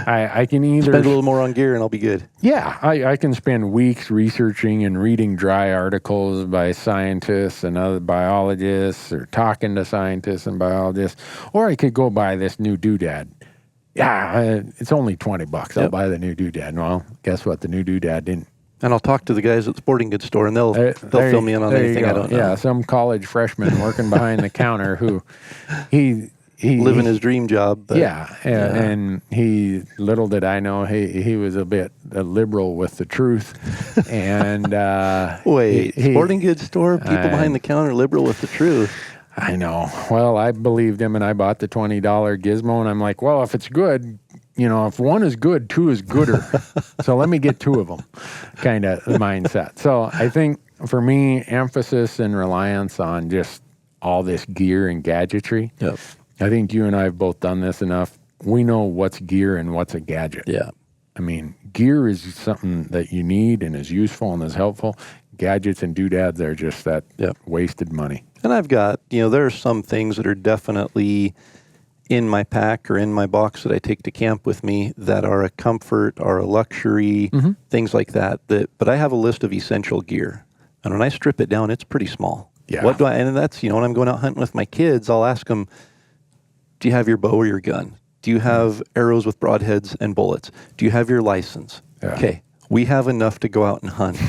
I can either Spend a little more on gear and I'll be good. Yeah, I can spend weeks researching and reading dry articles by scientists and other biologists, or talking to scientists and biologists, or I could go buy this new doodad. Yeah, it's only $20. I'll Yep. buy the new doodad. Well, guess what? The new doodad didn't. And I'll talk to the guys at the sporting goods store, and they'll fill me in on anything I don't know. Yeah, some college freshman working behind the counter who he Living his dream job. But and he, little did I know, he was a bit liberal with the truth. And Wait, sporting goods store, people behind the counter, liberal with the truth. I know. Well, I believed him, and I bought the $20 gizmo, and I'm like, well, if it's good, if one is good, two is gooder. So let me get two of them, kind of mindset. So I think for me, emphasis and reliance on just all this gear and gadgetry. Yep. I think you and I have both done this enough. We know what's gear and what's a gadget. Yeah. I mean, gear is something that you need and is useful and is helpful. Gadgets and doodads are just that wasted money. And I've got, there are some things that are definitely in my pack or in my box that I take to camp with me that are a comfort, are a luxury, things like that. But I have a list of essential gear. And when I strip it down, it's pretty small. Yeah. What do I, and that's, when I'm going out hunting with my kids, I'll ask them, do you have your bow or your gun? Do you have arrows with broadheads and bullets? Do you have your license? Yeah. Okay. We have enough to go out and hunt.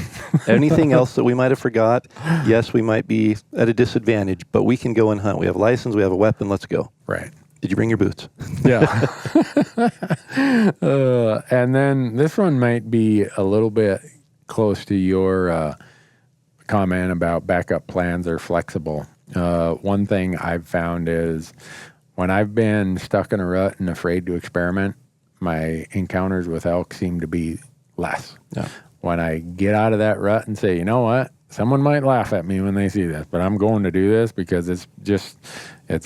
Anything else that we might have forgot, yes, we might be at a disadvantage, but we can go and hunt. We have a license, we have a weapon, let's go. Right. Did you bring your boots? Yeah. And then this one might be a little bit close to your comment about backup plans are flexible. One thing I've found is when I've been stuck in a rut and afraid to experiment, my encounters with elk seem to be less. Yeah. When I get out of that rut and say, you know what, someone might laugh at me when they see this, but I'm going to do this because it's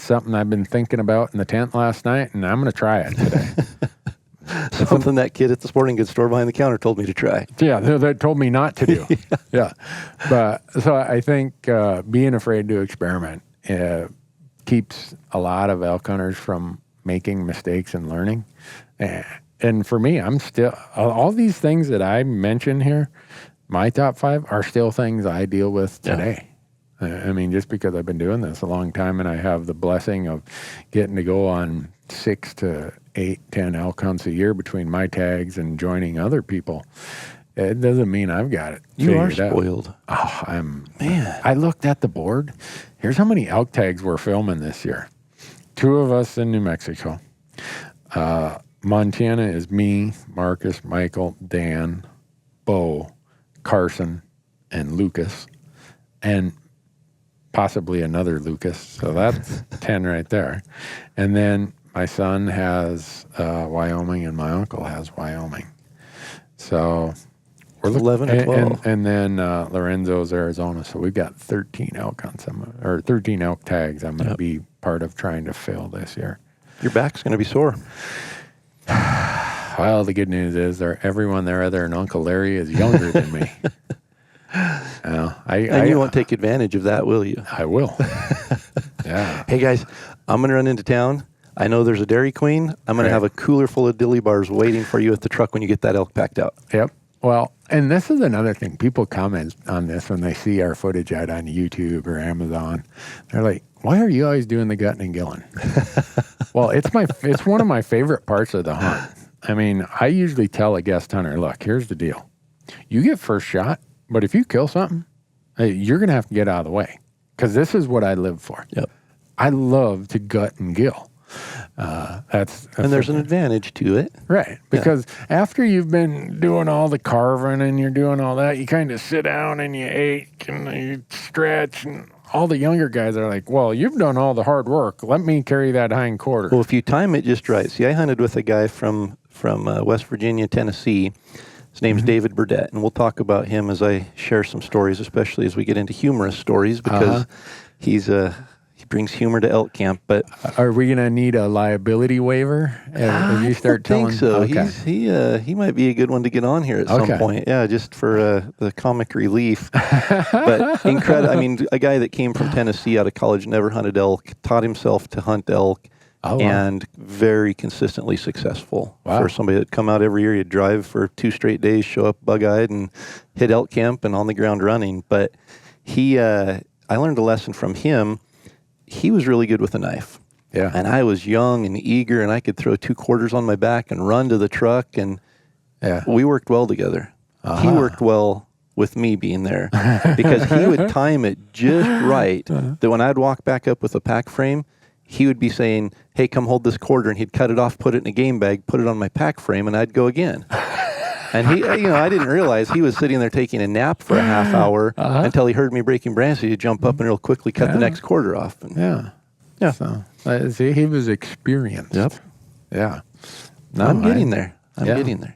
something I've been thinking about in the tent last night, and I'm going to try it today. Something that kid at the sporting goods store behind the counter told me to try. Yeah, they told me not to do. Yeah. But so I think being afraid to experiment keeps a lot of elk hunters from making mistakes and learning. And for me, I'm still, all these things that I mentioned here, my top 5 are still things I deal with today. Yeah. I mean, just because I've been doing this a long time and I have the blessing of getting to go on 6 to 8, 10 elk hunts a year between my tags and joining other people, it doesn't mean I've got it. You are spoiled. Man. I looked at the board. Here's how many elk tags we're filming this year. 2 of us in New Mexico. Montana is me, Marcus, Michael, Dan, Bo, Carson, and Lucas, and possibly another Lucas. So that's 10 right there. And then my son has Wyoming, and my uncle has Wyoming. So we're 11 or 12. And then Lorenzo's Arizona. So we've got 13 elk hunts, 13 elk tags I'm going to be part of trying to fill this year. Your back's going to be sore. Well, the good news is everyone there other than Uncle Larry is younger than me. And you won't take advantage of that, will you? I will. Yeah. Hey, guys, I'm going to run into town. I know there's a Dairy Queen. I'm going to have a cooler full of dilly bars waiting for you at the truck when you get that elk packed out. Yep. Well, and this is another thing. People comment on this when they see our footage out on YouTube or Amazon. They're like, why are you always doing the gutting and gilling? Well, it's one of my favorite parts of the hunt. I mean, I usually tell a guest hunter, look, here's the deal. You get first shot, but if you kill something, you're going to have to get out of the way because this is what I live for. Yep. I love to gut and gill. And there's an advantage to it. Right. Because after you've been doing all the carving and you're doing all that, you kind of sit down and you ache and you stretch, and all the younger guys are like, well, you've done all the hard work. Let me carry that hind quarter. Well, if you time it just right. See, I hunted with a guy from West Virginia, Tennessee. His name's David Burdett, and we'll talk about him as I share some stories, especially as we get into humorous stories, because he brings humor to elk camp. But are we going to need a liability waiver if you start telling? I think so. Okay. He might be a good one to get on here at some point. Yeah, just for the comic relief. But incredible. I mean, a guy that came from Tennessee out of college, never hunted elk, taught himself to hunt elk. And very consistently successful for somebody that come out every year. You'd drive for 2 straight days, show up bug-eyed, and hit elk camp and on the ground running. But I learned a lesson from him. He was really good with a knife. Yeah. And I was young and eager, and I could throw 2 quarters on my back and run to the truck, and we worked well together. He worked well with me being there because he would time it just right that when I'd walk back up with a pack frame, he would be saying, hey, come hold this quarter, and he'd cut it off, put it in a game bag, put it on my pack frame, and I'd go again. And he, I didn't realize he was sitting there taking a nap for a half hour until he heard me breaking branches. He'd jump up and real quickly cut the next quarter off. And So, see, he was experienced. Yep. Yeah. No, I'm getting there. I'm getting there.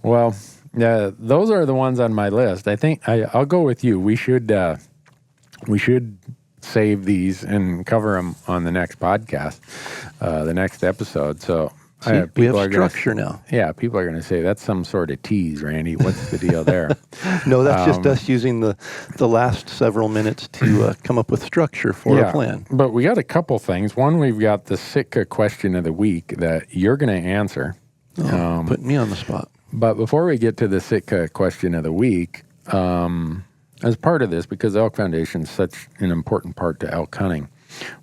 Well, those are the ones on my list. I think I'll go with you. We should save these and cover them on the next podcast, the next episode. So we have structure now. Yeah, people are going to say that's some sort of tease, Randy. What's the deal there? No, that's just us using the last several minutes to come up with structure for a plan. But we got a couple things. One, we've got the Sitka question of the week that you're going to answer. Putting me on the spot. But before we get to the Sitka question of the week, as part of this, because the Elk Foundation is such an important part to elk hunting,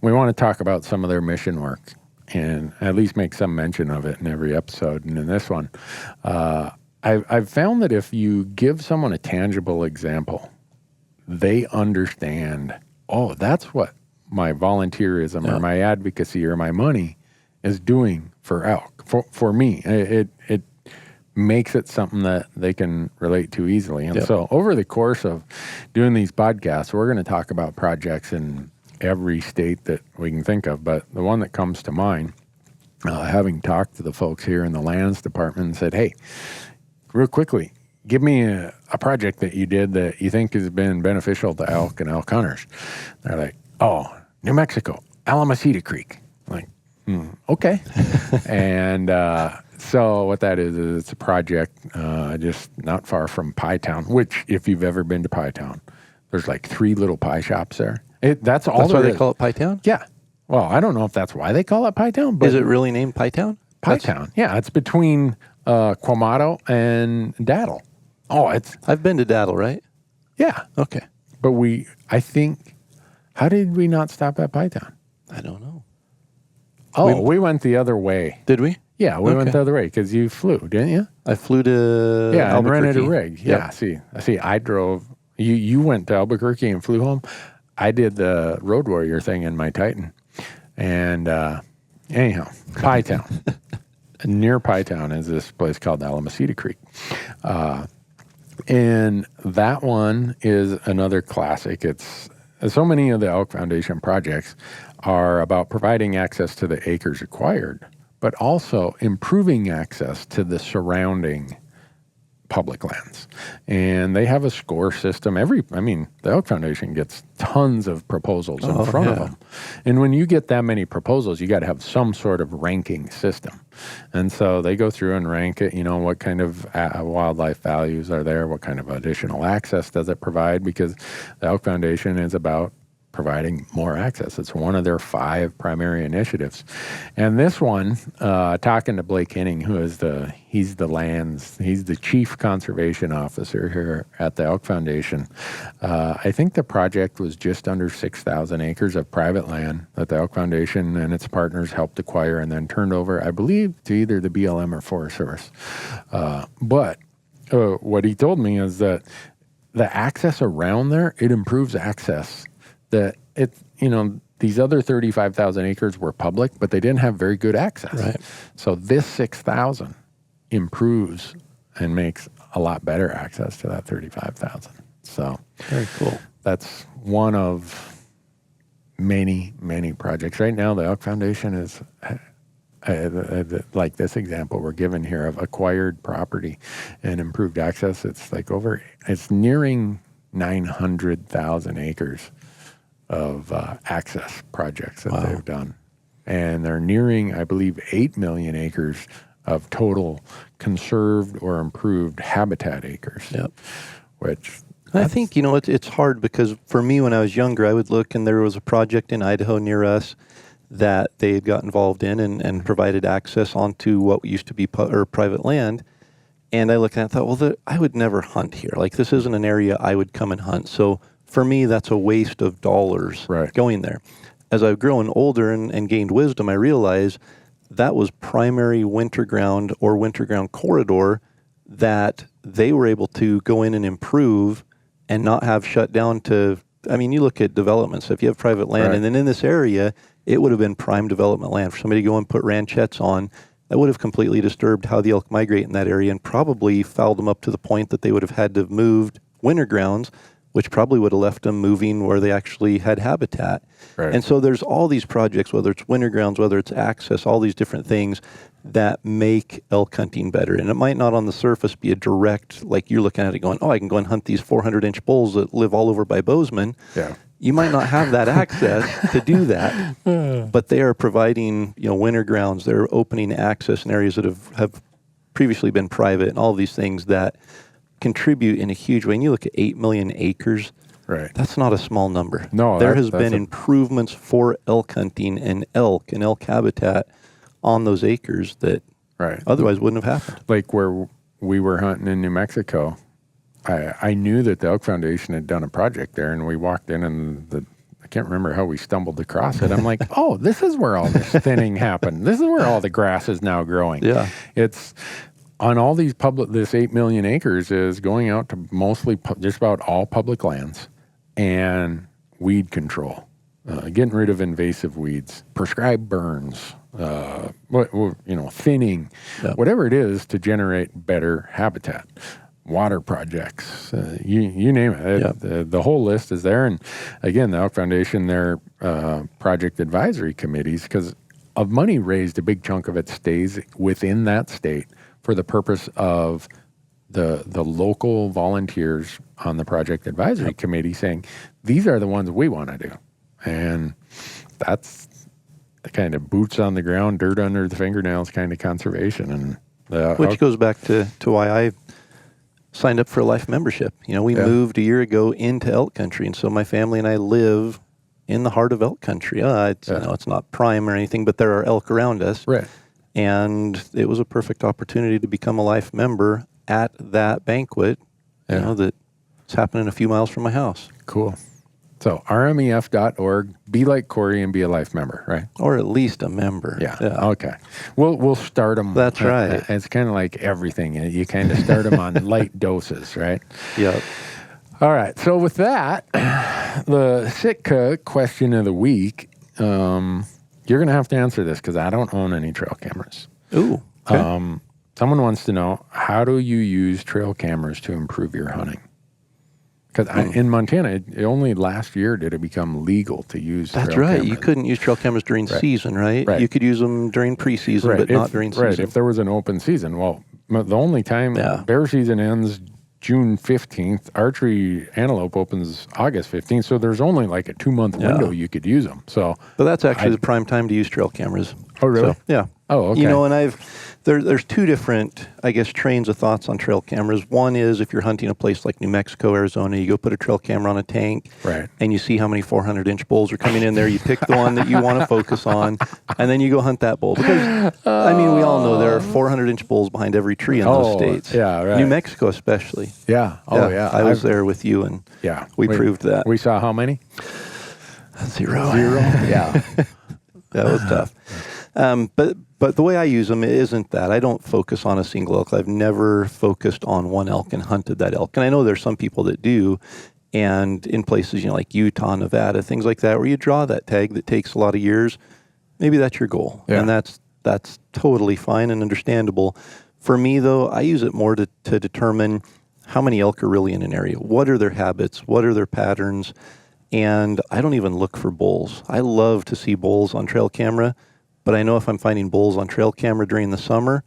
we want to talk about some of their mission work and at least make some mention of it in every episode. And in this one, I've found that if you give someone a tangible example, they understand, oh, that's what my volunteerism or my advocacy or my money is doing for elk, for me. It makes it something that they can relate to easily. And so over the course of doing these podcasts, we're going to talk about projects in every state that we can think of. But the one that comes to mind, having talked to the folks here in the lands department and said, hey, real quickly, give me a project that you did that you think has been beneficial to elk and elk hunters. They're like, oh, New Mexico, Alamosita Creek. I'm like, okay. And so what that is it's a project just not far from Pie Town, which if you've ever been to Pie Town, there's like 3 little pie shops there. That's why they call it Pie Town? Yeah. Well, I don't know if that's why they call it Pie Town. But is it really named Pie Town? Pie Town. Yeah, it's between Quamato and Daddle. I've been to Daddle, right? Yeah. Okay. But I think, how did we not stop at Pie Town? I don't know. Oh, we went the other way. Did we? Yeah, we went the other way because you flew, didn't you? I flew to and rented a rig. Yep. Yeah, see, I drove. You went to Albuquerque and flew home. I did the Road Warrior thing in my Titan. And anyhow, Pie Town. Near Pie Town is this place called Alamosita Creek. And that one is another classic. It's so many of the Elk Foundation projects are about providing access to the acres acquired, but also improving access to the surrounding public lands. And they have a score system. The Elk Foundation gets tons of proposals in front of them. And when you get that many proposals, you got to have some sort of ranking system. And so they go through and rank it, what kind of wildlife values are there, what kind of additional access does it provide, because the Elk Foundation is about providing more access. It's one of their 5 primary initiatives. And this one, talking to Blake Henning, who is he's the chief conservation officer here at the Elk Foundation. I think the project was just under 6,000 acres of private land that the Elk Foundation and its partners helped acquire and then turned over, I believe, to either the BLM or Forest Service. But what he told me is that the access around there, it improves access that these other 35,000 acres were public, but they didn't have very good access. Right. So this 6,000 improves and makes a lot better access to that 35,000. So very cool. That's one of many, many projects. Right now, the Elk Foundation is like this example we're given here of acquired property and improved access. It's nearing 900,000 acres of access projects that they've done. And they're nearing, I believe, 8 million acres of total conserved or improved habitat acres. Yep. Which I think, it's hard because for me, when I was younger, I would look and there was a project in Idaho near us that they had got involved in and provided access onto what used to be private land. And I looked at it and thought, well, I would never hunt here. Like, this isn't an area I would come and hunt. So for me, that's a waste of dollars going there. As I've grown older and gained wisdom, I realized that was primary winter ground or winter ground corridor that they were able to go in and improve and not have shut down to, you look at development. So if you have private land, and then in this area, it would have been prime development land for somebody to go and put ranchettes on. That would have completely disturbed how the elk migrate in that area and probably fouled them up to the point that they would have had to have moved winter grounds, which probably would have left them moving where they actually had habitat. Right. And so there's all these projects, whether it's winter grounds, whether it's access, all these different things that make elk hunting better. And it might not on the surface be a direct, like you're looking at it going, I can go and hunt these 400-inch bulls that live all over by Bozeman. Yeah. You might not have that access to do that, but they are providing, winter grounds. They're opening access in areas that have previously been private and all of these things that contribute in a huge way. And you look at 8 million acres, that's not a small number. No, there has been improvements for elk hunting and elk habitat on those acres that otherwise wouldn't have happened. Like where we were hunting in New Mexico, I knew that the Elk Foundation had done a project there, and we walked in and I can't remember how we stumbled across it. I'm like, this is where all this thinning happened. This is where all the grass is now growing. Yeah. It's on all these this 8 million acres is going out to mostly just about all public lands and weed control, getting rid of invasive weeds, prescribed burns, thinning, whatever it is to generate better habitat. Water projects, you name it. The whole list is there. And again, the Elk Foundation, their project advisory committees, because of money raised, a big chunk of it stays within that state for the purpose of the local volunteers on the project advisory committee saying, these are the ones we want to do. And that's the kind of boots on the ground, dirt under the fingernails kind of conservation. And which goes back to why I signed up for a life membership. We moved a year ago into elk country, and so my family and I live in the heart of elk country. It's not prime or anything, but there are elk around us. Right. And it was a perfect opportunity to become a life member at that banquet, that's happening a few miles from my house. Cool. So rmef.org, be like Corey and be a life member, right? Or at least a member. Yeah. Okay. We'll start them. That's right. It's kind of like everything. You kind of start them on light doses, right? Yep. All right. So with that, the Sitka question of the week, you're going to have to answer this because I don't own any trail cameras. Ooh. Okay. Someone wants to know, how do you use trail cameras to improve your hunting? Because in Montana, only last year did it become legal to use trail cameras. You couldn't use trail cameras during season, right? You could use them during preseason, but not during season. Right, if there was an open season. Well, the only time bear season ends June 15th, archery antelope opens August 15th, so there's only like a 2-month window you could use them. But that's actually the prime time to use trail cameras. Oh, really? So, yeah. Oh, okay. And there's two different, trains of thoughts on trail cameras. One is if you're hunting a place like New Mexico, Arizona, you go put a trail camera on a tank, and you see how many 400-inch bulls are coming in there. You pick the one that you want to focus on, and then you go hunt that bull. Because, we all know there are 400-inch bulls behind every tree in those states. Yeah, right. New Mexico especially. Yeah. Oh, yeah. I was there with you, and we proved that. We saw how many? 0. Yeah. That was tough. But the way I use them isn't that. I don't focus on a single elk. I've never focused on one elk and hunted that elk. And I know there's some people that do. And in places, like Utah, Nevada, things like that, where you draw that tag that takes a lot of years, maybe that's your goal. Yeah. And that's totally fine and understandable. For me, though, I use it more to determine how many elk are really in an area. What are their habits? What are their patterns? And I don't even look for bulls. I love to see bulls on trail camera, but I know if I'm finding bulls on trail camera during the summer,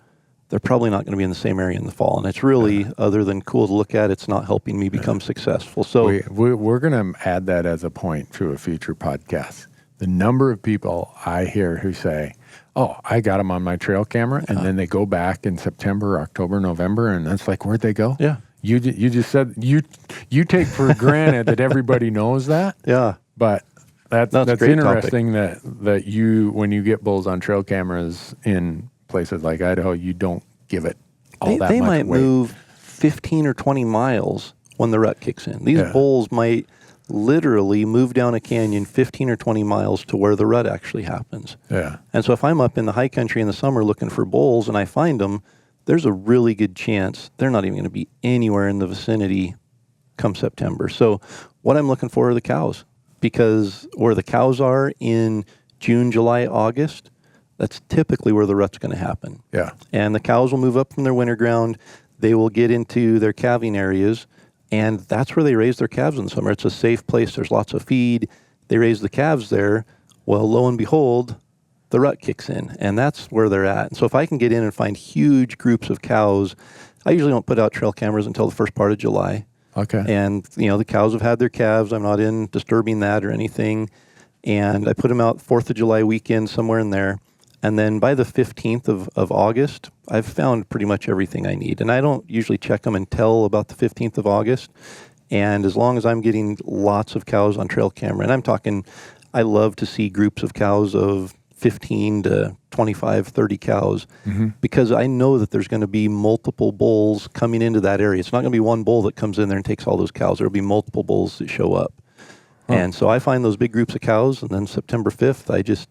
they're probably not going to be in the same area in the fall. And it's really, other than cool to look at, it's not helping me become successful. So we're going to add that as a point to a future podcast. The number of people I hear who say, oh, I got them on my trail camera, and then they go back in September, October, November, and that's like, where'd they go? Yeah. You just said, you take for granted that everybody knows that. Yeah. But that's great interesting that you, when you get bulls on trail cameras in places like Idaho, you don't give it all that much weight. They might move 15 or 20 miles when the rut kicks in. These bulls might literally move down a canyon 15 or 20 miles to where the rut actually happens. Yeah. And so if I'm up in the high country in the summer looking for bulls and I find them, there's a really good chance they're not even going to be anywhere in the vicinity come September. So what I'm looking for are the cows, because where the cows are in June, July, August, that's typically where the rut's going to happen. Yeah. And the cows will move up from their winter ground. They will get into their calving areas, and that's where they raise their calves in the summer. It's a safe place. There's lots of feed. They raise the calves there. Well, lo and behold, the rut kicks in, and that's where they're at. And so if I can get in and find huge groups of cows, I usually don't put out trail cameras until the first part of July. Okay. And, the cows have had their calves. I'm not in disturbing that or anything. And I put them out 4th of July weekend, somewhere in there. And then by the 15th of August, I've found pretty much everything I need. And I don't usually check them until about the 15th of August. And as long as I'm getting lots of cows on trail camera, and I'm talking, I love to see groups of cows of 15 to 25, 30 cows, because I know that there's going to be multiple bulls coming into that area. It's not going to be one bull that comes in there and takes all those cows. There'll be multiple bulls that show up. And so I find those big groups of cows, and then September 5th, I just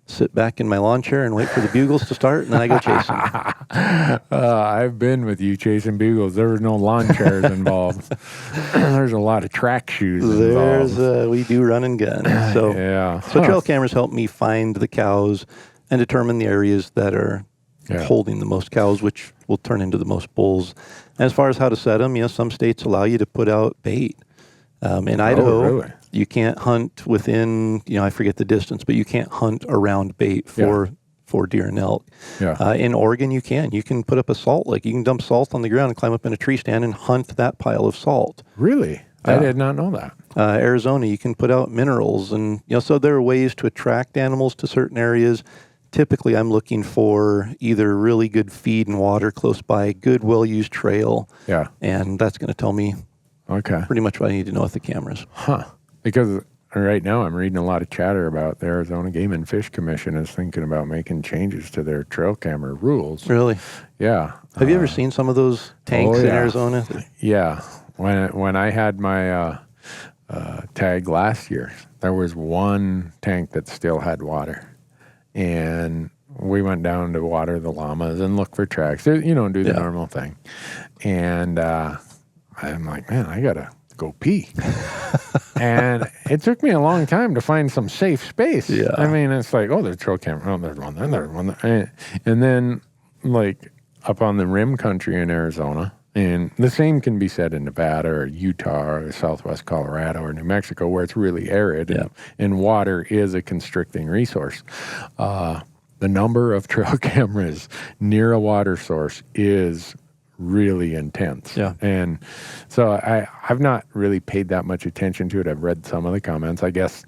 sit back in my lawn chair and wait for the bugles to start, and then I go chasing. I've been with you chasing bugles. There was no lawn chairs involved. There's a lot of track shoes involved. We do run and gun. So, So trail cameras help me find the cows and determine the areas that are holding the most cows, which will turn into the most bulls. And as far as how to set them, some states allow you to put out bait. In Idaho, you can't hunt within, I forget the distance, but you can't hunt around bait for deer and elk. Yeah. In Oregon, you can. You can put up a salt lick. You can dump salt on the ground and climb up in a tree stand and hunt that pile of salt. Really? I did not know that. Arizona, you can put out minerals. And, so there are ways to attract animals to certain areas. Typically, I'm looking for either really good feed and water close by, good, well-used trail. Yeah. And that's going to tell me pretty much what I need to know with the cameras. Because right now I'm reading a lot of chatter about the Arizona Game and Fish Commission is thinking about making changes to their trail camera rules. Really? Yeah. Have you ever seen some of those tanks in Arizona? Yeah. When I had my tag last year, there was one tank that still had water. And we went down to water the llamas and look for tracks, do the normal thing. And I'm like, man, I got to go pee. And it took me a long time to find some safe space. Yeah. I mean, it's like, oh, there's a trail camera. Oh, there's one there, there's one there. And then, like, up on the rim country in Arizona, and the same can be said in Nevada or Utah or southwest Colorado or New Mexico, where it's really arid and water is a constricting resource. The number of trail cameras near a water source is really intense. Yeah. And so I've not really paid that much attention to it. I've read some of the comments. I guess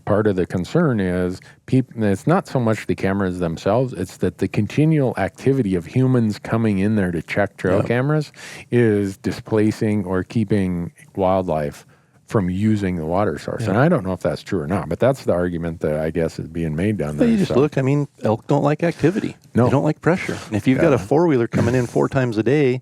part of the concern is it's not so much the cameras themselves, it's that the continual activity of humans coming in there to check trail cameras is displacing or keeping wildlife from using the water source. And I don't know if that's true or not, but that's the argument that I guess is being made down there. You just look, elk don't like activity. No. They don't like pressure. And if you've got a four-wheeler coming in 4 times a day,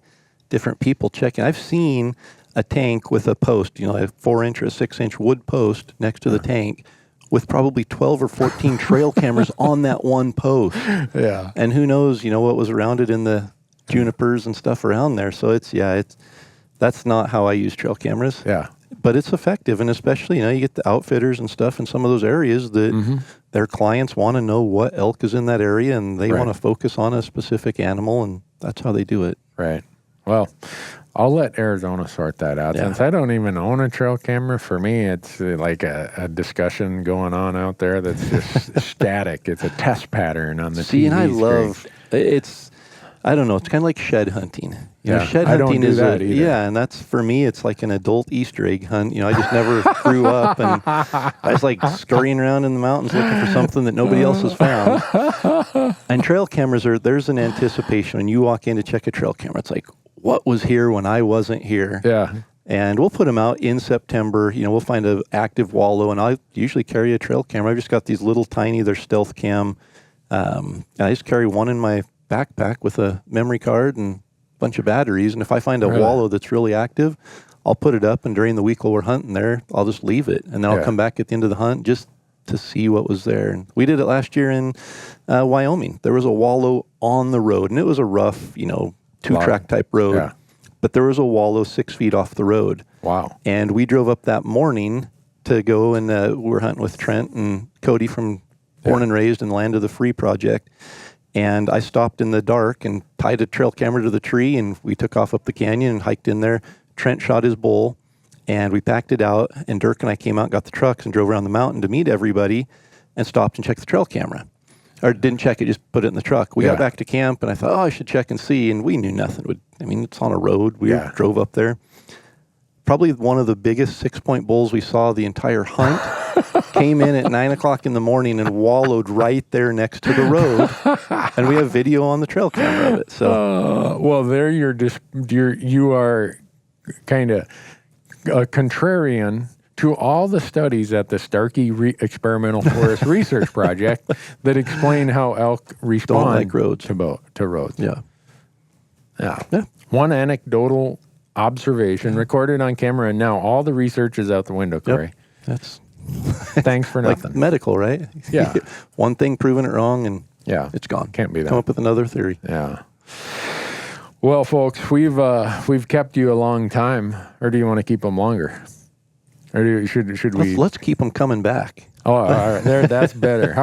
different people checking. I've seen a tank with a post, a 4-inch or a 6-inch wood post next to the tank with probably 12 or 14 trail cameras on that one post. Yeah. And who knows, what was around it in the junipers and stuff around there. So that's not how I use trail cameras. Yeah. But it's effective, and especially, you get the outfitters and stuff in some of those areas that their clients want to know what elk is in that area, and they want to focus on a specific animal, and that's how they do it. Right. Well, I'll let Arizona sort that out. Since I don't even own a trail camera, for me, it's like a discussion going on out there that's just static. It's a test pattern on the TV and I screen. love it's. I don't know. It's kind of like shed hunting. Shed hunting I don't do that either. And that's, for me, it's like an adult Easter egg hunt. I just never grew up, and I was like scurrying around in the mountains looking for something that nobody else has found. And trail cameras there's an anticipation when you walk in to check a trail camera. It's like, what was here when I wasn't here? Yeah. And we'll put them out in September. We'll find an active wallow, and I usually carry a trail camera. I've just got these little tiny, they're stealth cam. And I just carry one in my backpack with a memory card and a bunch of batteries. And if I find a wallow that's really active, I'll put it up. And during the week while we're hunting there, I'll just leave it. And then I'll come back at the end of the hunt just to see what was there. And we did it last year in Wyoming. There was a wallow on the road, and it was a rough, 2-track type road. Yeah. But there was a wallow 6 feet off the road. Wow. And we drove up that morning to go, and we were hunting with Trent and Cody from Born and Raised and Land of the Free Project. And I stopped in the dark and tied a trail camera to the tree, and we took off up the canyon and hiked in there. Trent shot his bull, and we packed it out, and Dirk and I came out, got the trucks, and drove around the mountain to meet everybody, and stopped and checked the trail camera. Or didn't check it, just put it in the truck. We got back to camp, and I thought, I should check and see, and we knew nothing would. It's on a road. We drove up there. Probably one of the biggest 6-point bulls we saw the entire hunt. Came in at 9 o'clock in the morning and wallowed right there next to the road, and we have video on the trail camera of it. So, well, there you are kind of a contrarian to all the studies at the Starkey Experimental Forest Research Project that explain how elk respond like roads. to roads. Yeah. One anecdotal observation recorded on camera, and now all the research is out the window, Corey. That's thanks for nothing. Like medical, right? Yeah. One thing proving it wrong, and it's gone. Can't be that. Come up with another theory. Yeah. Well, folks, we've kept you a long time, or do you want to keep them longer? Or should we? Let's keep them coming back. Oh, all right. That's better.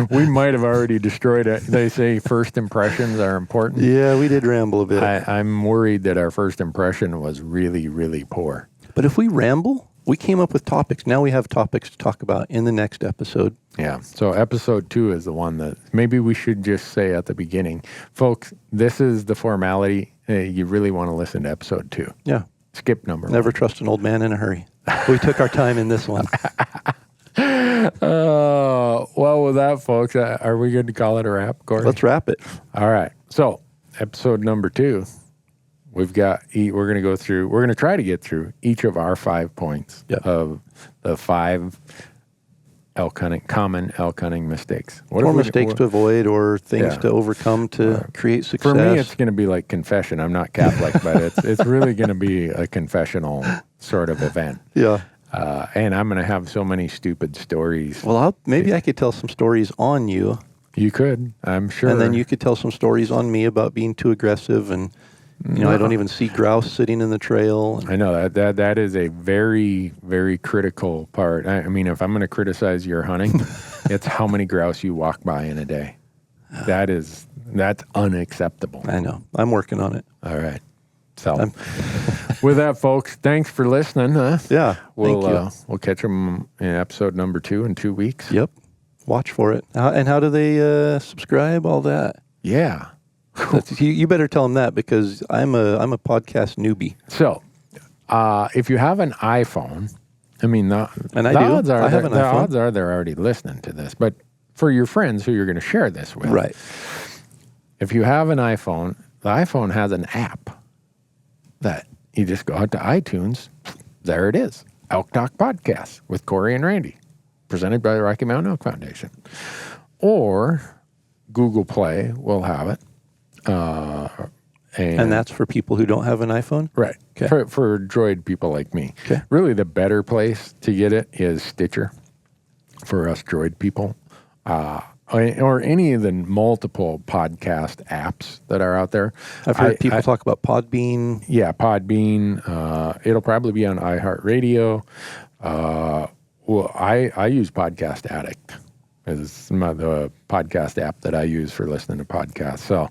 We might have already destroyed it. They say first impressions are important. Yeah, we did ramble a bit. I'm worried that our first impression was really, really poor. But if we ramble, we came up with topics. Now we have topics to talk about in the next episode. Yeah. So episode 2 is the one that maybe we should just say at the beginning. Folks, this is the formality. You really want to listen to episode 2. Yeah. Skip number 1. Never trust an old man in a hurry. We took our time in this one. Well, with that, folks, are we good to call it a wrap, Corey? Let's wrap it. All right. So episode number 2. We're going to try to get through each of our 5 points of the 5 common elk hunting mistakes. Or mistakes to avoid, or things to overcome to create success. For me, it's going to be like confession. I'm not Catholic, but it's really going to be a confessional sort of event. Yeah. And I'm going to have so many stupid stories. Well, I could tell some stories on you. You could, I'm sure. And then you could tell some stories on me about being too aggressive, and I don't even see grouse sitting in the trail. I know that is a very, very critical part. I mean, if I'm going to criticize your hunting, it's how many grouse you walk by in a day. That's unacceptable. I know. I'm working on it. All right. So, with that, folks, thanks for listening. Yeah. Thank you. We'll catch them in episode number 2 in 2 weeks. Yep. Watch for it. And how do they subscribe? All that. Yeah. You better tell them that, because I'm a podcast newbie. So, if you have an iPhone, I mean, the odds are they're already listening to this. But for your friends who you're going to share this with, right? If you have an iPhone, the iPhone has an app that you just go out to iTunes. There it is, Elk Talk Podcast with Corey and Randy, presented by the Rocky Mountain Elk Foundation, or Google Play will have it. And that's for people who don't have an iPhone? Right. Okay. For Droid people like me. Okay. Really, the better place to get it is Stitcher for us Droid people. or any of the multiple podcast apps that are out there. I've heard people talk about Podbean. Yeah, Podbean. It'll probably be on iHeartRadio. Well, I use Podcast Addict. It's the podcast app that I use for listening to podcasts. So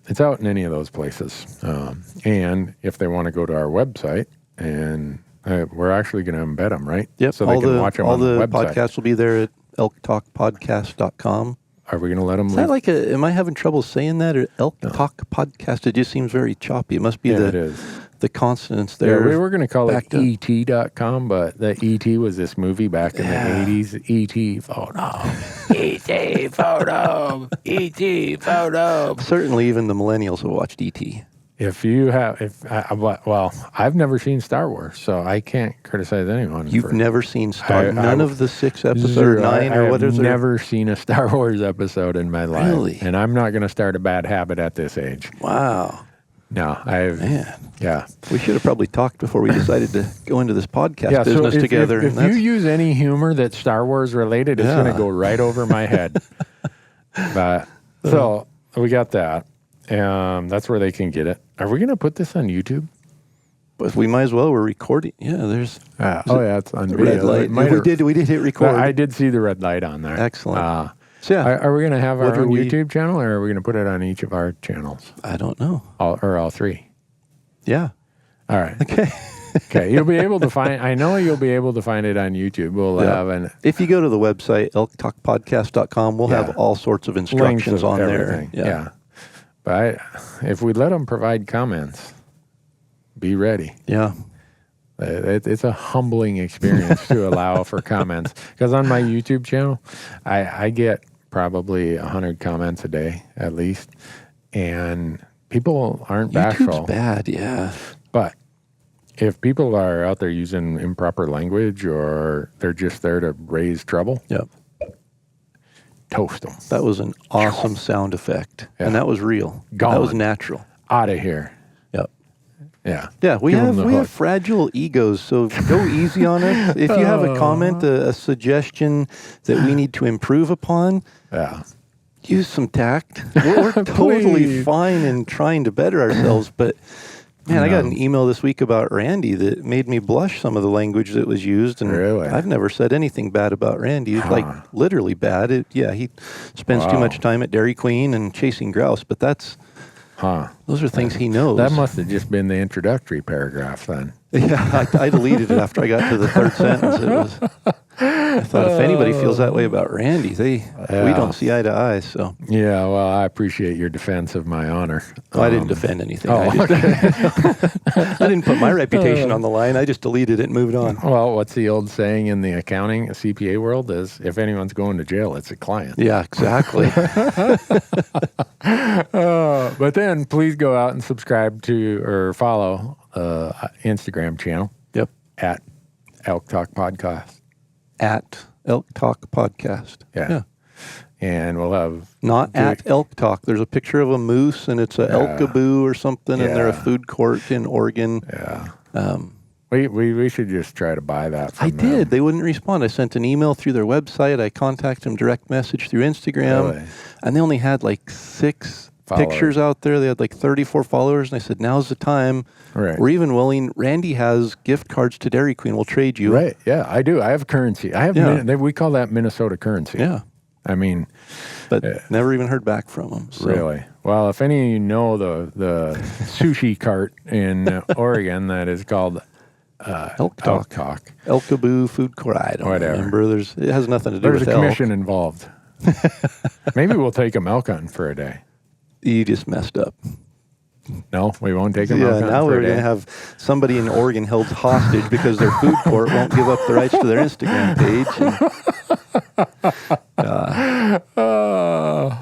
it's out in any of those places. And if they want to go to our website, and we're actually going to embed them, right? Yep. So they can watch them on the website. All the podcasts will be there at elktalkpodcast.com. Are we going to let them? Is that like am I having trouble saying that? Or Elk Talk Podcast? It just seems very choppy. It must be it is. The consonants there. Yeah, we were going to call it ET.com, but the ET was this movie back in the 80s. ET photo. ET photo. ET photo. Certainly even the millennials have watched ET. I've never seen Star Wars, so I can't criticize anyone. You've never seen none of the 6 episodes or 9 or what is it? I've never seen a Star Wars episode in my life. Really? And I'm not going to start a bad habit at this age. Wow. No, yeah. We should have probably talked before we decided to go into this podcast business together. If you use any humor that's Star Wars related, it's going to go right over my head. But so we got that. That's where they can get it. Are we going to put this on YouTube? But we might as well. We're recording. Yeah, there's. It's on video. Red light. We did hit record. I did see the red light on there. Excellent. Are we going to have our own YouTube channel, or are we going to put it on each of our channels? I don't know. All three? Yeah. All right. Okay. You'll be able to find. I know you'll be able to find it on YouTube. We'll have if you go to the website elktalkpodcast.com, we'll have all sorts of instructions on everything. there. Yeah. But if we let them provide comments, be ready. Yeah. It's a humbling experience to allow for comments, because on my YouTube channel, I get probably 100 comments a day at least, and people aren't bashful. YouTube's bad, yeah. But if people are out there using improper language, or they're just there to raise trouble, toast them. That was an awesome sound effect, and that was real. Gone. That was natural. Out of here. Yep. Yeah. Yeah, we have fragile egos, so go easy on us. If you have a comment, a suggestion that we need to improve upon, use some tact. We're totally fine in trying to better ourselves, but man, I got an email this week about Randy that made me blush some of the language that was used, and I've never said anything bad about Randy, like literally bad. He spends too much time at Dairy Queen and chasing grouse, but those are things he knows. That must have just been the introductory paragraph then. Yeah, I deleted it after I got to the third sentence. I thought if anybody feels that way about Randy, we don't see eye to eye. So yeah, well, I appreciate your defense of my honor. I didn't defend anything. I didn't put my reputation on the line. I just deleted it and moved on. Well, what's the old saying in the accounting CPA world is, if anyone's going to jail, it's a client. Yeah, exactly. But then please go out and subscribe to or follow Instagram channel. Yep. At Elk Talk Podcast. At Elk Talk Podcast. Yeah. And we'll have... Not at Elk Talk. There's a picture of a moose, and it's a Elkaboo or something, and they're a food court in Oregon. Yeah. We should just try to buy that from them. did. They wouldn't respond. I sent an email through their website. I contacted them direct message through Instagram. And they only had like 6 pictures out there. They had like 34 followers. And I said, now's the time. Right. We're even willing. Randy has gift cards to Dairy Queen. We'll trade you. Right. Yeah, I do. I have currency. We call that Minnesota currency. Yeah. I mean, but never even heard back from them. So. Really? Well, if any of you know the sushi cart in Oregon that is called Elk Talk. Elkaboo food court. I don't remember. It has nothing to do with elk. There's a commission involved. Maybe we'll take them elk hunting for a day. You just messed up. No, we won't take them elk hunting now for a we're day. going to have somebody in Oregon held hostage because their food court won't give up the rights to their Instagram page.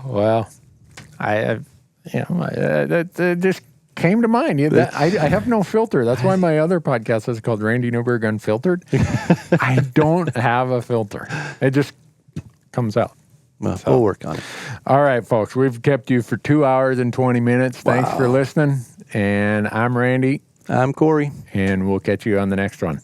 Well, that just came to mind. I have no filter. That's why my other podcast is called Randy Newberg Unfiltered. I don't have a filter. It just comes out. Well, we'll work on it. All right, folks. We've kept you for 2 hours and 20 minutes. Thanks for listening. And I'm Randy. I'm Corey. And we'll catch you on the next one.